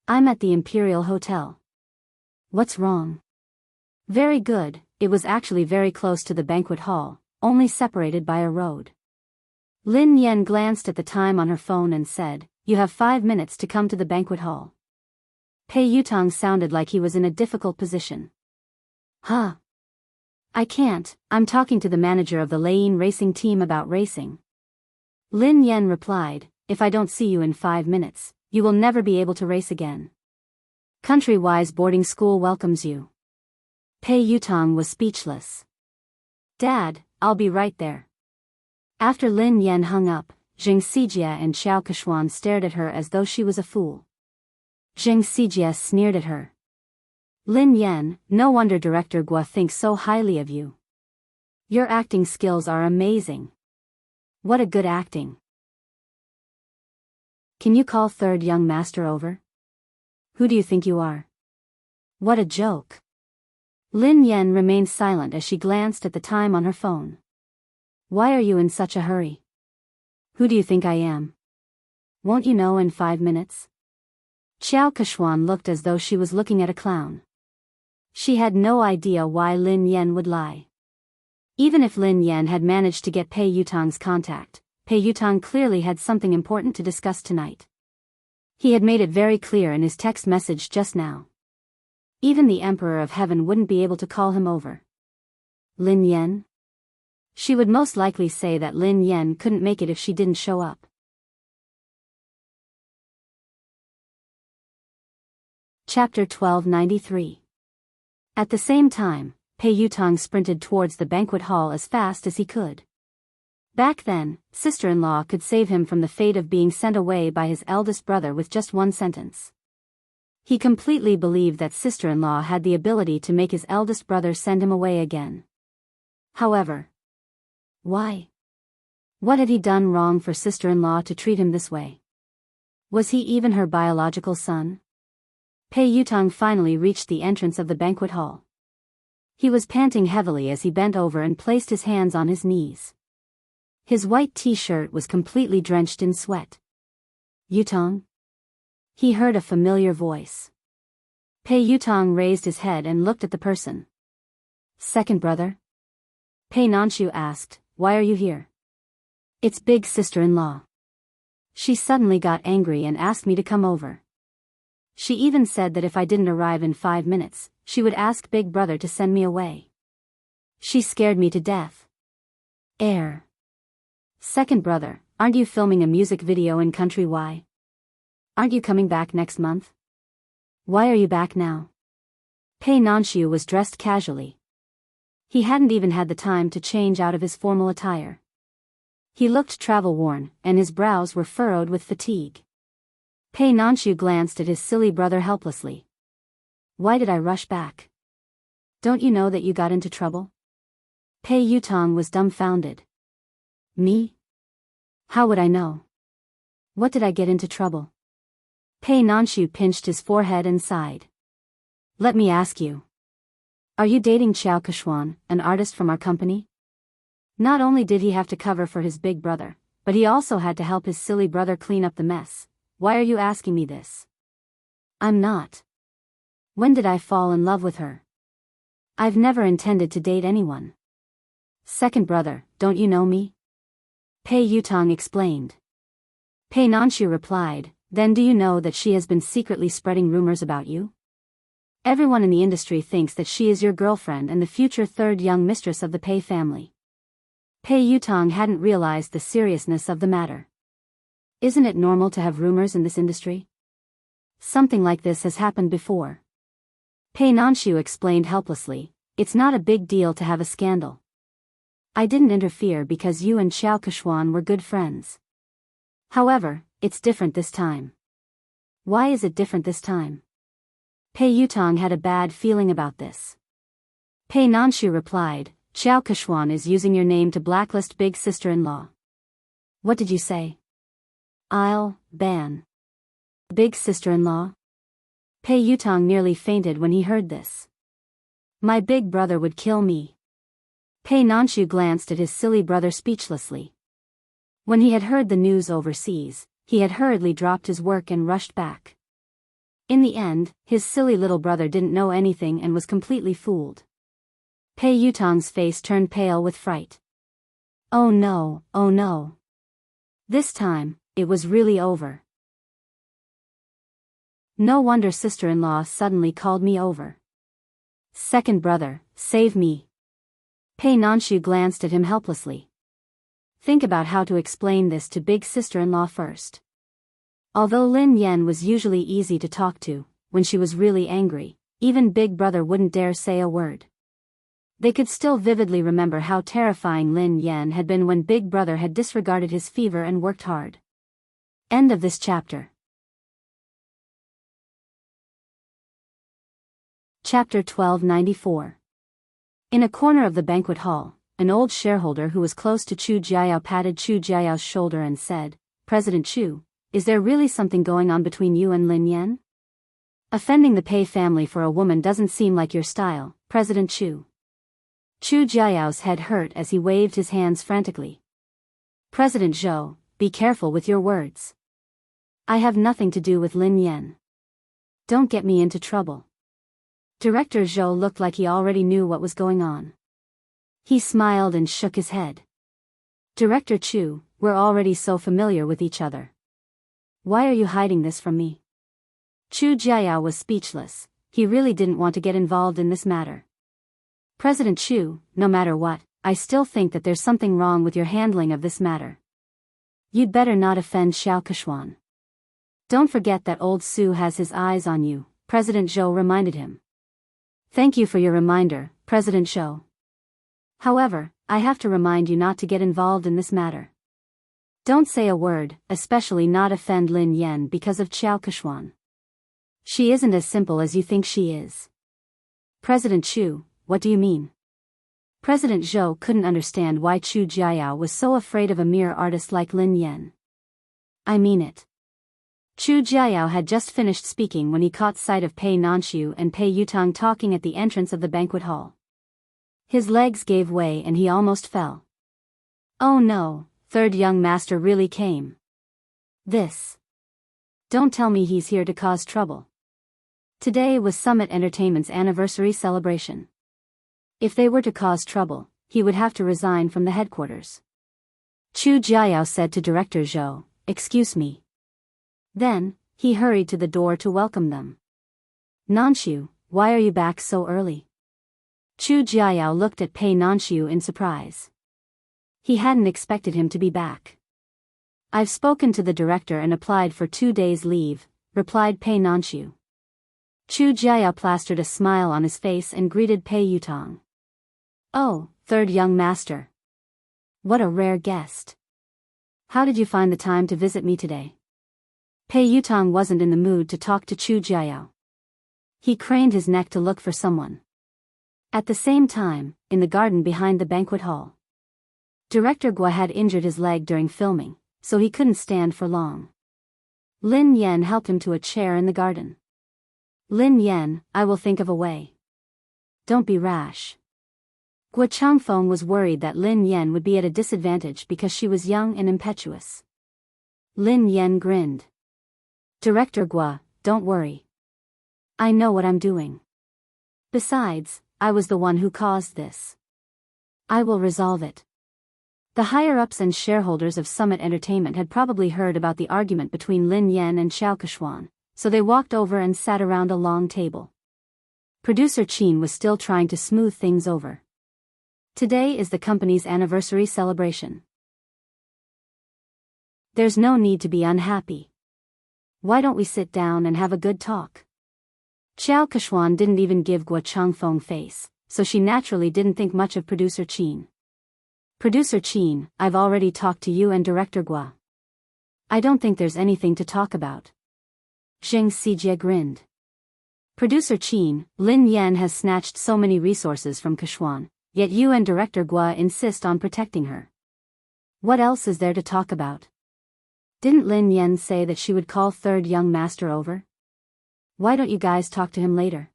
I'm at the Imperial Hotel. What's wrong? Very good, it was actually very close to the banquet hall, only separated by a road. Lin Yan glanced at the time on her phone and said, you have 5 minutes to come to the banquet hall. Pei Yutang sounded like he was in a difficult position. Huh? I can't, I'm talking to the manager of the Lane racing team about racing. Lin Yan replied, if I don't see you in 5 minutes, you will never be able to race again. Country-wise boarding school welcomes you. Pei Yutang was speechless. Dad, I'll be right there. After Lin Yan hung up, Zheng Sijie and Xiao Keshuan stared at her as though she was a fool. Zheng Sijie sneered at her. Lin Yan, no wonder Director Guo thinks so highly of you. Your acting skills are amazing. What a good acting. Can you call third young master over? Who do you think you are? What a joke. Lin Yan remained silent as she glanced at the time on her phone. Why are you in such a hurry? Who do you think I am? Won't you know in 5 minutes? Xiao Keshuan looked as though she was looking at a clown. She had no idea why Lin Yan would lie. Even if Lin Yan had managed to get Pei Yutang's contact, Pei Yutang clearly had something important to discuss tonight. He had made it very clear in his text message just now. Even the Emperor of Heaven wouldn't be able to call him over. Lin Yan? She would most likely say that Lin Yan couldn't make it if she didn't show up. Chapter 1293. At the same time, Pei Yutang sprinted towards the banquet hall as fast as he could. Back then, sister-in-law could save him from the fate of being sent away by his eldest brother with just one sentence. He completely believed that sister-in-law had the ability to make his eldest brother send him away again. However, why? What had he done wrong for sister-in-law to treat him this way? Was he even her biological son? Pei Yutang finally reached the entrance of the banquet hall. He was panting heavily as he bent over and placed his hands on his knees. His white t-shirt was completely drenched in sweat. Yutang? He heard a familiar voice. Pei Yutang raised his head and looked at the person. Second brother? Pei Nanshu asked, why are you here? It's big sister-in-law. She suddenly got angry and asked me to come over. She even said that if I didn't arrive in 5 minutes, she would ask big brother to send me away. She scared me to death. Second brother, aren't you filming a music video in Country Y? Aren't you coming back next month? Why are you back now? Pei Nanshu was dressed casually. He hadn't even had the time to change out of his formal attire. He looked travel-worn, and his brows were furrowed with fatigue. Pei Nanshu glanced at his silly brother helplessly. Why did I rush back? Don't you know that you got into trouble? Pei Yutang was dumbfounded. Me? How would I know? What did I get into trouble? Pei Nanshu pinched his forehead and sighed. Let me ask you. Are you dating Xiao Keshuan, an artist from our company? Not only did he have to cover for his big brother, but he also had to help his silly brother clean up the mess. Why are you asking me this? I'm not. When did I fall in love with her? I've never intended to date anyone. Second brother, don't you know me? Pei Yutang explained. Pei Nanshu replied, then do you know that she has been secretly spreading rumors about you? Everyone in the industry thinks that she is your girlfriend and the future third young mistress of the Pei family. Pei Yutong hadn't realized the seriousness of the matter. Isn't it normal to have rumors in this industry? Something like this has happened before. Pei Nanshu explained helplessly, it's not a big deal to have a scandal. I didn't interfere because you and Xiao Keshuan were good friends. However, it's different this time. Why is it different this time? Pei Yutong had a bad feeling about this. Pei Nanshu replied, Xiao Keshuan is using your name to blacklist big sister-in-law. What did you say? I'll ban big sister-in-law? Pei Yutong nearly fainted when he heard this. My big brother would kill me. Pei Nanshu glanced at his silly brother speechlessly. When he had heard the news overseas, he had hurriedly dropped his work and rushed back. In the end, his silly little brother didn't know anything and was completely fooled. Pei Yutong's face turned pale with fright. Oh no, oh no. This time, it was really over. No wonder sister-in-law suddenly called me over. Second brother, save me. Pei Nanshu glanced at him helplessly. Think about how to explain this to big sister-in-law first. Although Lin Yan was usually easy to talk to, when she was really angry, even big brother wouldn't dare say a word. They could still vividly remember how terrifying Lin Yan had been when big brother had disregarded his fever and worked hard. End of this chapter. Chapter 1294. In a corner of the banquet hall, an old shareholder who was close to Chu Jiayao patted Chu Jiayao's shoulder and said, President Chu, is there really something going on between you and Lin Yan? Offending the Pei family for a woman doesn't seem like your style, President Chu. Chu Jiayao's head hurt as he waved his hands frantically. President Zhou, be careful with your words. I have nothing to do with Lin Yan. Don't get me into trouble. Director Zhou looked like he already knew what was going on. He smiled and shook his head. Director Chu, we're already so familiar with each other. Why are you hiding this from me? Chu Jiayao was speechless. He really didn't want to get involved in this matter. President Chu, no matter what, I still think that there's something wrong with your handling of this matter. You'd better not offend Xiao Keshuan. Don't forget that old Su has his eyes on you, President Zhou reminded him. Thank you for your reminder, President Zhou. However, I have to remind you not to get involved in this matter. Don't say a word, especially not offend Lin Yan because of Xiao Keshuan. She isn't as simple as you think she is. President Chu, what do you mean? President Zhou couldn't understand why Chu Jiayao was so afraid of a mere artist like Lin Yan. I mean it. Chu Jiayao had just finished speaking when he caught sight of Pei Nanshu and Pei Yutong talking at the entrance of the banquet hall. His legs gave way and he almost fell. Oh no, third young master really came. This. Don't tell me he's here to cause trouble. Today was Summit Entertainment's anniversary celebration. If they were to cause trouble, he would have to resign from the headquarters. Chu Jiayao said to Director Zhou, excuse me. Then, he hurried to the door to welcome them. Nanshu, why are you back so early? Chu Jiayao looked at Pei Nanshu in surprise. He hadn't expected him to be back. I've spoken to the director and applied for 2 days' leave, replied Pei Nanshu. Chu Jiayao plastered a smile on his face and greeted Pei Yutong. Oh, third young master. What a rare guest. How did you find the time to visit me today? Pei Yutong wasn't in the mood to talk to Chu Jiayao. He craned his neck to look for someone. At the same time, in the garden behind the banquet hall, Director Gua had injured his leg during filming, so he couldn't stand for long. Lin Yan helped him to a chair in the garden. Lin Yan, I will think of a way. Don't be rash. Gua Changfeng was worried that Lin Yan would be at a disadvantage because she was young and impetuous. Lin Yan grinned. Director Gua, don't worry. I know what I'm doing. Besides, I was the one who caused this. I will resolve it. The higher-ups and shareholders of Summit Entertainment had probably heard about the argument between Lin Yan and Xiao Keshuan, so they walked over and sat around a long table. Producer Qin was still trying to smooth things over. Today is the company's anniversary celebration. There's no need to be unhappy. Why don't we sit down and have a good talk? Xiao Keshuan didn't even give Guo Changfeng face, so she naturally didn't think much of Producer Qin. Producer Qin, I've already talked to you and Director Guo. I don't think there's anything to talk about. Zheng Xijie grinned. Producer Qin, Lin Yan has snatched so many resources from Keshuan, yet you and Director Guo insist on protecting her. What else is there to talk about? Didn't Lin Yan say that she would call third young master over? Why don't you guys talk to him later?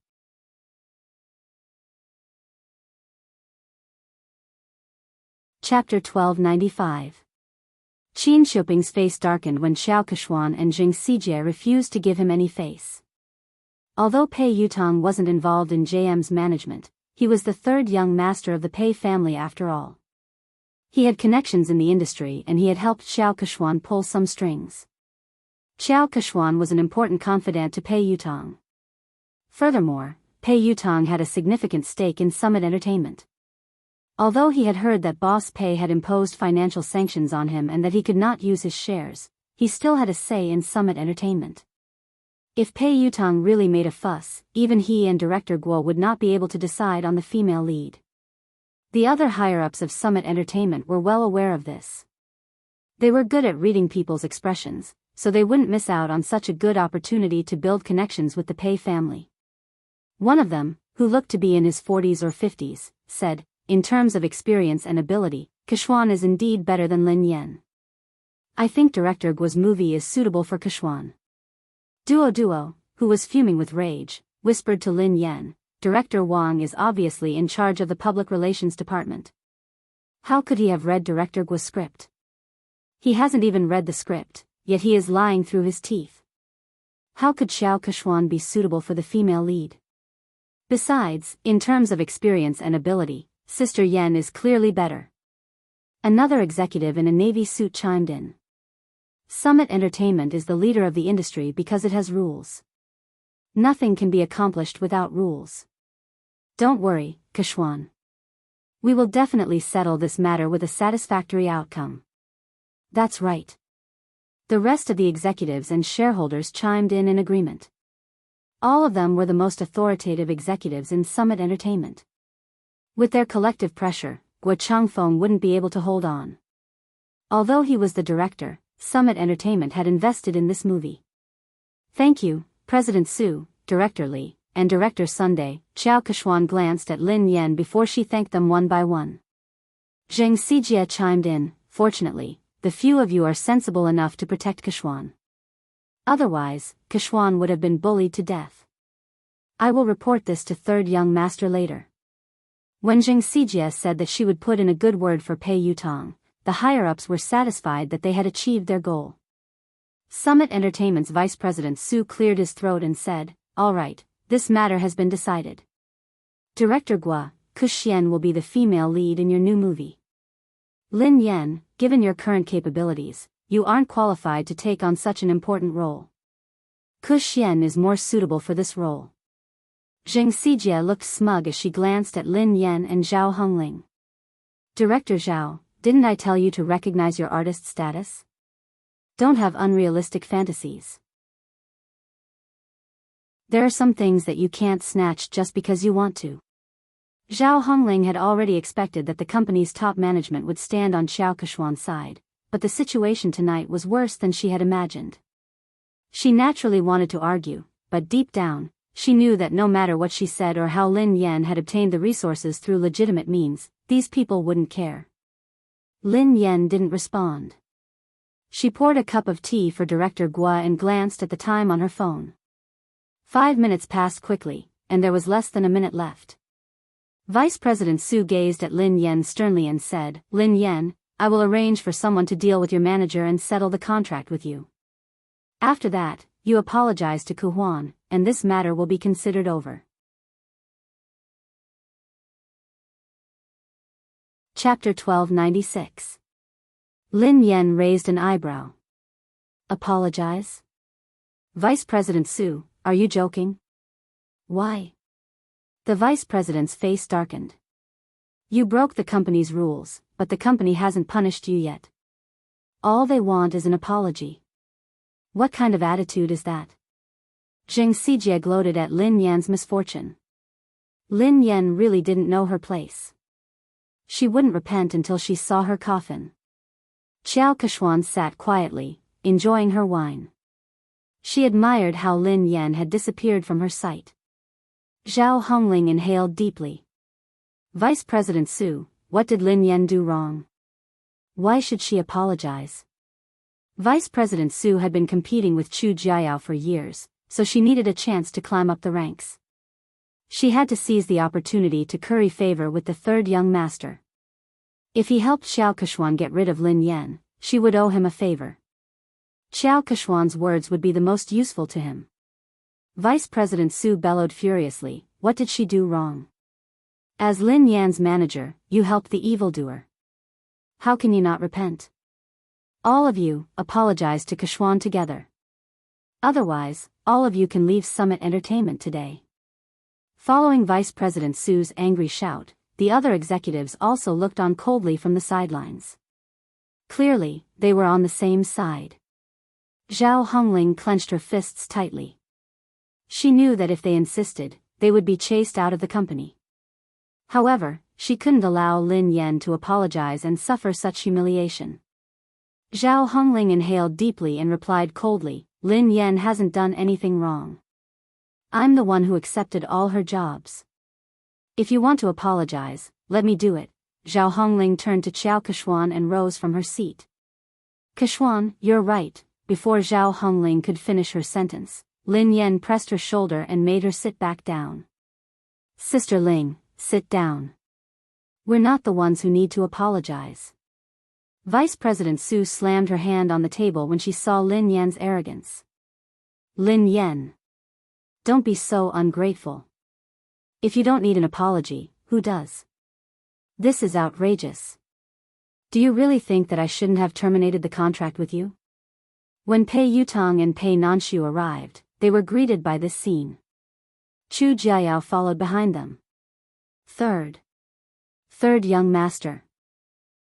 Chapter 1295. Qin Shuping's face darkened when Xiao Keshuan and Zheng Xijie refused to give him any face. Although Pei Yutong wasn't involved in JM's management, he was the third young master of the Pei family after all. He had connections in the industry and he had helped Xiao Keshuan pull some strings. Xiao Keshuan was an important confidant to Pei Yutong. Furthermore, Pei Yutong had a significant stake in Summit Entertainment. Although he had heard that Boss Pei had imposed financial sanctions on him and that he could not use his shares, he still had a say in Summit Entertainment. If Pei Yutong really made a fuss, even he and Director Guo would not be able to decide on the female lead. The other higher-ups of Summit Entertainment were well aware of this. They were good at reading people's expressions, so they wouldn't miss out on such a good opportunity to build connections with the Pei family. One of them, who looked to be in his 40s or 50s, said, in terms of experience and ability, Keshuan is indeed better than Lin Yan. I think Director Guo's movie is suitable for Keshuan. Duo, who was fuming with rage, whispered to Lin Yan, Director Wang is obviously in charge of the public relations department. How could he have read Director Guo's script? He hasn't even read the script, yet he is lying through his teeth. How could Xiao Keshuan be suitable for the female lead? Besides, in terms of experience and ability, Sister Yen is clearly better. Another executive in a navy suit chimed in. Summit Entertainment is the leader of the industry because it has rules. Nothing can be accomplished without rules. Don't worry, Keshuan. We will definitely settle this matter with a satisfactory outcome. That's right. The rest of the executives and shareholders chimed in agreement. All of them were the most authoritative executives in Summit Entertainment. With their collective pressure, Guo Changfeng wouldn't be able to hold on. Although he was the director, Summit Entertainment had invested in this movie. Thank you, President Su, Director Li, and Director Sunday. Xiao Keshuan glanced at Lin Yan before she thanked them one by one. Zheng Xijie chimed in, fortunately, the few of you are sensible enough to protect Keshuan. Otherwise, Keshuan would have been bullied to death. I will report this to third young master later. When Zheng Xijie said that she would put in a good word for Pei Yutong, the higher-ups were satisfied that they had achieved their goal. Summit Entertainment's Vice President Su cleared his throat and said, all right, this matter has been decided. Director Guo, Kuxian will be the female lead in your new movie. Lin Yan, given your current capabilities, you aren't qualified to take on such an important role. Kuxian is more suitable for this role. Zheng Xijie looked smug as she glanced at Lin Yan and Zhao Hongling. Director Zhao, didn't I tell you to recognize your artist status? Don't have unrealistic fantasies. There are some things that you can't snatch just because you want to. Zhao Hongling had already expected that the company's top management would stand on Xiao Keshuan's side, but the situation tonight was worse than she had imagined. She naturally wanted to argue, but deep down, she knew that no matter what she said or how Lin Yan had obtained the resources through legitimate means, these people wouldn't care. Lin Yan didn't respond. She poured a cup of tea for Director Guo and glanced at the time on her phone. 5 minutes passed quickly, and there was less than a minute left. Vice President Su gazed at Lin Yan sternly and said, Lin Yan, I will arrange for someone to deal with your manager and settle the contract with you. After that, you apologize to Ku Huan, and this matter will be considered over. Chapter 1296. Lin Yan raised an eyebrow. Apologize? Vice President Su, are you joking? Why? The vice president's face darkened. You broke the company's rules, but the company hasn't punished you yet. All they want is an apology. What kind of attitude is that? Zheng Xijie gloated at Lin Yan's misfortune. Lin Yan really didn't know her place. She wouldn't repent until she saw her coffin. Xiao Keshuan sat quietly, enjoying her wine. She admired how Lin Yan had disappeared from her sight. Zhao Hongling inhaled deeply. Vice President Su, what did Lin Yan do wrong? Why should she apologize? Vice President Su had been competing with Chu Jiayao for years, so she needed a chance to climb up the ranks. She had to seize the opportunity to curry favor with the third young master. If he helped Xiao Keshuan get rid of Lin Yan, she would owe him a favor. Xiao Keshuan's words would be the most useful to him. Vice President Su bellowed furiously, what did she do wrong? As Lin Yan's manager, you helped the evildoer. How can you not repent? All of you, apologize to Keshuan together. Otherwise, all of you can leave Summit Entertainment today. Following Vice President Su's angry shout, the other executives also looked on coldly from the sidelines. Clearly, they were on the same side. Zhao Hongling clenched her fists tightly. She knew that if they insisted, they would be chased out of the company. However, she couldn't allow Lin Yan to apologize and suffer such humiliation. Zhao Hongling inhaled deeply and replied coldly, Lin Yan hasn't done anything wrong. I'm the one who accepted all her jobs. If you want to apologize, let me do it. Zhao Hongling turned to Xiao Keshuan and rose from her seat. Keshuan, you're right. Before Zhao Hongling could finish her sentence, Lin Yan pressed her shoulder and made her sit back down. Sister Ling, sit down. We're not the ones who need to apologize. Vice President Su slammed her hand on the table when she saw Lin Yan's arrogance. Lin Yan. Don't be so ungrateful. If you don't need an apology, who does? This is outrageous. Do you really think that I shouldn't have terminated the contract with you? When Pei Yutong and Pei Nanshu arrived, they were greeted by this scene. Chu Jiayao followed behind them. Third young master.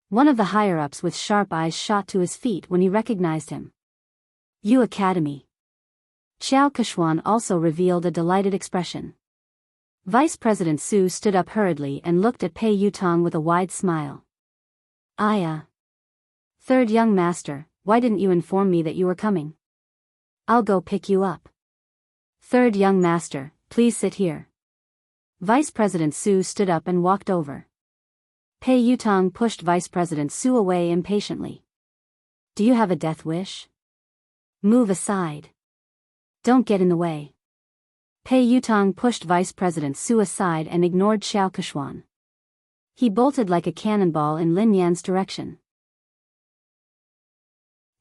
One of the higher-ups with sharp eyes shot to his feet when he recognized him. Yu Academy. Xiao Keshuan also revealed a delighted expression. Vice President Su stood up hurriedly and looked at Pei Yutong with a wide smile. Third young master, why didn't you inform me that you were coming? I'll go pick you up. Third young master, please sit here. Vice President Su stood up and walked over. Pei Yutong pushed Vice President Su away impatiently. Do you have a death wish? Move aside. Don't get in the way. Pei Yutong pushed Vice President Su aside and ignored Xiao Keshuan. He bolted like a cannonball in Lin Yan's direction.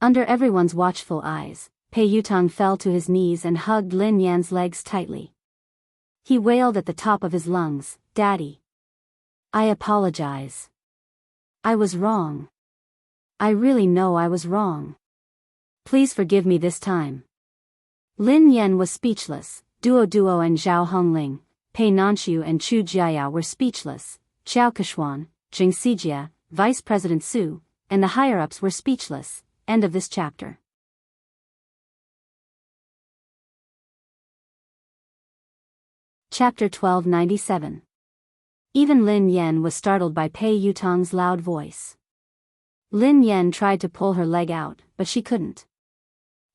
Under everyone's watchful eyes, Pei Yutong fell to his knees and hugged Lin Yan's legs tightly. He wailed at the top of his lungs, Daddy. I apologize. I was wrong. I really know I was wrong. Please forgive me this time. Lin Yan was speechless. Duo and Zhao Hongling, Pei Nanshu and Chu Jiayao were speechless. Xiao Keshuan, Zheng Xijie, Vice President Su, and the higher-ups were speechless. End of this chapter. Chapter 1297. Even Lin Yan was startled by Pei Yutong's loud voice. Lin Yan tried to pull her leg out, but she couldn't.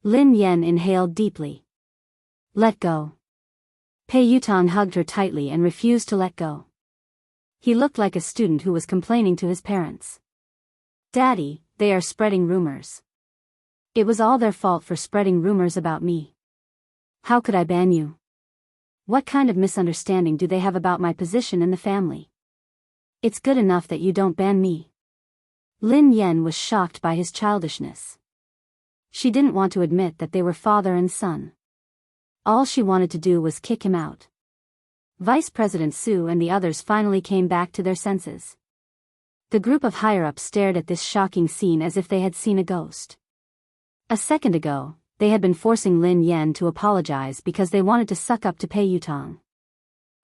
Lin Yan inhaled deeply. Let go. Pei Yutong hugged her tightly and refused to let go. He looked like a student who was complaining to his parents. Daddy, they are spreading rumors. It was all their fault for spreading rumors about me. How could I ban you? What kind of misunderstanding do they have about my position in the family? It's good enough that you don't ban me. Lin Yan was shocked by his childishness. She didn't want to admit that they were father and son. All she wanted to do was kick him out. Vice President Su and the others finally came back to their senses. The group of higher-ups stared at this shocking scene as if they had seen a ghost. A second ago, they had been forcing Lin Yan to apologize because they wanted to suck up to Pei Yutong.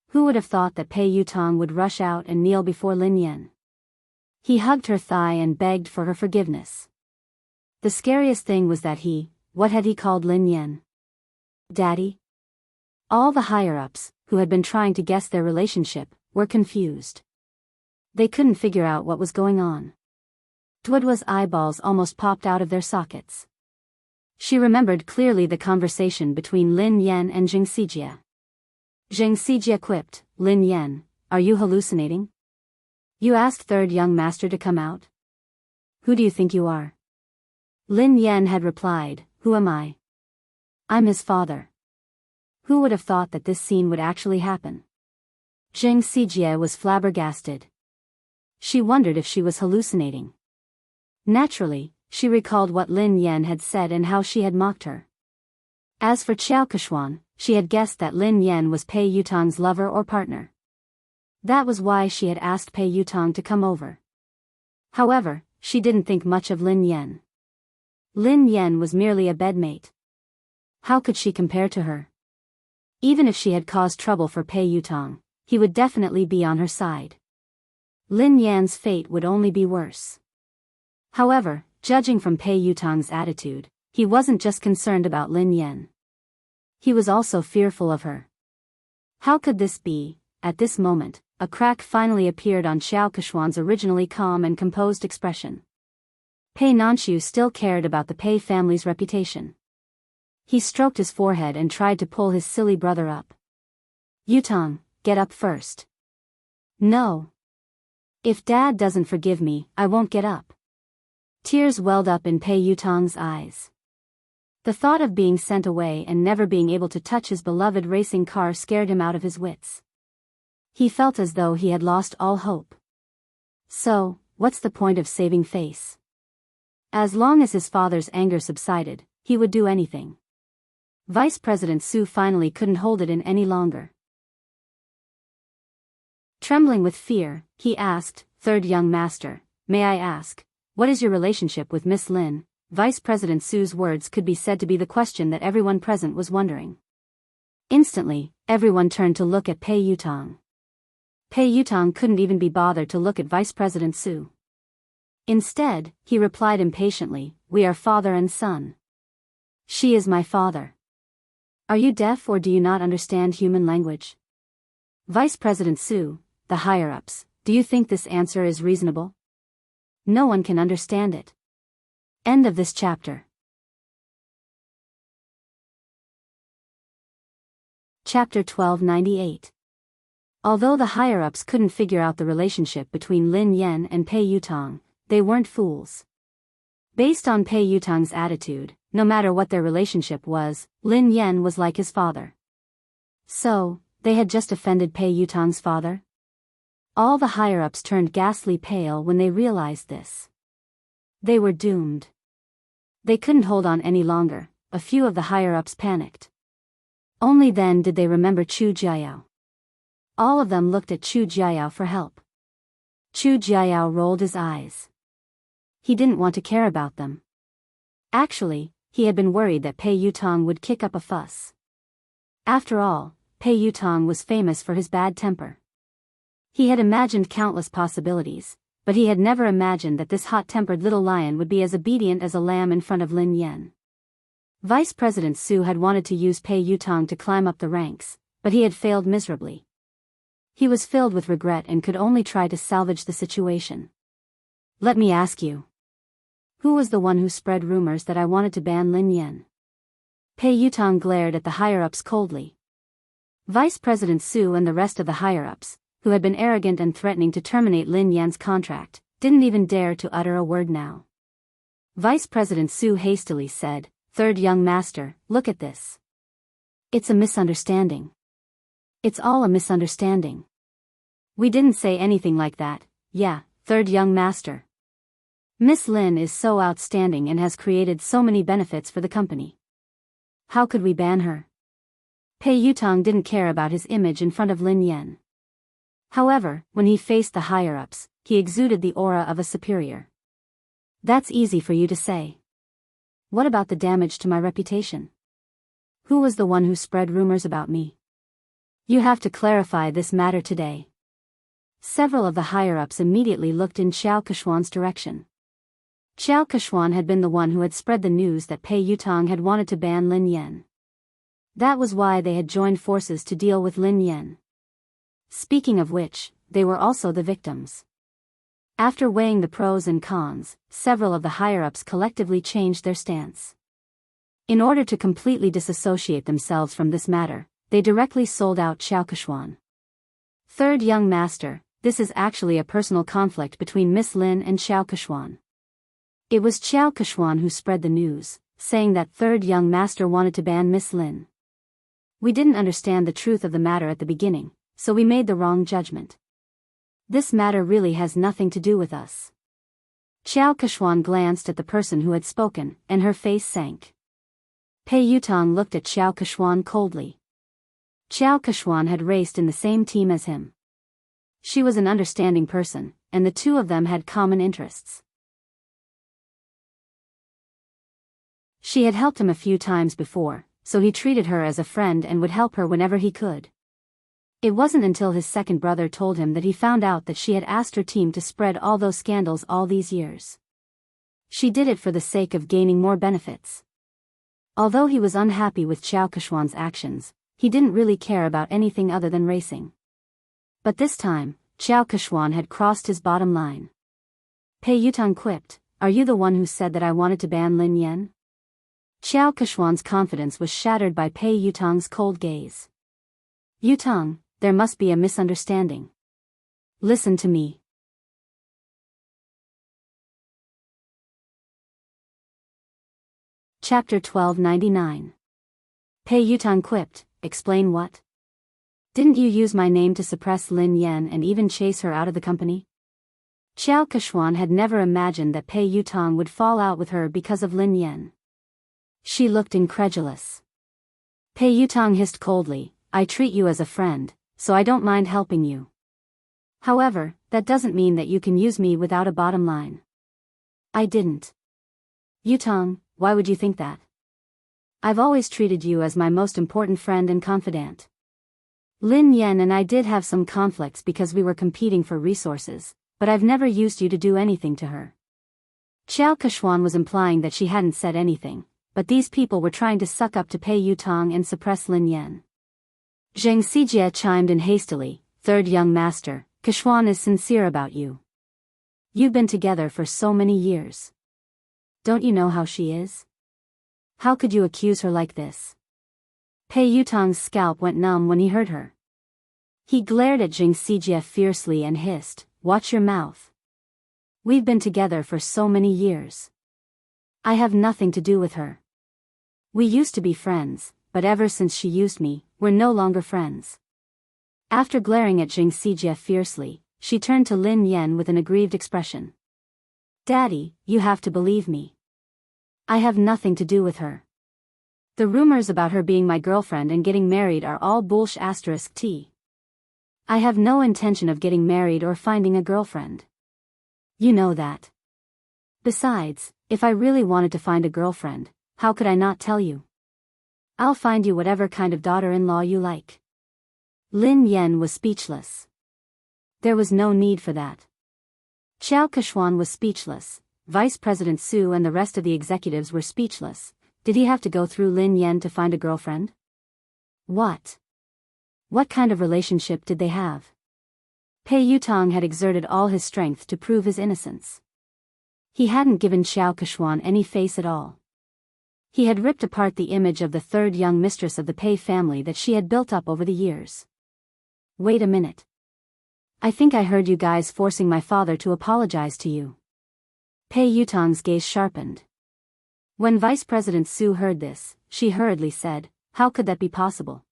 Who would have thought that Pei Yutong would rush out and kneel before Lin Yan? He hugged her thigh and begged for her forgiveness. The scariest thing was that what had he called Lin Yan? Daddy? All the higher-ups, who had been trying to guess their relationship, were confused. They couldn't figure out what was going on. Duoduo's eyeballs almost popped out of their sockets. She remembered clearly the conversation between Lin Yan and Jing Sijie. Jing Sijie quipped, "Lin Yan, are you hallucinating? You asked third young master to come out? Who do you think you are?" Lin Yan had replied, "Who am I? I'm his father." Who would have thought that this scene would actually happen? Jing Sijie was flabbergasted. She wondered if she was hallucinating. Naturally, she recalled what Lin Yan had said and how she had mocked her. As for Xiao Keshuan, she had guessed that Lin Yan was Pei Yutong's lover or partner. That was why she had asked Pei Yutong to come over. However, she didn't think much of Lin Yan. Lin Yan was merely a bedmate. How could she compare to her? Even if she had caused trouble for Pei Yutong, he would definitely be on her side. Lin Yan's fate would only be worse. However, judging from Pei Yutong's attitude, he wasn't just concerned about Lin Yan. He was also fearful of her. How could this be? At this moment, a crack finally appeared on Xiao Keshuan's originally calm and composed expression. Pei Nanxiu still cared about the Pei family's reputation. He stroked his forehead and tried to pull his silly brother up. "Yutong, get up first." "No. If Dad doesn't forgive me, I won't get up." Tears welled up in Pei Yutong's eyes. The thought of being sent away and never being able to touch his beloved racing car scared him out of his wits. He felt as though he had lost all hope. So, what's the point of saving face? As long as his father's anger subsided, he would do anything. Vice President Su finally couldn't hold it in any longer. Trembling with fear, he asked, "Third young master, may I ask, what is your relationship with Miss Lin?" Vice President Su's words could be said to be the question that everyone present was wondering. Instantly, everyone turned to look at Pei Yutong. Pei Yutong couldn't even be bothered to look at Vice President Su. Instead, he replied impatiently, "We are father and son. She is my father. Are you deaf or do you not understand human language?" Vice President Su, the higher-ups, do you think this answer is reasonable? No one can understand it. End of this chapter. Chapter 1298. Although the higher-ups couldn't figure out the relationship between Lin Yan and Pei Yutong, they weren't fools. Based on Pei Yutong's attitude, no matter what their relationship was, Lin Yan was like his father. So, they had just offended Pei Yutong's father? All the higher-ups turned ghastly pale when they realized this. They were doomed. They couldn't hold on any longer. A few of the higher-ups panicked. Only then did they remember Chu Jiayao. All of them looked at Chu Jiayao for help. Chu Jiayao rolled his eyes. He didn't want to care about them. Actually, he had been worried that Pei Yutong would kick up a fuss. After all, Pei Yutong was famous for his bad temper. He had imagined countless possibilities, but he had never imagined that this hot-tempered little lion would be as obedient as a lamb in front of Lin Yan. Vice President Su had wanted to use Pei Yutong to climb up the ranks, but he had failed miserably. He was filled with regret and could only try to salvage the situation. "Let me ask you. Who was the one who spread rumors that I wanted to ban Lin Yan?" Pei Yutong glared at the higher-ups coldly. Vice President Su and the rest of the higher-ups, who had been arrogant and threatening to terminate Lin Yan's contract, didn't even dare to utter a word now. Vice President Su hastily said, "Third young master, look at this. It's a misunderstanding. It's all a misunderstanding. We didn't say anything like that, yeah, third young master. Miss Lin is so outstanding and has created so many benefits for the company. How could we ban her?" Pei Yutong didn't care about his image in front of Lin Yan. However, when he faced the higher-ups, he exuded the aura of a superior. "That's easy for you to say. What about the damage to my reputation? Who was the one who spread rumors about me?" You have to clarify this matter today. Several of the higher-ups immediately looked in Xiao Keshuan's direction. Xiao Keshuan had been the one who had spread the news that Pei Yutong had wanted to ban Lin Yan. That was why they had joined forces to deal with Lin Yan. Speaking of which, they were also the victims. After weighing the pros and cons, several of the higher-ups collectively changed their stance. In order to completely disassociate themselves from this matter, they directly sold out Xiao Keshuan. Third young master, this is actually a personal conflict between Miss Lin and Xiao Keshuan. It was Xiao Keshuan who spread the news, saying that third young master wanted to ban Miss Lin. We didn't understand the truth of the matter at the beginning, so we made the wrong judgment. This matter really has nothing to do with us. Xiao Keshuan glanced at the person who had spoken, and her face sank. Pei Yutong looked at Xiao Keshuan coldly. Xiao Keshuan had raced in the same team as him. She was an understanding person, and the two of them had common interests. She had helped him a few times before, so he treated her as a friend and would help her whenever he could. It wasn't until his second brother told him that he found out that she had asked her team to spread all those scandals all these years. She did it for the sake of gaining more benefits. Although he was unhappy with Xiao Keshuan's actions, he didn't really care about anything other than racing. But this time, Xiao Keshuan had crossed his bottom line. Pei Yutong quipped, "Are you the one who said that I wanted to ban Lin Yan?" Xiao Keshuan's confidence was shattered by Pei Yutong's cold gaze. "Yutong, there must be a misunderstanding. Listen to me." Chapter 1299. Pei Yutong quipped, "Explain what? Didn't you use my name to suppress Lin Yan and even chase her out of the company?" Xiao Keshuan had never imagined that Pei Yutong would fall out with her because of Lin Yan. She looked incredulous. Pei Yutong hissed coldly, "I treat you as a friend, so I don't mind helping you. However, that doesn't mean that you can use me without a bottom line." "I didn't." "Yutong, why would you think that? I've always treated you as my most important friend and confidant. Lin Yan and I did have some conflicts because we were competing for resources, but I've never used you to do anything to her." Xiao Keshuan was implying that she hadn't said anything, but these people were trying to suck up to Pei Yutong and suppress Lin Yan. Zheng Xijie chimed in hastily, "Third young master, Keshuan is sincere about you. You've been together for so many years. Don't you know how she is? How could you accuse her like this?" Pei Yutong's scalp went numb when he heard her. He glared at Zheng Xijie fiercely and hissed, "Watch your mouth. We've been together for so many years. I have nothing to do with her. We used to be friends, but ever since she used me, we're no longer friends." After glaring at Zheng Xijie fiercely, she turned to Lin Yan with an aggrieved expression. "Daddy, you have to believe me. I have nothing to do with her. The rumors about her being my girlfriend and getting married are all bullsh*t. I have no intention of getting married or finding a girlfriend. You know that. Besides, if I really wanted to find a girlfriend, how could I not tell you? I'll find you whatever kind of daughter-in-law you like." Lin Yan was speechless. There was no need for that. Xiao Keshuan was speechless, Vice President Su and the rest of the executives were speechless. Did he have to go through Lin Yan to find a girlfriend? What? What kind of relationship did they have? Pei Yutong had exerted all his strength to prove his innocence. He hadn't given Xiao Keshuan any face at all. He had ripped apart the image of the third young mistress of the Pei family that she had built up over the years. "Wait a minute. I think I heard you guys forcing my father to apologize to you." Pei Yutong's gaze sharpened. When Vice President Su heard this, she hurriedly said, "How could that be possible?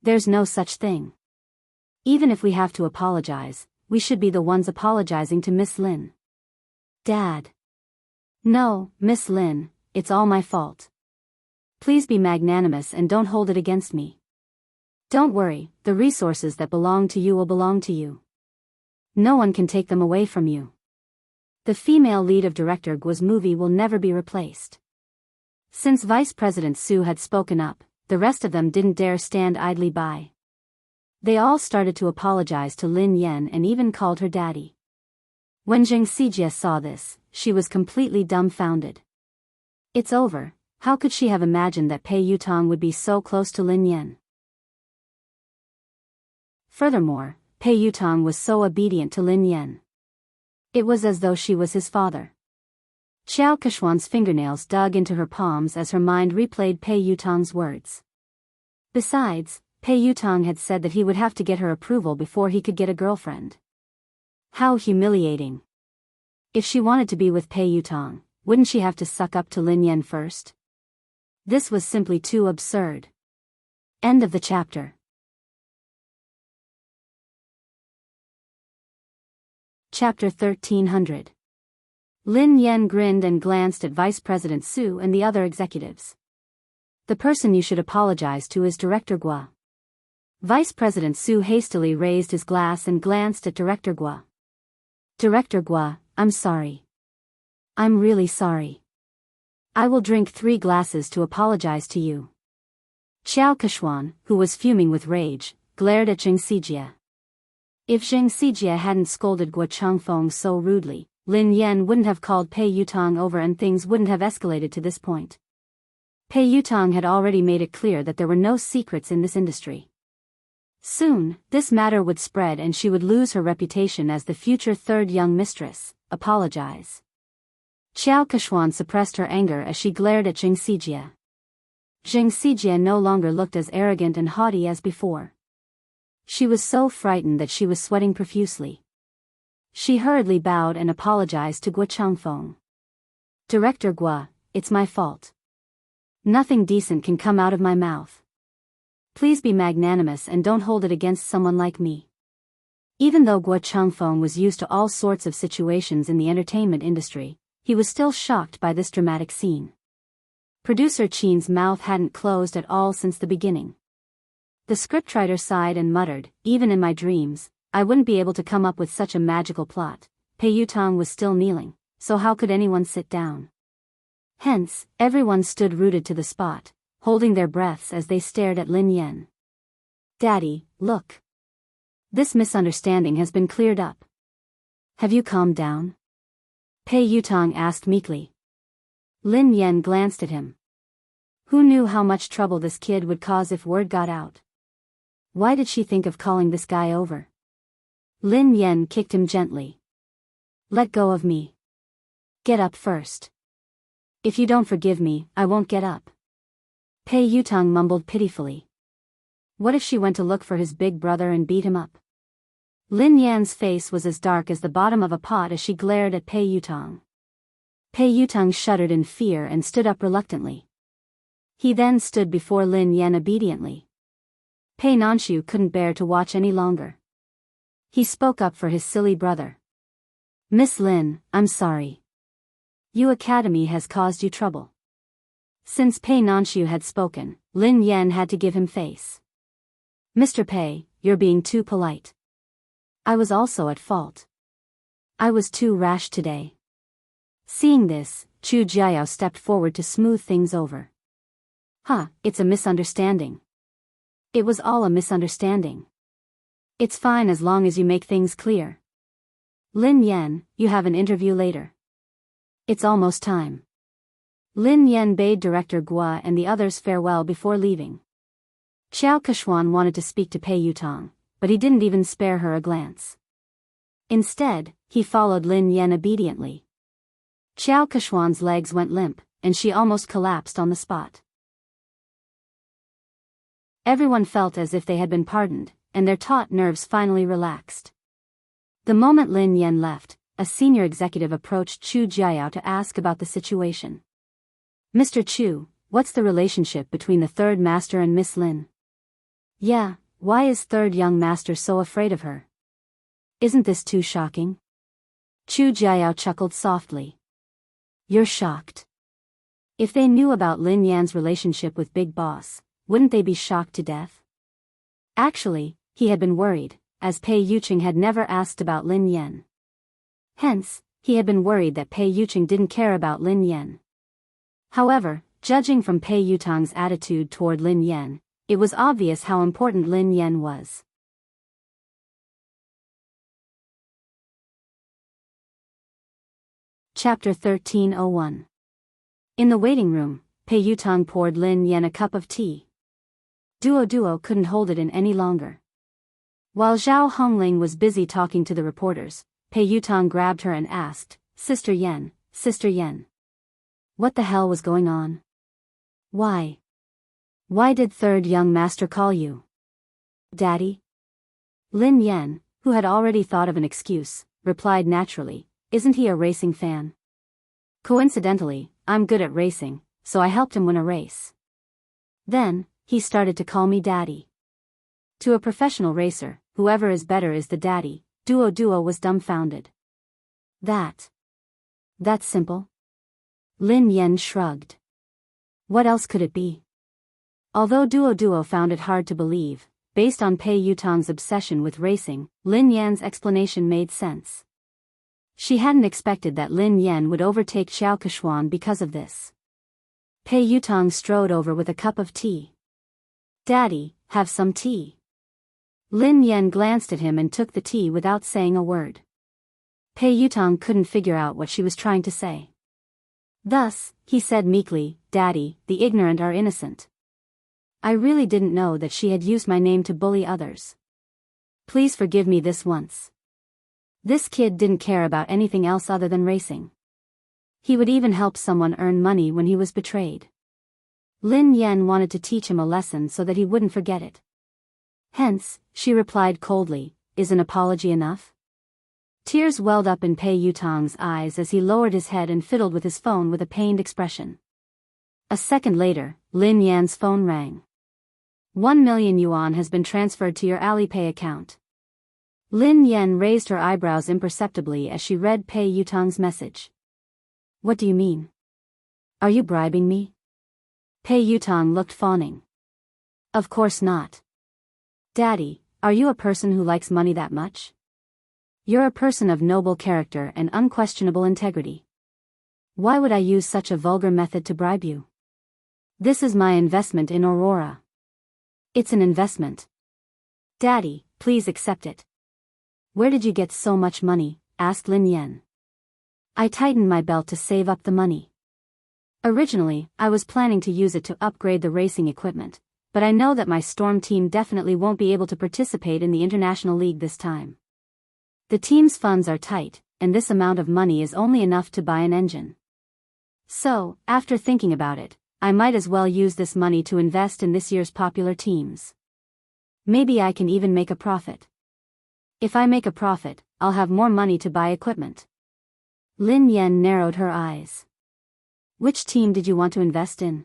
There's no such thing. Even if we have to apologize, we should be the ones apologizing to Miss Lin." "Dad." "No, Miss Lin, it's all my fault. Please be magnanimous and don't hold it against me. Don't worry, the resources that belong to you will belong to you. No one can take them away from you. The female lead of Director Guo's movie will never be replaced." Since Vice President Su had spoken up, the rest of them didn't dare stand idly by. They all started to apologize to Lin Yan and even called her daddy. When Zheng Xijie saw this, she was completely dumbfounded. It's over. How could she have imagined that Pei Yutong would be so close to Lin Yan? Furthermore, Pei Yutong was so obedient to Lin Yan. It was as though she was his father. Xiao Keshuan's fingernails dug into her palms as her mind replayed Pei Yutong's words. Besides, Pei Yutong had said that he would have to get her approval before he could get a girlfriend. How humiliating. If she wanted to be with Pei Yutong, wouldn't she have to suck up to Lin Yan first? This was simply too absurd. End of the chapter. Chapter 1300. Lin Yan grinned and glanced at Vice President Su and the other executives. The person you should apologize to is Director Gua. Vice President Su hastily raised his glass and glanced at Director Gua. Director Gua, I'm sorry. I'm really sorry. I will drink 3 glasses to apologize to you. Xiao Keshuan, who was fuming with rage, glared at Zheng Xijie. If Zheng Xijie hadn't scolded Gua Changfeng so rudely, Lin Yan wouldn't have called Pei Yutong over and things wouldn't have escalated to this point. Pei Yutong had already made it clear that there were no secrets in this industry. Soon, this matter would spread and she would lose her reputation as the future third young mistress. Apologize. Xiao Keshuan suppressed her anger as she glared at Zheng Xijie. Zheng Xijie no longer looked as arrogant and haughty as before. She was so frightened that she was sweating profusely. She hurriedly bowed and apologized to Gua Changfeng. Director Gua, it's my fault. Nothing decent can come out of my mouth. Please be magnanimous and don't hold it against someone like me. Even though Gua Changfeng was used to all sorts of situations in the entertainment industry, he was still shocked by this dramatic scene. Producer Qin's mouth hadn't closed at all since the beginning. The scriptwriter sighed and muttered, even in my dreams, I wouldn't be able to come up with such a magical plot. Pei Yutong was still kneeling, so how could anyone sit down? Hence, everyone stood rooted to the spot, holding their breaths as they stared at Lin Yan. Daddy, look. This misunderstanding has been cleared up. Have you calmed down? Pei Yutong asked meekly. Lin Yan glanced at him. Who knew how much trouble this kid would cause if word got out? Why did she think of calling this guy over? Lin Yan kicked him gently. Let go of me. Get up first. If you don't forgive me, I won't get up. Pei Yutong mumbled pitifully. What if she went to look for his big brother and beat him up? Lin Yan's face was as dark as the bottom of a pot as she glared at Pei Yutong. Pei Yutong shuddered in fear and stood up reluctantly. He then stood before Lin Yan obediently. Pei Nanshu couldn't bear to watch any longer. He spoke up for his silly brother. Miss Lin, I'm sorry. Yu Academy has caused you trouble. Since Pei Nanshu had spoken, Lin Yan had to give him face. Mr. Pei, you're being too polite. I was also at fault. I was too rash today. Seeing this, Chu Jiao stepped forward to smooth things over. It's a misunderstanding. It was all a misunderstanding. It's fine as long as you make things clear. Lin Yan, you have an interview later. It's almost time. Lin Yan bade Director Gua and the others farewell before leaving. Xiao Keshuan wanted to speak to Pei Yutong, but he didn't even spare her a glance. Instead, he followed Lin Yan obediently. Xiao Keshuan's legs went limp, and she almost collapsed on the spot. Everyone felt as if they had been pardoned, and their taut nerves finally relaxed. The moment Lin Yan left, a senior executive approached Chu Jiao to ask about the situation. Mr. Chu, what's the relationship between the third master and Miss Lin? Yeah, why is third young master so afraid of her? Isn't this too shocking? Chu Jiao chuckled softly. You're shocked. If they knew about Lin Yan's relationship with Big Boss, wouldn't they be shocked to death? Actually, he had been worried, as Pei Yuqing had never asked about Lin Yan. Hence, he had been worried that Pei Yuqing didn't care about Lin Yan. However, judging from Pei Yutong's attitude toward Lin Yan, it was obvious how important Lin Yan was. Chapter 1301. In the waiting room, Pei Yutang poured Lin Yan a cup of tea. Duo couldn't hold it in any longer. While Zhao Hongling was busy talking to the reporters, Pei Yutang grabbed her and asked, Sister Yen. What the hell was going on? Why did third young master call you? Daddy? Lin Yan, who had already thought of an excuse, replied naturally, isn't he a racing fan? Coincidentally, I'm good at racing, so I helped him win a race. Then, he started to call me daddy. To a professional racer, whoever is better is the daddy. Duo was dumbfounded. That's simple? Lin Yan shrugged. What else could it be? Although Duo found it hard to believe, based on Pei Yutang's obsession with racing, Lin Yan's explanation made sense. She hadn't expected that Lin Yan would overtake Xiao Keshuan because of this. Pei Yutang strode over with a cup of tea. Daddy, have some tea. Lin Yan glanced at him and took the tea without saying a word. Pei Yutang couldn't figure out what she was trying to say. Thus, he said meekly, Daddy, the ignorant are innocent. I really didn't know that she had used my name to bully others. Please forgive me this once. This kid didn't care about anything else other than racing. He would even help someone earn money when he was betrayed. Lin Yan wanted to teach him a lesson so that he wouldn't forget it. Hence, she replied coldly, is an apology enough? Tears welled up in Pei Yutang's eyes as he lowered his head and fiddled with his phone with a pained expression. A second later, Lin Yan's phone rang. 1 million yuan has been transferred to your Alipay account. Lin Yan raised her eyebrows imperceptibly as she read Pei Yutang's message. What do you mean? Are you bribing me? Pei Yutang looked fawning. Of course not. Daddy, are you a person who likes money that much? You're a person of noble character and unquestionable integrity. Why would I use such a vulgar method to bribe you? This is my investment in Aurora. It's an investment. Daddy, please accept it. Where did you get so much money? Asked Lin Yan. I tightened my belt to save up the money. Originally, I was planning to use it to upgrade the racing equipment, but I know that my Storm team definitely won't be able to participate in the International League this time. The team's funds are tight, and this amount of money is only enough to buy an engine. So, after thinking about it, I might as well use this money to invest in this year's popular teams. Maybe I can even make a profit. If I make a profit, I'll have more money to buy equipment. Lin Yan narrowed her eyes. Which team did you want to invest in?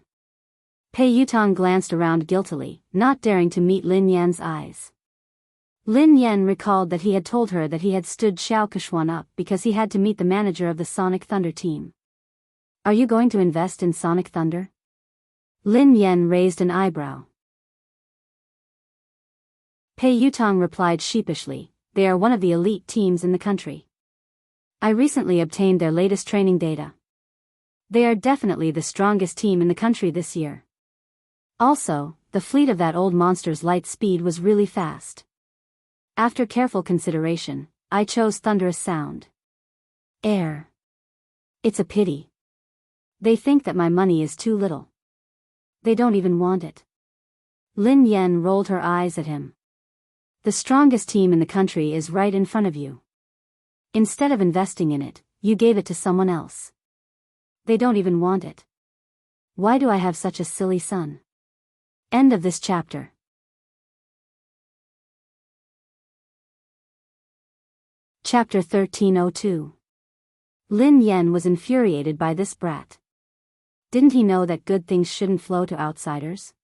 Pei Yutang glanced around guiltily, not daring to meet Lin Yan's eyes. Lin Yan recalled that he had told her that he had stood Xiao Keshuan up because he had to meet the manager of the Sonic Thunder team. Are you going to invest in Sonic Thunder? Lin Yan raised an eyebrow. Pei Yutang replied sheepishly, they are one of the elite teams in the country. I recently obtained their latest training data. They are definitely the strongest team in the country this year. Also, the fleet of that old monster's light speed was really fast. After careful consideration, I chose Thunderous Sound. Air. It's a pity. They think that my money is too little. They don't even want it. Lin Yan rolled her eyes at him. The strongest team in the country is right in front of you. Instead of investing in it, you gave it to someone else. They don't even want it. Why do I have such a silly son? End of this chapter. Chapter 1302. Lin Yan was infuriated by this brat. Didn't he know that good things shouldn't flow to outsiders?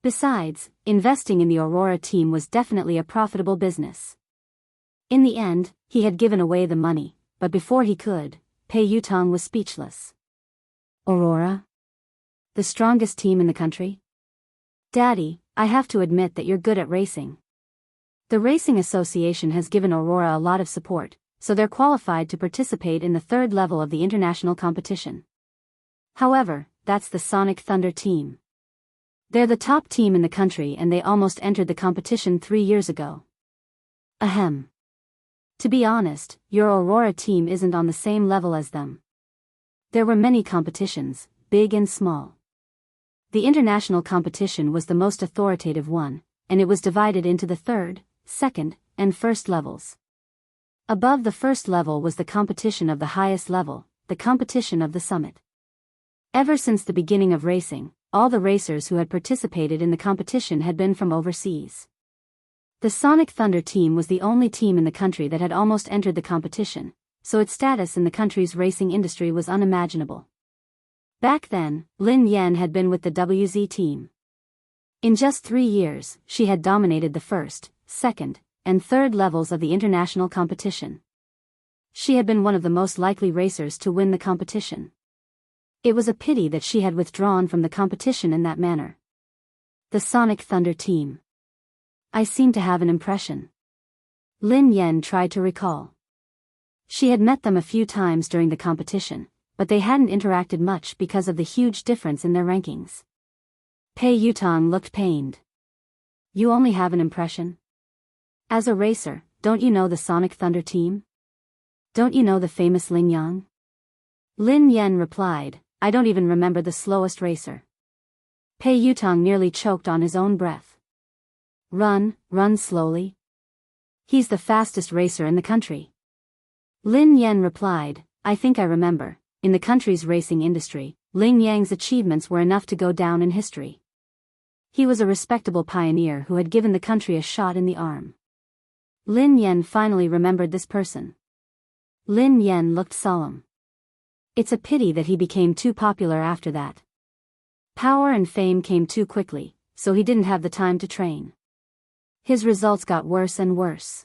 Besides, investing in the Aurora team was definitely a profitable business. In the end, he had given away the money, but before he could, Pei Yutang was speechless. Aurora? The strongest team in the country? Daddy, I have to admit that you're good at racing. The Racing Association has given Aurora a lot of support, so they're qualified to participate in the third level of the international competition. However, that's the Sonic Thunder team. They're the top team in the country and they almost entered the competition 3 years ago. Ahem. To be honest, your Aurora team isn't on the same level as them. There were many competitions, big and small. The international competition was the most authoritative one, and it was divided into the third, second, and first levels. Above the first level was the competition of the highest level, the competition of the summit. Ever since the beginning of racing, all the racers who had participated in the competition had been from overseas. The Sonic Thunder team was the only team in the country that had almost entered the competition, so its status in the country's racing industry was unimaginable. Back then, Lin Yan had been with the WZ team. In just 3 years, she had dominated the first, second, and third levels of the international competition. She had been one of the most likely racers to win the competition. It was a pity that she had withdrawn from the competition in that manner. The Sonic Thunder team. I seem to have an impression. Lin Yan tried to recall. She had met them a few times during the competition, but they hadn't interacted much because of the huge difference in their rankings. Pei Yutong looked pained. You only have an impression? As a racer, don't you know the Sonic Thunder team? Don't you know the famous Lin Yang? Lin Yan replied, I don't even remember the slowest racer. Pei Yutong nearly choked on his own breath. Run slowly. He's the fastest racer in the country. Lin Yan replied, I think I remember, in the country's racing industry, Lin Yang's achievements were enough to go down in history. He was a respectable pioneer who had given the country a shot in the arm. Lin Yan finally remembered this person. Lin Yan looked solemn. It's a pity that he became too popular after that. Power and fame came too quickly, so he didn't have the time to train. His results got worse and worse.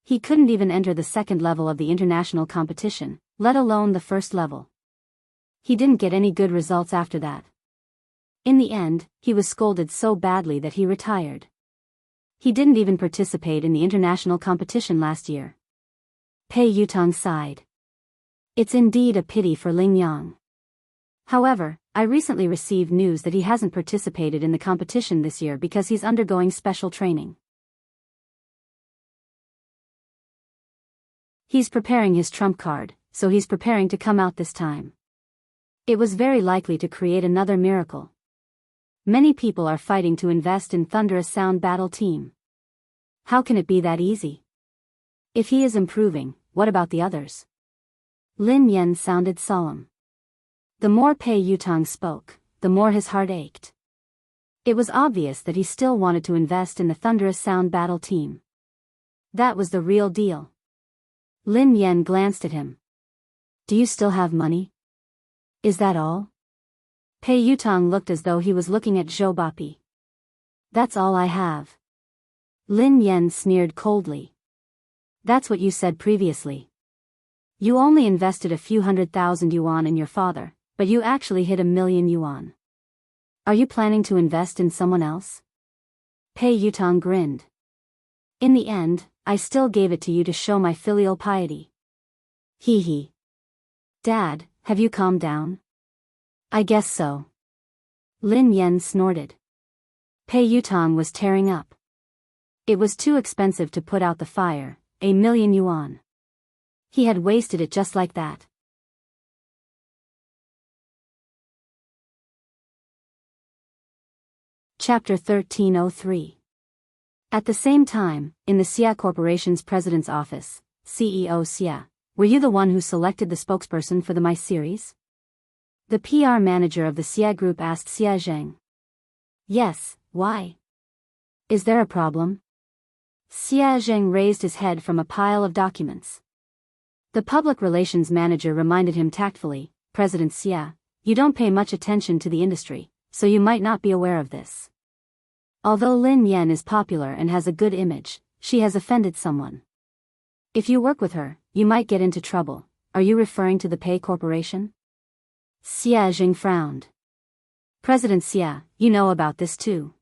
He couldn't even enter the second level of the international competition, let alone the first level. He didn't get any good results after that. In the end, he was scolded so badly that he retired. He didn't even participate in the international competition last year. Pei Yutong sighed. It's indeed a pity for Lin Yang. However, I recently received news that he hasn't participated in the competition this year because he's undergoing special training. He's preparing his trump card, so he's preparing to come out this time. It was very likely to create another miracle. Many people are fighting to invest in Thunderous Sound Battle Team. How can it be that easy? If he is improving, what about the others? Lin Yan sounded solemn. The more Pei Yutong spoke, the more his heart ached. It was obvious that he still wanted to invest in the Thunderous Sound Battle Team. That was the real deal. Lin Yan glanced at him. Do you still have money? Is that all? Pei Yutong looked as though he was looking at Zhou Bapi. That's all I have. Lin Yan sneered coldly. That's what you said previously. You only invested a few 100,000 yuan in your father, but you actually hit 1,000,000 yuan. Are you planning to invest in someone else? Pei Yutong grinned. In the end, I still gave it to you to show my filial piety. Hee hee. Dad, have you calmed down? I guess so. Lin Yan snorted. Pei Yutong was tearing up. It was too expensive to put out the fire, 1,000,000 yuan. He had wasted it just like that. Chapter 1303. At the same time, in the Xia Corporation's president's office, CEO Xia, were you the one who selected the spokesperson for the My series? The PR manager of the Xia Group asked Xia Zheng. Yes, why? Is there a problem? Xia Zheng raised his head from a pile of documents. The public relations manager reminded him tactfully, President Xia, you don't pay much attention to the industry, so you might not be aware of this. Although Lin Yan is popular and has a good image, she has offended someone. If you work with her, you might get into trouble. Are you referring to the Pei Corporation? Xia Jing frowned. President Xia, you know about this too.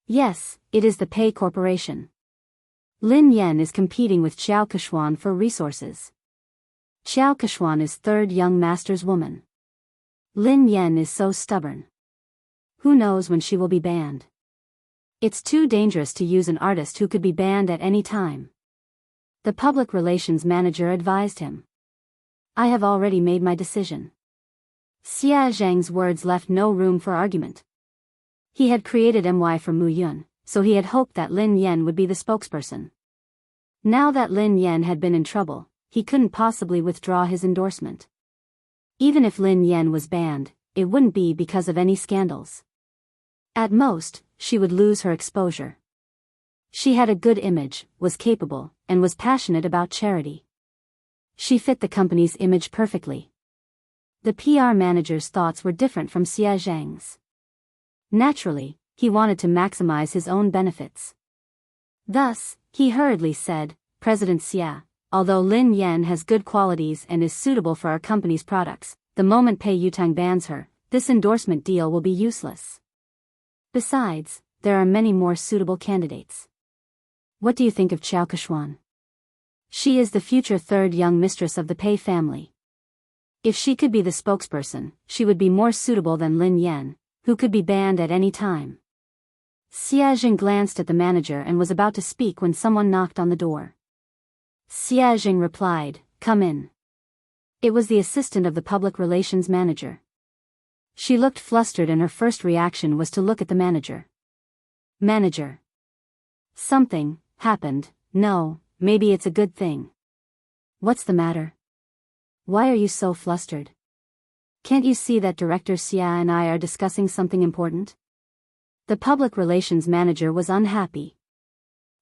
Yes, it is the Pei Corporation. Lin Yan is competing with Xiao Keshuan for resources. Xiao Keshuan is third young master's woman. Lin Yan is so stubborn. Who knows when she will be banned? It's too dangerous to use an artist who could be banned at any time. The public relations manager advised him. I have already made my decision. Xia Zhang's words left no room for argument. He had created MY for Mu Yun, so he had hoped that Lin Yan would be the spokesperson. Now that Lin Yan had been in trouble, he couldn't possibly withdraw his endorsement. Even if Lin Yan was banned, it wouldn't be because of any scandals. At most, she would lose her exposure. She had a good image, was capable, and was passionate about charity. She fit the company's image perfectly. The PR manager's thoughts were different from Xia Zhang's. Naturally, he wanted to maximize his own benefits. Thus, he hurriedly said, President Xia, although Lin Yan has good qualities and is suitable for our company's products, the moment Pei Yutang bans her, this endorsement deal will be useless. Besides, there are many more suitable candidates. What do you think of Qiao Kechuan? She is the future third young mistress of the Pei family. If she could be the spokesperson, she would be more suitable than Lin Yan, who could be banned at any time. Xia Jing glanced at the manager and was about to speak when someone knocked on the door. Xia Jing replied, Come in. It was the assistant of the public relations manager. She looked flustered and her first reaction was to look at the manager. Manager. Something happened. No, maybe it's a good thing. What's the matter? Why are you so flustered? Can't you see that Director Xia and I are discussing something important? The public relations manager was unhappy.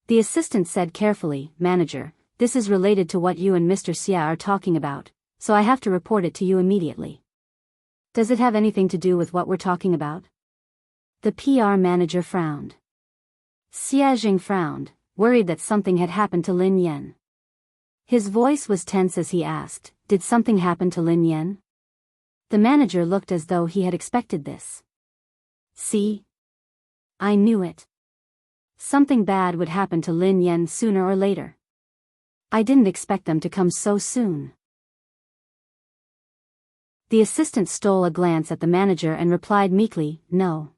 The assistant said carefully, Manager, this is related to what you and Mr. Xia are talking about, so I have to report it to you immediately. Does it have anything to do with what we're talking about? The PR manager frowned. Xia Jing frowned, worried that something had happened to Lin Yan. His voice was tense as he asked, Did something happen to Lin Yan? The manager looked as though he had expected this. See? I knew it. Something bad would happen to Lin Yan sooner or later. I didn't expect them to come so soon. The assistant stole a glance at the manager and replied meekly, No.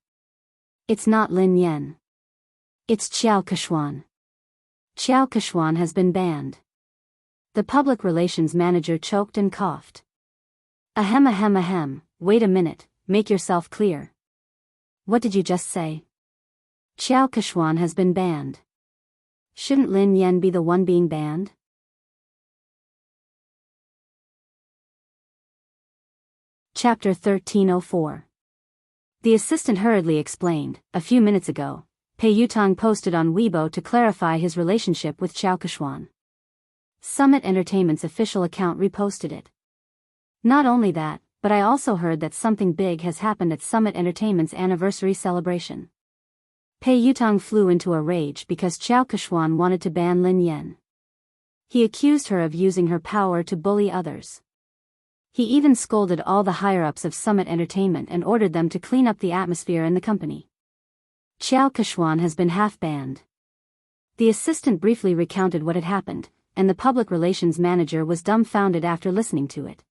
It's not Lin Yan. It's Qiao Kechuan. Qiao Kechuan has been banned. The public relations manager choked and coughed. Ahem, wait a minute, make yourself clear. What did you just say? Qiao Kechuan has been banned. Shouldn't Lin Yan be the one being banned? Chapter 1304. The assistant hurriedly explained, a few minutes ago, Pei Yutang posted on Weibo to clarify his relationship with Qiao Kechuan. Summit Entertainment's official account reposted it. Not only that, but I also heard that something big has happened at Summit Entertainment's anniversary celebration. Pei Yutang flew into a rage because Qiao Kechuan wanted to ban Lin Yan. He accused her of using her power to bully others. He even scolded all the higher-ups of Summit Entertainment and ordered them to clean up the atmosphere in the company. Qiao Kechuan has been half-banned. The assistant briefly recounted what had happened, and the public relations manager was dumbfounded after listening to it.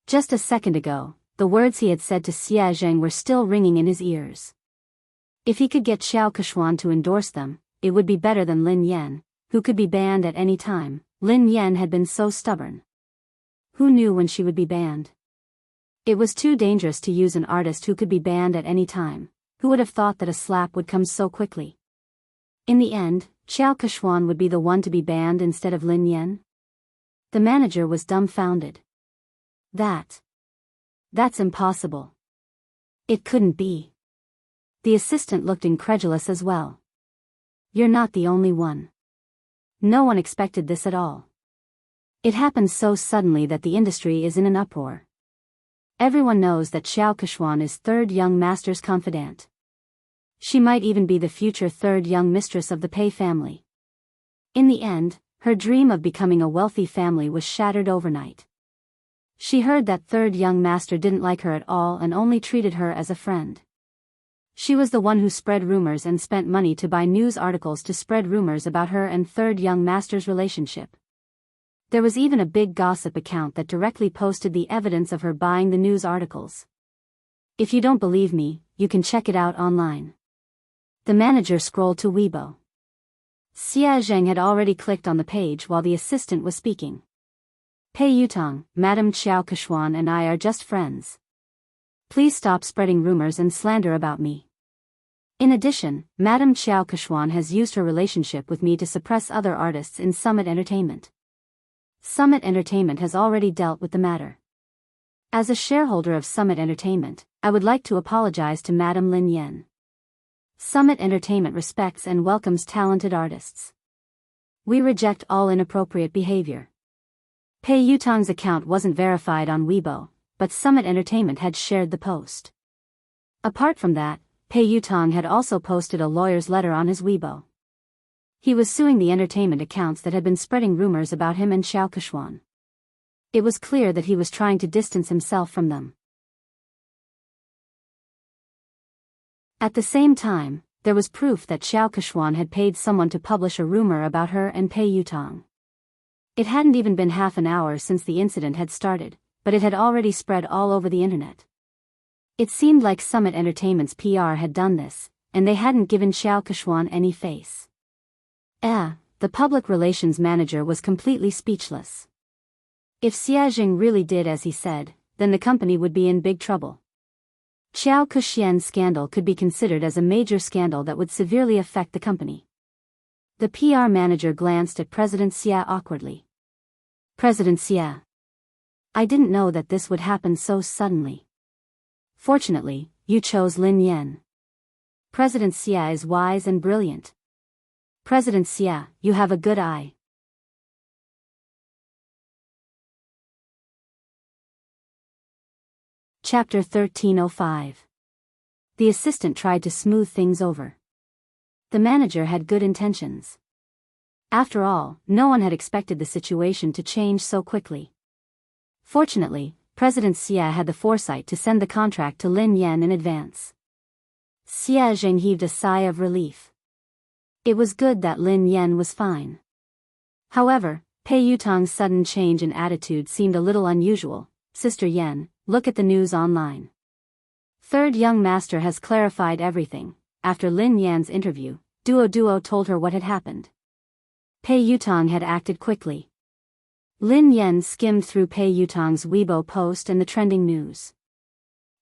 Just a second ago, the words he had said to Xia Zhang were still ringing in his ears. If he could get Qiao Kechuan to endorse them, it would be better than Lin Yan, who could be banned at any time. Lin Yan had been so stubborn. Who knew when she would be banned? It was too dangerous to use an artist who could be banned at any time. Who would have thought that a slap would come so quickly? In the end, Qiao Kechuan would be the one to be banned instead of Lin Yan? The manager was dumbfounded. That's impossible. It couldn't be. The assistant looked incredulous as well. You're not the only one. No one expected this at all. It happened so suddenly that the industry is in an uproar. Everyone knows that Qiao Kechuan is third young master's confidant. She might even be the future third young mistress of the Pei family. In the end, her dream of becoming a wealthy family was shattered overnight. She heard that third young master didn't like her at all and only treated her as a friend. She was the one who spread rumors and spent money to buy news articles to spread rumors about her and third young master's relationship. There was even a big gossip account that directly posted the evidence of her buying the news articles. If you don't believe me, you can check it out online. The manager scrolled to Weibo. Xia Zheng had already clicked on the page while the assistant was speaking. Pei Yutong, Madame Xiao Keshuan and I are just friends. Please stop spreading rumors and slander about me. In addition, Madame Xiao Keshuan has used her relationship with me to suppress other artists in Summit Entertainment. Summit Entertainment has already dealt with the matter. As a shareholder of Summit Entertainment, I would like to apologize to Madame Lin Yan. Summit Entertainment respects and welcomes talented artists. We reject all inappropriate behavior. Pei Yutong's account wasn't verified on Weibo, but Summit Entertainment had shared the post. Apart from that, Pei Yutong had also posted a lawyer's letter on his Weibo. He was suing the entertainment accounts that had been spreading rumors about him and Xiao Keshuan. It was clear that he was trying to distance himself from them. At the same time, there was proof that Xiao Keshuan had paid someone to publish a rumor about her and Pei Yutong. It hadn't even been half an hour since the incident had started, but it had already spread all over the internet. It seemed like Summit Entertainment's PR had done this, and they hadn't given Xiao Keshuan any face. The public relations manager was completely speechless. If Xia Jing really did as he said, then the company would be in big trouble. Xiao Kexian's scandal could be considered as a major scandal that would severely affect the company. The PR manager glanced at President Xia awkwardly. President Xia. I didn't know that this would happen so suddenly. Fortunately, you chose Lin Yan. President Xia is wise and brilliant. President Xia, you have a good eye. Chapter 1305. The assistant tried to smooth things over. The manager had good intentions. After all, no one had expected the situation to change so quickly. Fortunately, President Xia had the foresight to send the contract to Lin Yan in advance. Xia Zheng heaved a sigh of relief. It was good that Lin Yan was fine. However, Pei Yutong's sudden change in attitude seemed a little unusual. Sister Yan, look at the news online. Third young master has clarified everything. After Lin Yan's interview, Duo told her what had happened. Pei Yutong had acted quickly. Lin Yan skimmed through Pei Yutong's Weibo post and the trending news.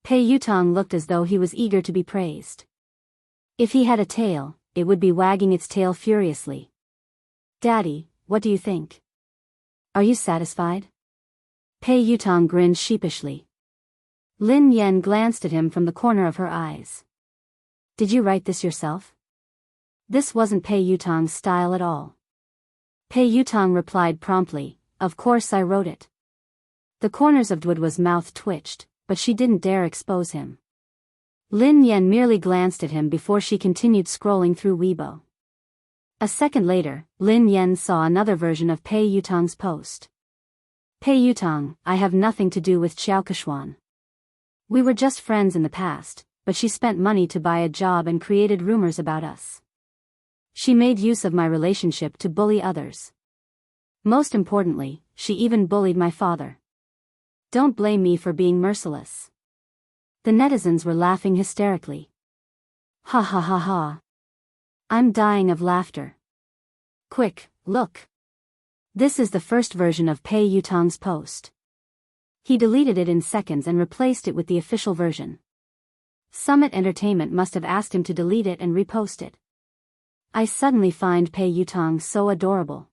Pei Yutong looked as though he was eager to be praised. If he had a tail, it would be wagging its tail furiously. Daddy, what do you think? Are you satisfied? Pei Yutong grinned sheepishly. Lin Yan glanced at him from the corner of her eyes. Did you write this yourself? This wasn't Pei Yutong's style at all. Pei Yutong replied promptly, of course I wrote it. The corners of Duo's mouth twitched, but she didn't dare expose him. Lin Yan merely glanced at him before she continued scrolling through Weibo. A second later, Lin Yan saw another version of Pei Yutong's post. Pei Yutong, I have nothing to do with Xiao Keshuan. We were just friends in the past, but she spent money to buy a job and created rumors about us. She made use of my relationship to bully others. Most importantly, she even bullied my father. Don't blame me for being merciless. The netizens were laughing hysterically. Ha ha ha ha. I'm dying of laughter. Quick, look. This is the first version of Pei Yutong's post. He deleted it in seconds and replaced it with the official version. Summit Entertainment must have asked him to delete it and repost it. I suddenly find Pei Yutong so adorable.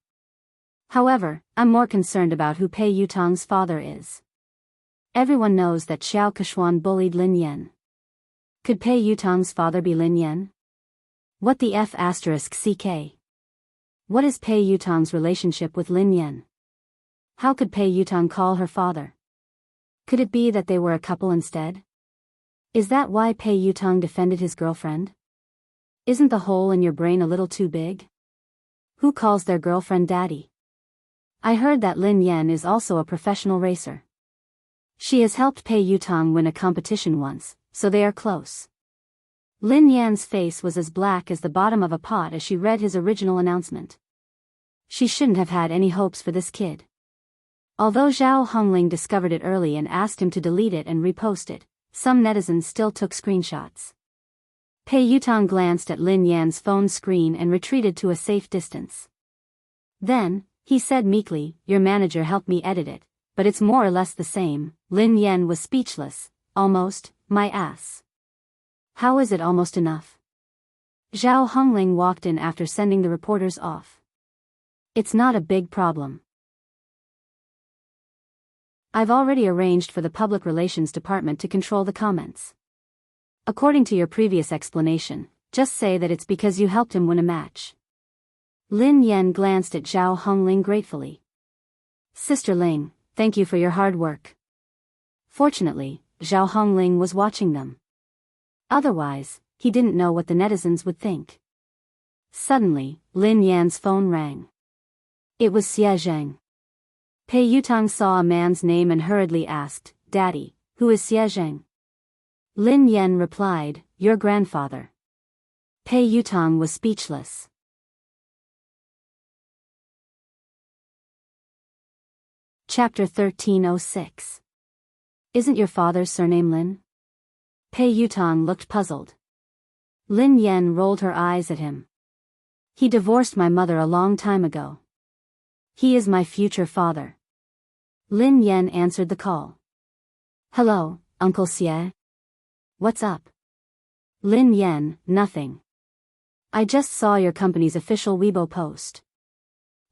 However, I'm more concerned about who Pei Yutong's father is. Everyone knows that Xiao Keshuan bullied Lin Yan. Could Pei Yutong's father be Lin Yan? What the F***ck? What is Pei Yutong's relationship with Lin Yan? How could Pei Yutong call her father? Could it be that they were a couple instead? Is that why Pei Yutong defended his girlfriend? Isn't the hole in your brain a little too big? Who calls their girlfriend daddy? I heard that Lin Yan is also a professional racer. She has helped Pei Yutong win a competition once, so they are close. Lin Yan's face was as black as the bottom of a pot as she read his original announcement. She shouldn't have had any hopes for this kid. Although Zhao Hongling discovered it early and asked him to delete it and repost it, some netizens still took screenshots. Pei Yutong glanced at Lin Yan's phone screen and retreated to a safe distance. Then, he said meekly, "Your manager helped me edit it, but it's more or less the same." Lin Yan was speechless. "Almost, my ass. How is it almost enough?" Zhao Hongling walked in after sending the reporters off. "It's not a big problem. I've already arranged for the public relations department to control the comments. According to your previous explanation, just say that it's because you helped him win a match." Lin Yan glanced at Zhao Hongling gratefully. "Sister Ling, thank you for your hard work." Fortunately, Zhao Hongling was watching them. Otherwise, he didn't know what the netizens would think. Suddenly, Lin Yan's phone rang. It was Xie Zheng. Pei Yutong saw a man's name and hurriedly asked, "Daddy, who is Xie Zheng?" Lin Yan replied, "Your grandfather." Pei Yutong was speechless. Chapter 1306. Isn't your father's surname Lin? Pei Yutong looked puzzled. Lin Yan rolled her eyes at him. "He divorced my mother a long time ago. He is my future father." Lin Yan answered the call. "Hello, Uncle Xie. What's up?" Lin Yan, "Nothing. I just saw your company's official Weibo post.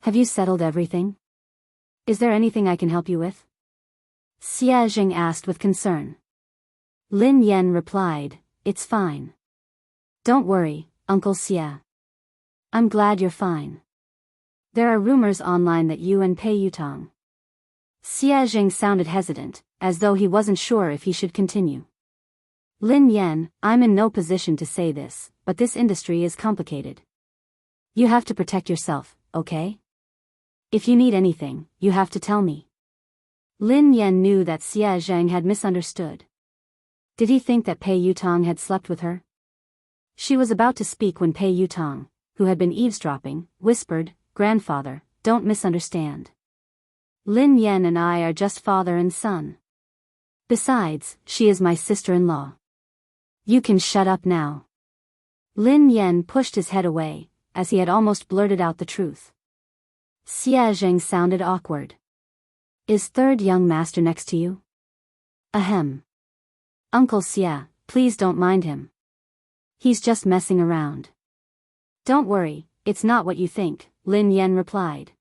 Have you settled everything? Is there anything I can help you with?" Xie Zheng asked with concern. Lin Yan replied, "It's fine. Don't worry, Uncle Xie. I'm glad you're fine. There are rumors online that you and Pei Yutong." Xie Zheng sounded hesitant, as though he wasn't sure if he should continue. "Lin Yan, I'm in no position to say this, but this industry is complicated. You have to protect yourself, okay? If you need anything, you have to tell me." Lin Yan knew that Xie Zheng had misunderstood. Did he think that Pei Yutong had slept with her? She was about to speak when Pei Yutong, who had been eavesdropping, whispered, "Grandfather, don't misunderstand. Lin Yan and I are just father and son. Besides, she is my sister-in-law. You can shut up now." Lin Yan pushed his head away, as he had almost blurted out the truth. Xie Zheng sounded awkward. "Is third young master next to you?" "Ahem. Uncle Xie, please don't mind him. He's just messing around." "Don't worry, it's not what you think," Lin Yan replied.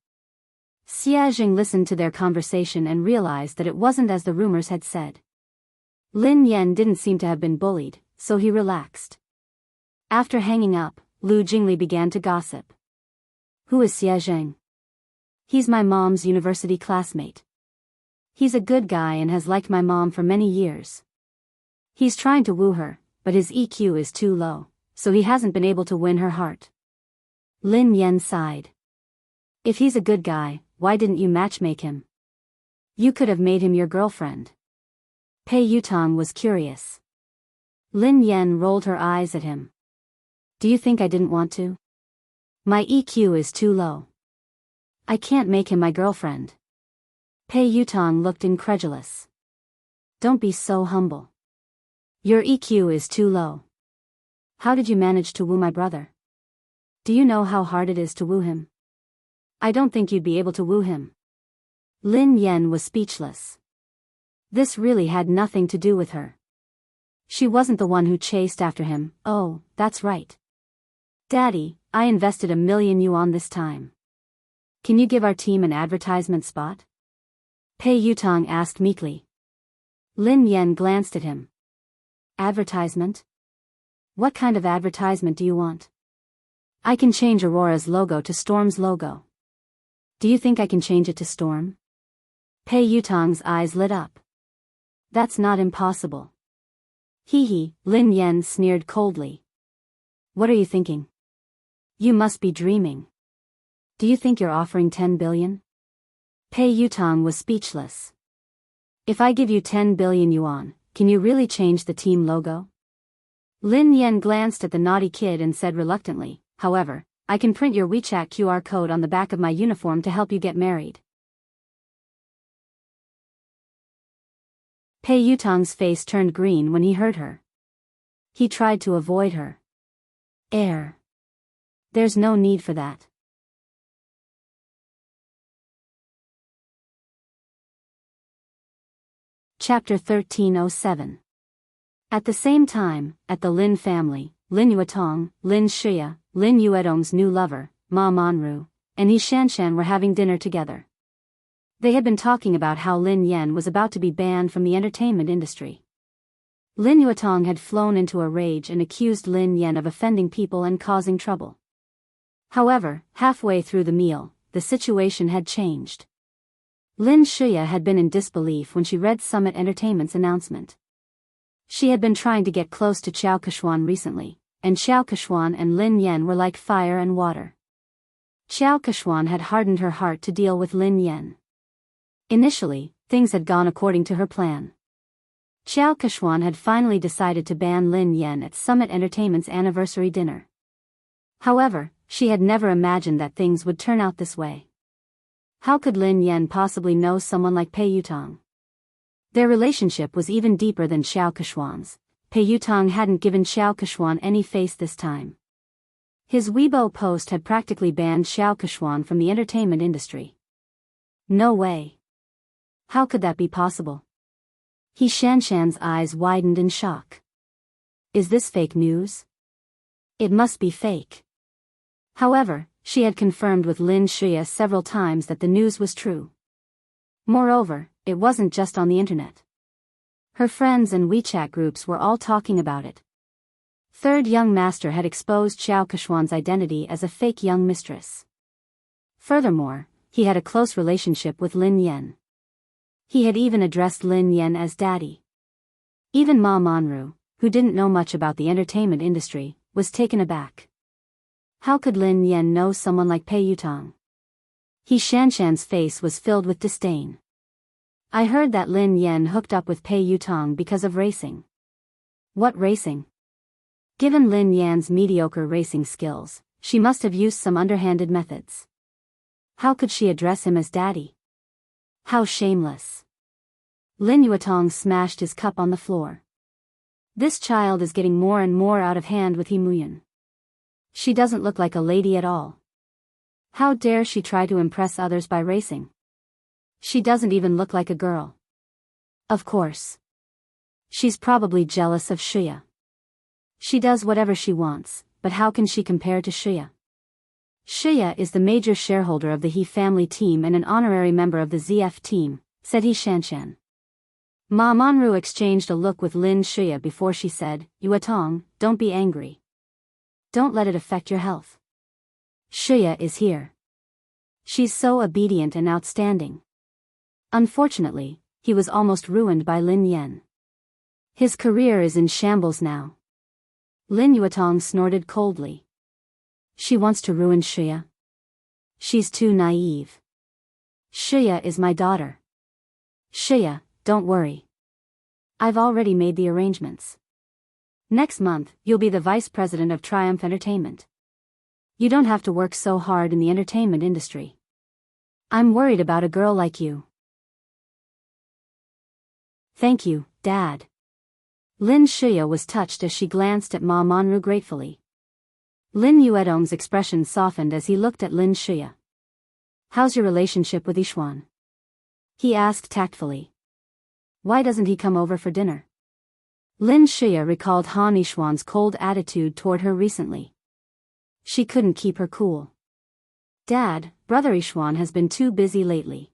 Xie Zheng listened to their conversation and realized that it wasn't as the rumors had said. Lin Yan didn't seem to have been bullied, so he relaxed. After hanging up, Lu Jingli began to gossip. "Who is Xie Zheng?" "He's my mom's university classmate. He's a good guy and has liked my mom for many years. He's trying to woo her, but his EQ is too low, so he hasn't been able to win her heart." Lin Yan sighed. "If he's a good guy, why didn't you matchmake him? You could have made him your girlfriend." Pei Yutong was curious. Lin Yan rolled her eyes at him. "Do you think I didn't want to? My EQ is too low. I can't make him my girlfriend." Pei Yutong looked incredulous. "Don't be so humble. Your EQ is too low. How did you manage to woo my brother? Do you know how hard it is to woo him? I don't think you'd be able to woo him." Lin Yan was speechless. This really had nothing to do with her. She wasn't the one who chased after him. "Oh, that's right. Daddy, I invested 1,000,000 yuan this time. Can you give our team an advertisement spot?" Pei Yutong asked meekly. Lin Yan glanced at him. "Advertisement? What kind of advertisement do you want?" "I can change Aurora's logo to Storm's logo." "Do you think I can change it to Storm?" Pei Yutong's eyes lit up. "That's not impossible." Hee, Lin Yan sneered coldly. "What are you thinking? You must be dreaming. Do you think you're offering 10 billion? Pei Yutong was speechless. "If I give you 10 billion yuan, can you really change the team logo?" Lin Yan glanced at the naughty kid and said reluctantly, "However, I can print your WeChat QR code on the back of my uniform to help you get married." Pei Yutong's face turned green when he heard her. He tried to avoid her. Heir. There's no need for that. Chapter 1307. At the same time, at the Lin family, Lin Yuetong, Lin Shia, Lin Yuedong's new lover, Ma Manru, and Yi Shanshan were having dinner together. They had been talking about how Lin Yen was about to be banned from the entertainment industry. Lin Yuetong had flown into a rage and accused Lin Yen of offending people and causing trouble. However, halfway through the meal, the situation had changed. Lin Shia had been in disbelief when she read Summit Entertainment's announcement. She had been trying to get close to Xiao Keshuan recently, and Xiao Keshuan and Lin Yen were like fire and water. Xiao Keshuan had hardened her heart to deal with Lin Yen. Initially, things had gone according to her plan. Xiao Keshuan had finally decided to ban Lin Yen at Summit Entertainment's anniversary dinner. However, she had never imagined that things would turn out this way. How could Lin Yen possibly know someone like Pei Yutong? Their relationship was even deeper than Xiao Keshuan's. Pei Yutong hadn't given Xiao Keshuan any face this time. His Weibo post had practically banned Xiao Keshuan from the entertainment industry. No way. How could that be possible? Yi Shanshan's eyes widened in shock. Is this fake news? It must be fake. However, she had confirmed with Lin Shia several times that the news was true. Moreover, it wasn't just on the internet. Her friends and WeChat groups were all talking about it. Third young master had exposed Xiao Keshuan's identity as a fake young mistress. Furthermore, he had a close relationship with Lin Yen. He had even addressed Lin Yen as daddy. Even Ma Manru, who didn't know much about the entertainment industry, was taken aback. How could Lin Yen know someone like Pei Yutong? Yi Shanshan's face was filled with disdain. I heard that Lin Yen hooked up with Pei Yutong because of racing. What racing? Given Lin Yan's mediocre racing skills, she must have used some underhanded methods. How could she address him as daddy? How shameless. Lin Yuetong smashed his cup on the floor. This child is getting more and more out of hand with He Muyan. She doesn't look like a lady at all. How dare she try to impress others by racing? She doesn't even look like a girl. Of course. She's probably jealous of Shia. She does whatever she wants, but how can she compare to Shia? Shia is the major shareholder of the He family team and an honorary member of the ZF team, said Yi Shanshan. Ma Manru exchanged a look with Lin Shia before she said, Yuetong, don't be angry. Don't let it affect your health. Shia is here. She's so obedient and outstanding. Unfortunately, he was almost ruined by Lin Yen. His career is in shambles now. Lin Yuetong snorted coldly. She wants to ruin Shia. She's too naive. Shia is my daughter. Shia, don't worry. I've already made the arrangements. Next month, you'll be the vice president of Triumph Entertainment. You don't have to work so hard in the entertainment industry. I'm worried about a girl like you. Thank you, Dad. Lin Shia was touched as she glanced at Ma Manru gratefully. Lin Yuedong's expression softened as he looked at Lin Shia. How's your relationship with Yishuan? He asked tactfully. Why doesn't he come over for dinner? Lin Shia recalled Han Yishuan's cold attitude toward her recently. She couldn't keep her cool. Dad, Brother Yishuan has been too busy lately.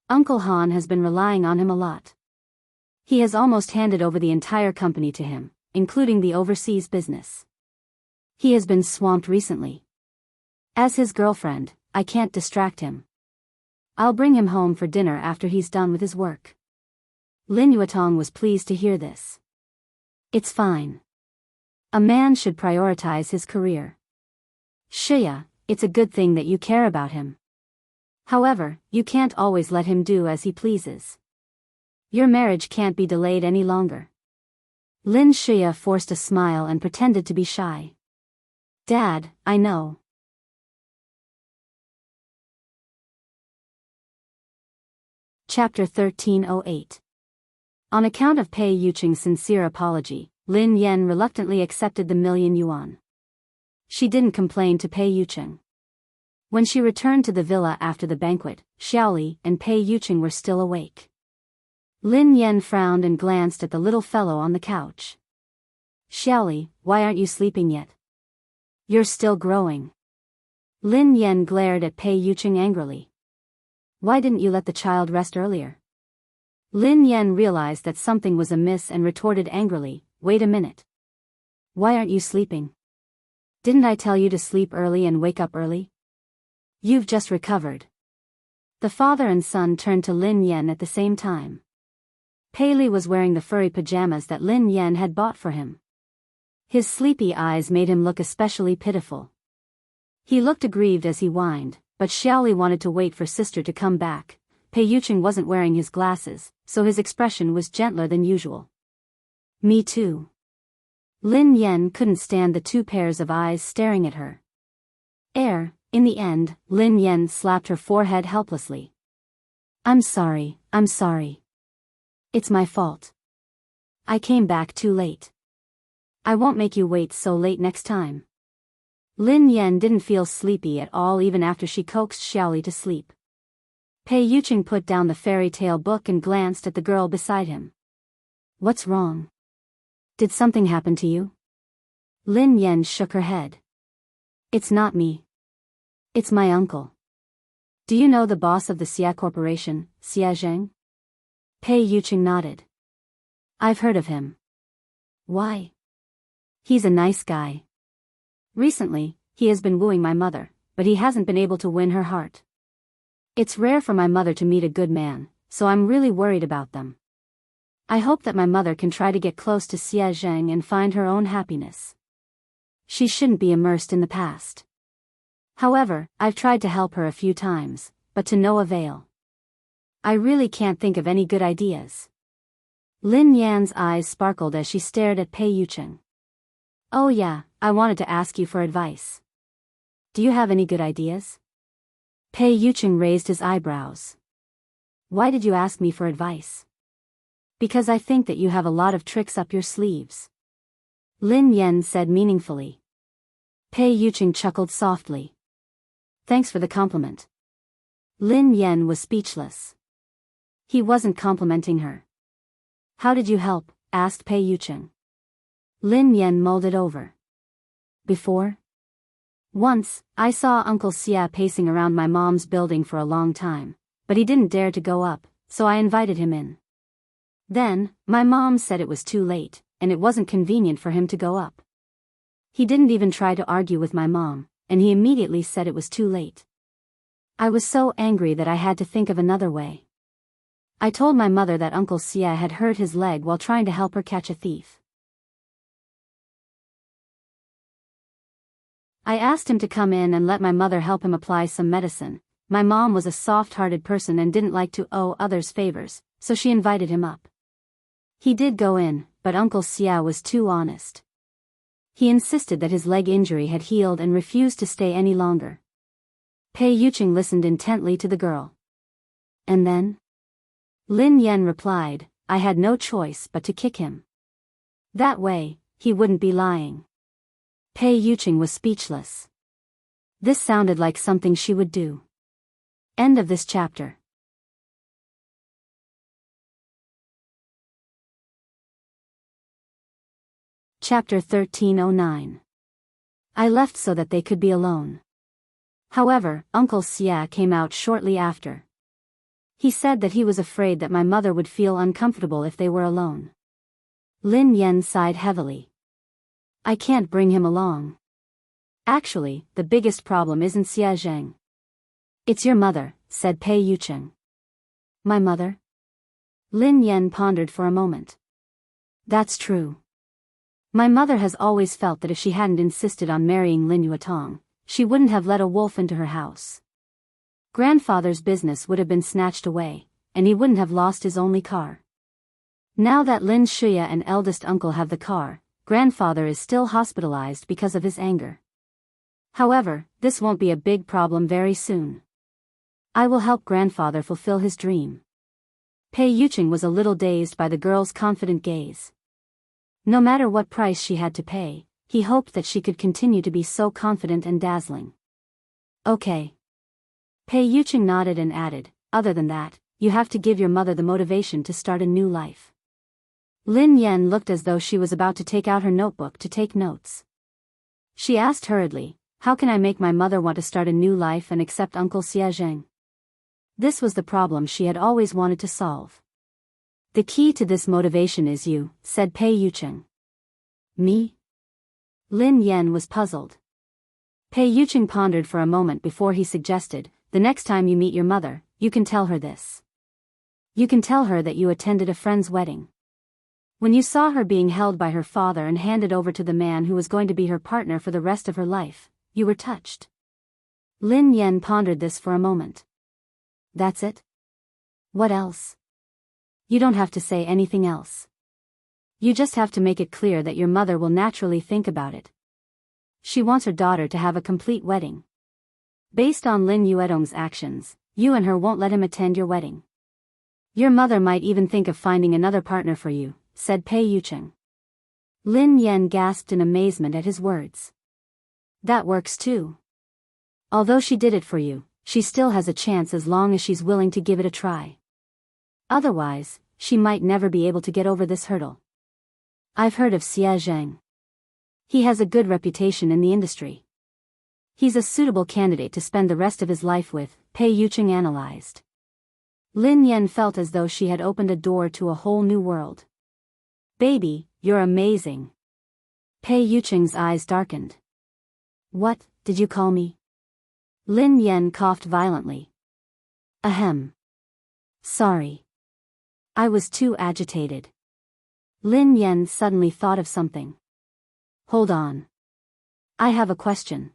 Uncle Han has been relying on him a lot. He has almost handed over the entire company to him, including the overseas business. He has been swamped recently. As his girlfriend, I can't distract him. I'll bring him home for dinner after he's done with his work. Lin Yuetong was pleased to hear this. It's fine. A man should prioritize his career. Shia, it's a good thing that you care about him. However, you can't always let him do as he pleases. Your marriage can't be delayed any longer. Lin Shia forced a smile and pretended to be shy. Dad, I know. Chapter 1308. On account of Pei Yuqing's sincere apology, Lin Yen reluctantly accepted the 1,000,000 yuan. She didn't complain to Pei Yucheng. When she returned to the villa after the banquet, Xiaoli and Pei Yucheng were still awake. Lin Yan frowned and glanced at the little fellow on the couch. Xiaoli, why aren't you sleeping yet? You're still growing. Lin Yan glared at Pei Yucheng angrily. Why didn't you let the child rest earlier? Lin Yan realized that something was amiss and retorted angrily, wait a minute. Why aren't you sleeping? Didn't I tell you to sleep early and wake up early? You've just recovered. The father and son turned to Lin Yan at the same time. Pei Li was wearing the furry pajamas that Lin Yan had bought for him. His sleepy eyes made him look especially pitiful. He looked aggrieved as he whined, but Xiaoli wanted to wait for sister to come back. Pei Yucheng wasn't wearing his glasses, so his expression was gentler than usual. Me too. Lin Yan couldn't stand the two pairs of eyes staring at her. In the end, Lin Yan slapped her forehead helplessly. I'm sorry. It's my fault. I came back too late. I won't make you wait so late next time. Lin Yan didn't feel sleepy at all even after she coaxed Xiaoli to sleep. Pei Yucheng put down the fairy tale book and glanced at the girl beside him. What's wrong? Did something happen to you? Lin Yan shook her head. It's not me. It's my uncle. Do you know the boss of the Xia Corporation, Xia Zheng? Pei Yucheng nodded. I've heard of him. Why? He's a nice guy. Recently, he has been wooing my mother, but he hasn't been able to win her heart. It's rare for my mother to meet a good man, so I'm really worried about them. I hope that my mother can try to get close to Xia Zheng and find her own happiness. She shouldn't be immersed in the past. However, I've tried to help her a few times, but to no avail. I really can't think of any good ideas. Lin Yan's eyes sparkled as she stared at Pei Yucheng. Oh yeah, I wanted to ask you for advice. Do you have any good ideas? Pei Yucheng raised his eyebrows. Why did you ask me for advice? Because I think that you have a lot of tricks up your sleeves. Lin Yan said meaningfully. Pei Yucheng chuckled softly. Thanks for the compliment. Lin Yan was speechless. He wasn't complimenting her. How did you help? Asked Pei Yucheng. Lin Yan mulled it over. Before? Once, I saw Uncle Xia pacing around my mom's building for a long time, but he didn't dare to go up, so I invited him in. Then, my mom said it was too late, and it wasn't convenient for him to go up. He didn't even try to argue with my mom, and he immediately said it was too late. I was so angry that I had to think of another way. I told my mother that Uncle Xia had hurt his leg while trying to help her catch a thief. I asked him to come in and let my mother help him apply some medicine. My mom was a soft-hearted person and didn't like to owe others favors, so she invited him up. He did go in, but Uncle Xia was too honest. He insisted that his leg injury had healed and refused to stay any longer. Pei Yucheng listened intently to the girl. And then? Lin Yan replied, I had no choice but to kick him. That way, he wouldn't be lying. Pei Yucheng was speechless. This sounded like something she would do. End of this chapter. Chapter 1309. I left so that they could be alone. However, Uncle Xia came out shortly after. He said that he was afraid that my mother would feel uncomfortable if they were alone. Lin Yan sighed heavily. I can't bring him along. Actually, the biggest problem isn't Xia Zheng. It's your mother, said Pei Yucheng. My mother? Lin Yan pondered for a moment. That's true. My mother has always felt that if she hadn't insisted on marrying Lin Yuetong, she wouldn't have let a wolf into her house. Grandfather's business would have been snatched away, and he wouldn't have lost his only car. Now that Lin Shuya and eldest uncle have the car, grandfather is still hospitalized because of his anger. However, this won't be a big problem very soon. I will help grandfather fulfill his dream. Pei Yucheng was a little dazed by the girl's confident gaze. No matter what price she had to pay, he hoped that she could continue to be so confident and dazzling. Okay. Pei Yucheng nodded and added, other than that, you have to give your mother the motivation to start a new life. Lin Yan looked as though she was about to take out her notebook to take notes. She asked hurriedly, how can I make my mother want to start a new life and accept Uncle Xia Zheng? This was the problem she had always wanted to solve. The key to this motivation is you, said Pei Yucheng. Me? Lin Yan was puzzled. Pei Yucheng pondered for a moment before he suggested, the next time you meet your mother, you can tell her this. You can tell her that you attended a friend's wedding. When you saw her being held by her father and handed over to the man who was going to be her partner for the rest of her life, you were touched. Lin Yan pondered this for a moment. That's it? What else? You don't have to say anything else. You just have to make it clear that your mother will naturally think about it. She wants her daughter to have a complete wedding. Based on Lin Yuedong's actions, you and her won't let him attend your wedding. Your mother might even think of finding another partner for you, said Pei Yucheng. Lin Yan gasped in amazement at his words. That works too. Although she did it for you, she still has a chance as long as she's willing to give it a try. Otherwise, she might never be able to get over this hurdle. I've heard of Xia Zheng. He has a good reputation in the industry. He's a suitable candidate to spend the rest of his life with, Pei Yucheng analyzed. Lin Yan felt as though she had opened a door to a whole new world. Baby, you're amazing. Pei Yucheng's eyes darkened. What, did you call me? Lin Yan coughed violently. Ahem. Sorry. I was too agitated. Lin Yan suddenly thought of something. Hold on. I have a question.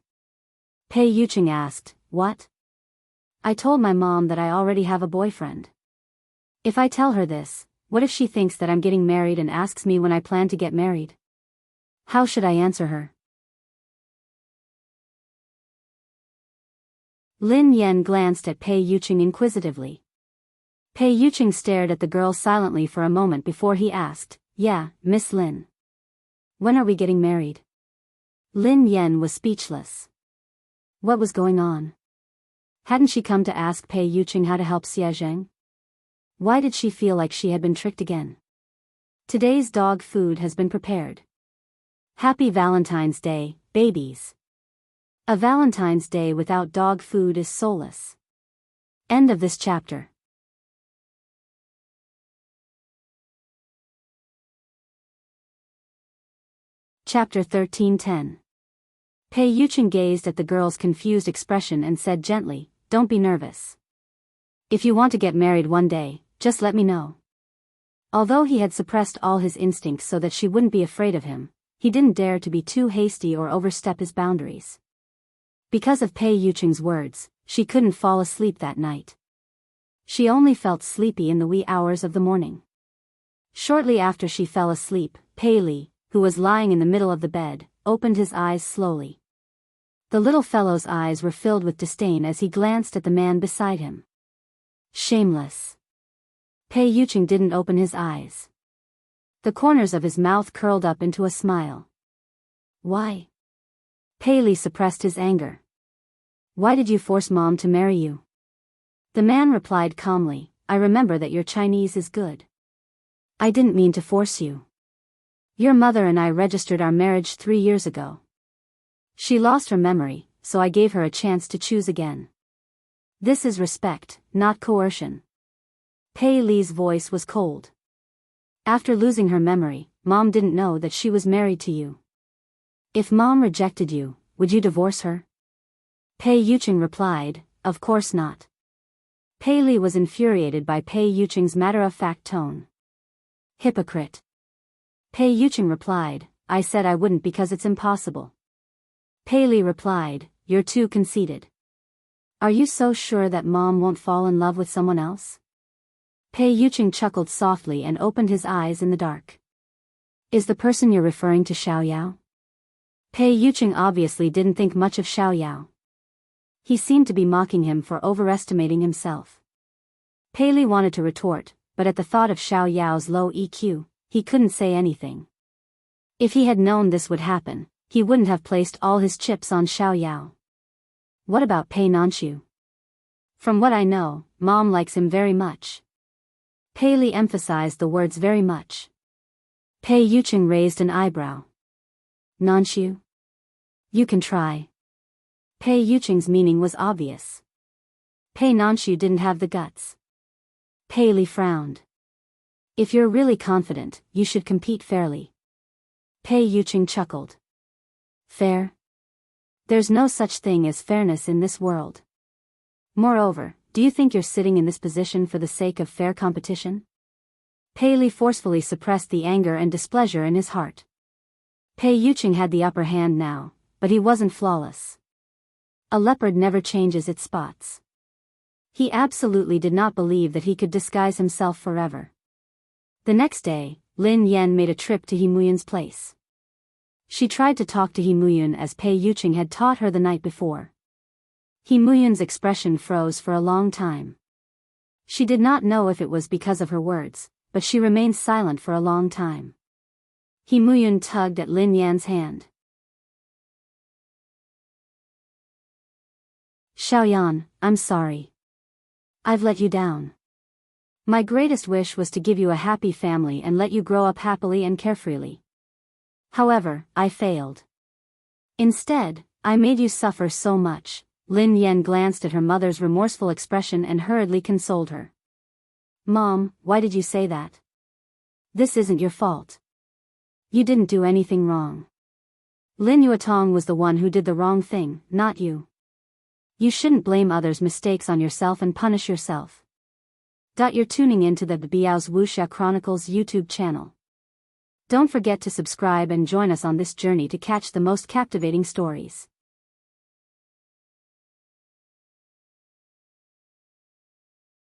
Pei Yucheng asked, what? I told my mom that I already have a boyfriend. If I tell her this, what if she thinks that I'm getting married and asks me when I plan to get married? How should I answer her? Lin Yan glanced at Pei Yucheng inquisitively. Pei Yucheng stared at the girl silently for a moment before he asked, yeah, Miss Lin. When are we getting married? Lin Yan was speechless. What was going on? Hadn't she come to ask Pei Yucheng how to help Xia Zheng? Why did she feel like she had been tricked again? Today's dog food has been prepared. Happy Valentine's Day, babies. A Valentine's Day without dog food is soulless. End of this chapter. Chapter 13:10. Pei Yucheng gazed at the girl's confused expression and said gently, don't be nervous. If you want to get married one day, just let me know. Although he had suppressed all his instincts so that she wouldn't be afraid of him, he didn't dare to be too hasty or overstep his boundaries. Because of Pei Yucheng's words, she couldn't fall asleep that night. She only felt sleepy in the wee hours of the morning. Shortly after she fell asleep, Pei Li, who was lying in the middle of the bed, opened his eyes slowly. The little fellow's eyes were filled with disdain as he glanced at the man beside him. Shameless. Pei Yucheng didn't open his eyes. The corners of his mouth curled up into a smile. Why? Pei Li suppressed his anger. Why did you force Mom to marry you? The man replied calmly, I remember that your Chinese is good. I didn't mean to force you. Your mother and I registered our marriage 3 years ago. She lost her memory, so I gave her a chance to choose again. This is respect, not coercion. Pei Li's voice was cold. After losing her memory, Mom didn't know that she was married to you. If Mom rejected you, would you divorce her? Pei Yucheng replied, of course not. Pei Li was infuriated by Pei Yucheng's matter-of-fact tone. Hypocrite. Pei Yucheng replied, I said I wouldn't because it's impossible. Pei Li replied, you're too conceited. Are you so sure that Mom won't fall in love with someone else? Pei Yucheng chuckled softly and opened his eyes in the dark. Is the person you're referring to Xiao Yao? Pei Yucheng obviously didn't think much of Xiao Yao. He seemed to be mocking him for overestimating himself. Pei Li wanted to retort, but at the thought of Xiao Yao's low EQ, he couldn't say anything. If he had known this would happen, he wouldn't have placed all his chips on Xiaoyao. What about Pei Nanxiu? From what I know, Mom likes him very much. Pei Li emphasized the words very much. Pei Yuqing raised an eyebrow. Nanxiu? You can try. Pei Yuqing's meaning was obvious. Pei Nanxiu didn't have the guts. Pei Li frowned. If you're really confident, you should compete fairly. Pei Yuqing chuckled. Fair? There's no such thing as fairness in this world. Moreover, do you think you're sitting in this position for the sake of fair competition? Pei Li forcefully suppressed the anger and displeasure in his heart. Pei Yuqing had the upper hand now, but he wasn't flawless. A leopard never changes its spots. He absolutely did not believe that he could disguise himself forever. The next day, Lin Yan made a trip to He Muyun's place. She tried to talk to He Muyun as Pei Yuqing had taught her the night before. He Muyun's expression froze for a long time. She did not know if it was because of her words, but she remained silent for a long time. He Muyun tugged at Lin Yan's hand. Xiaoyan, I'm sorry. I've let you down. My greatest wish was to give you a happy family and let you grow up happily and carefreely. However, I failed. Instead, I made you suffer so much. Lin Yan glanced at her mother's remorseful expression and hurriedly consoled her. Mom, why did you say that? This isn't your fault. You didn't do anything wrong. Lin Yuetong was the one who did the wrong thing, not you. You shouldn't blame others' mistakes on yourself and punish yourself. You're tuning in to the Biyao's Wuxia Chronicles YouTube channel. Don't forget to subscribe and join us on this journey to catch the most captivating stories.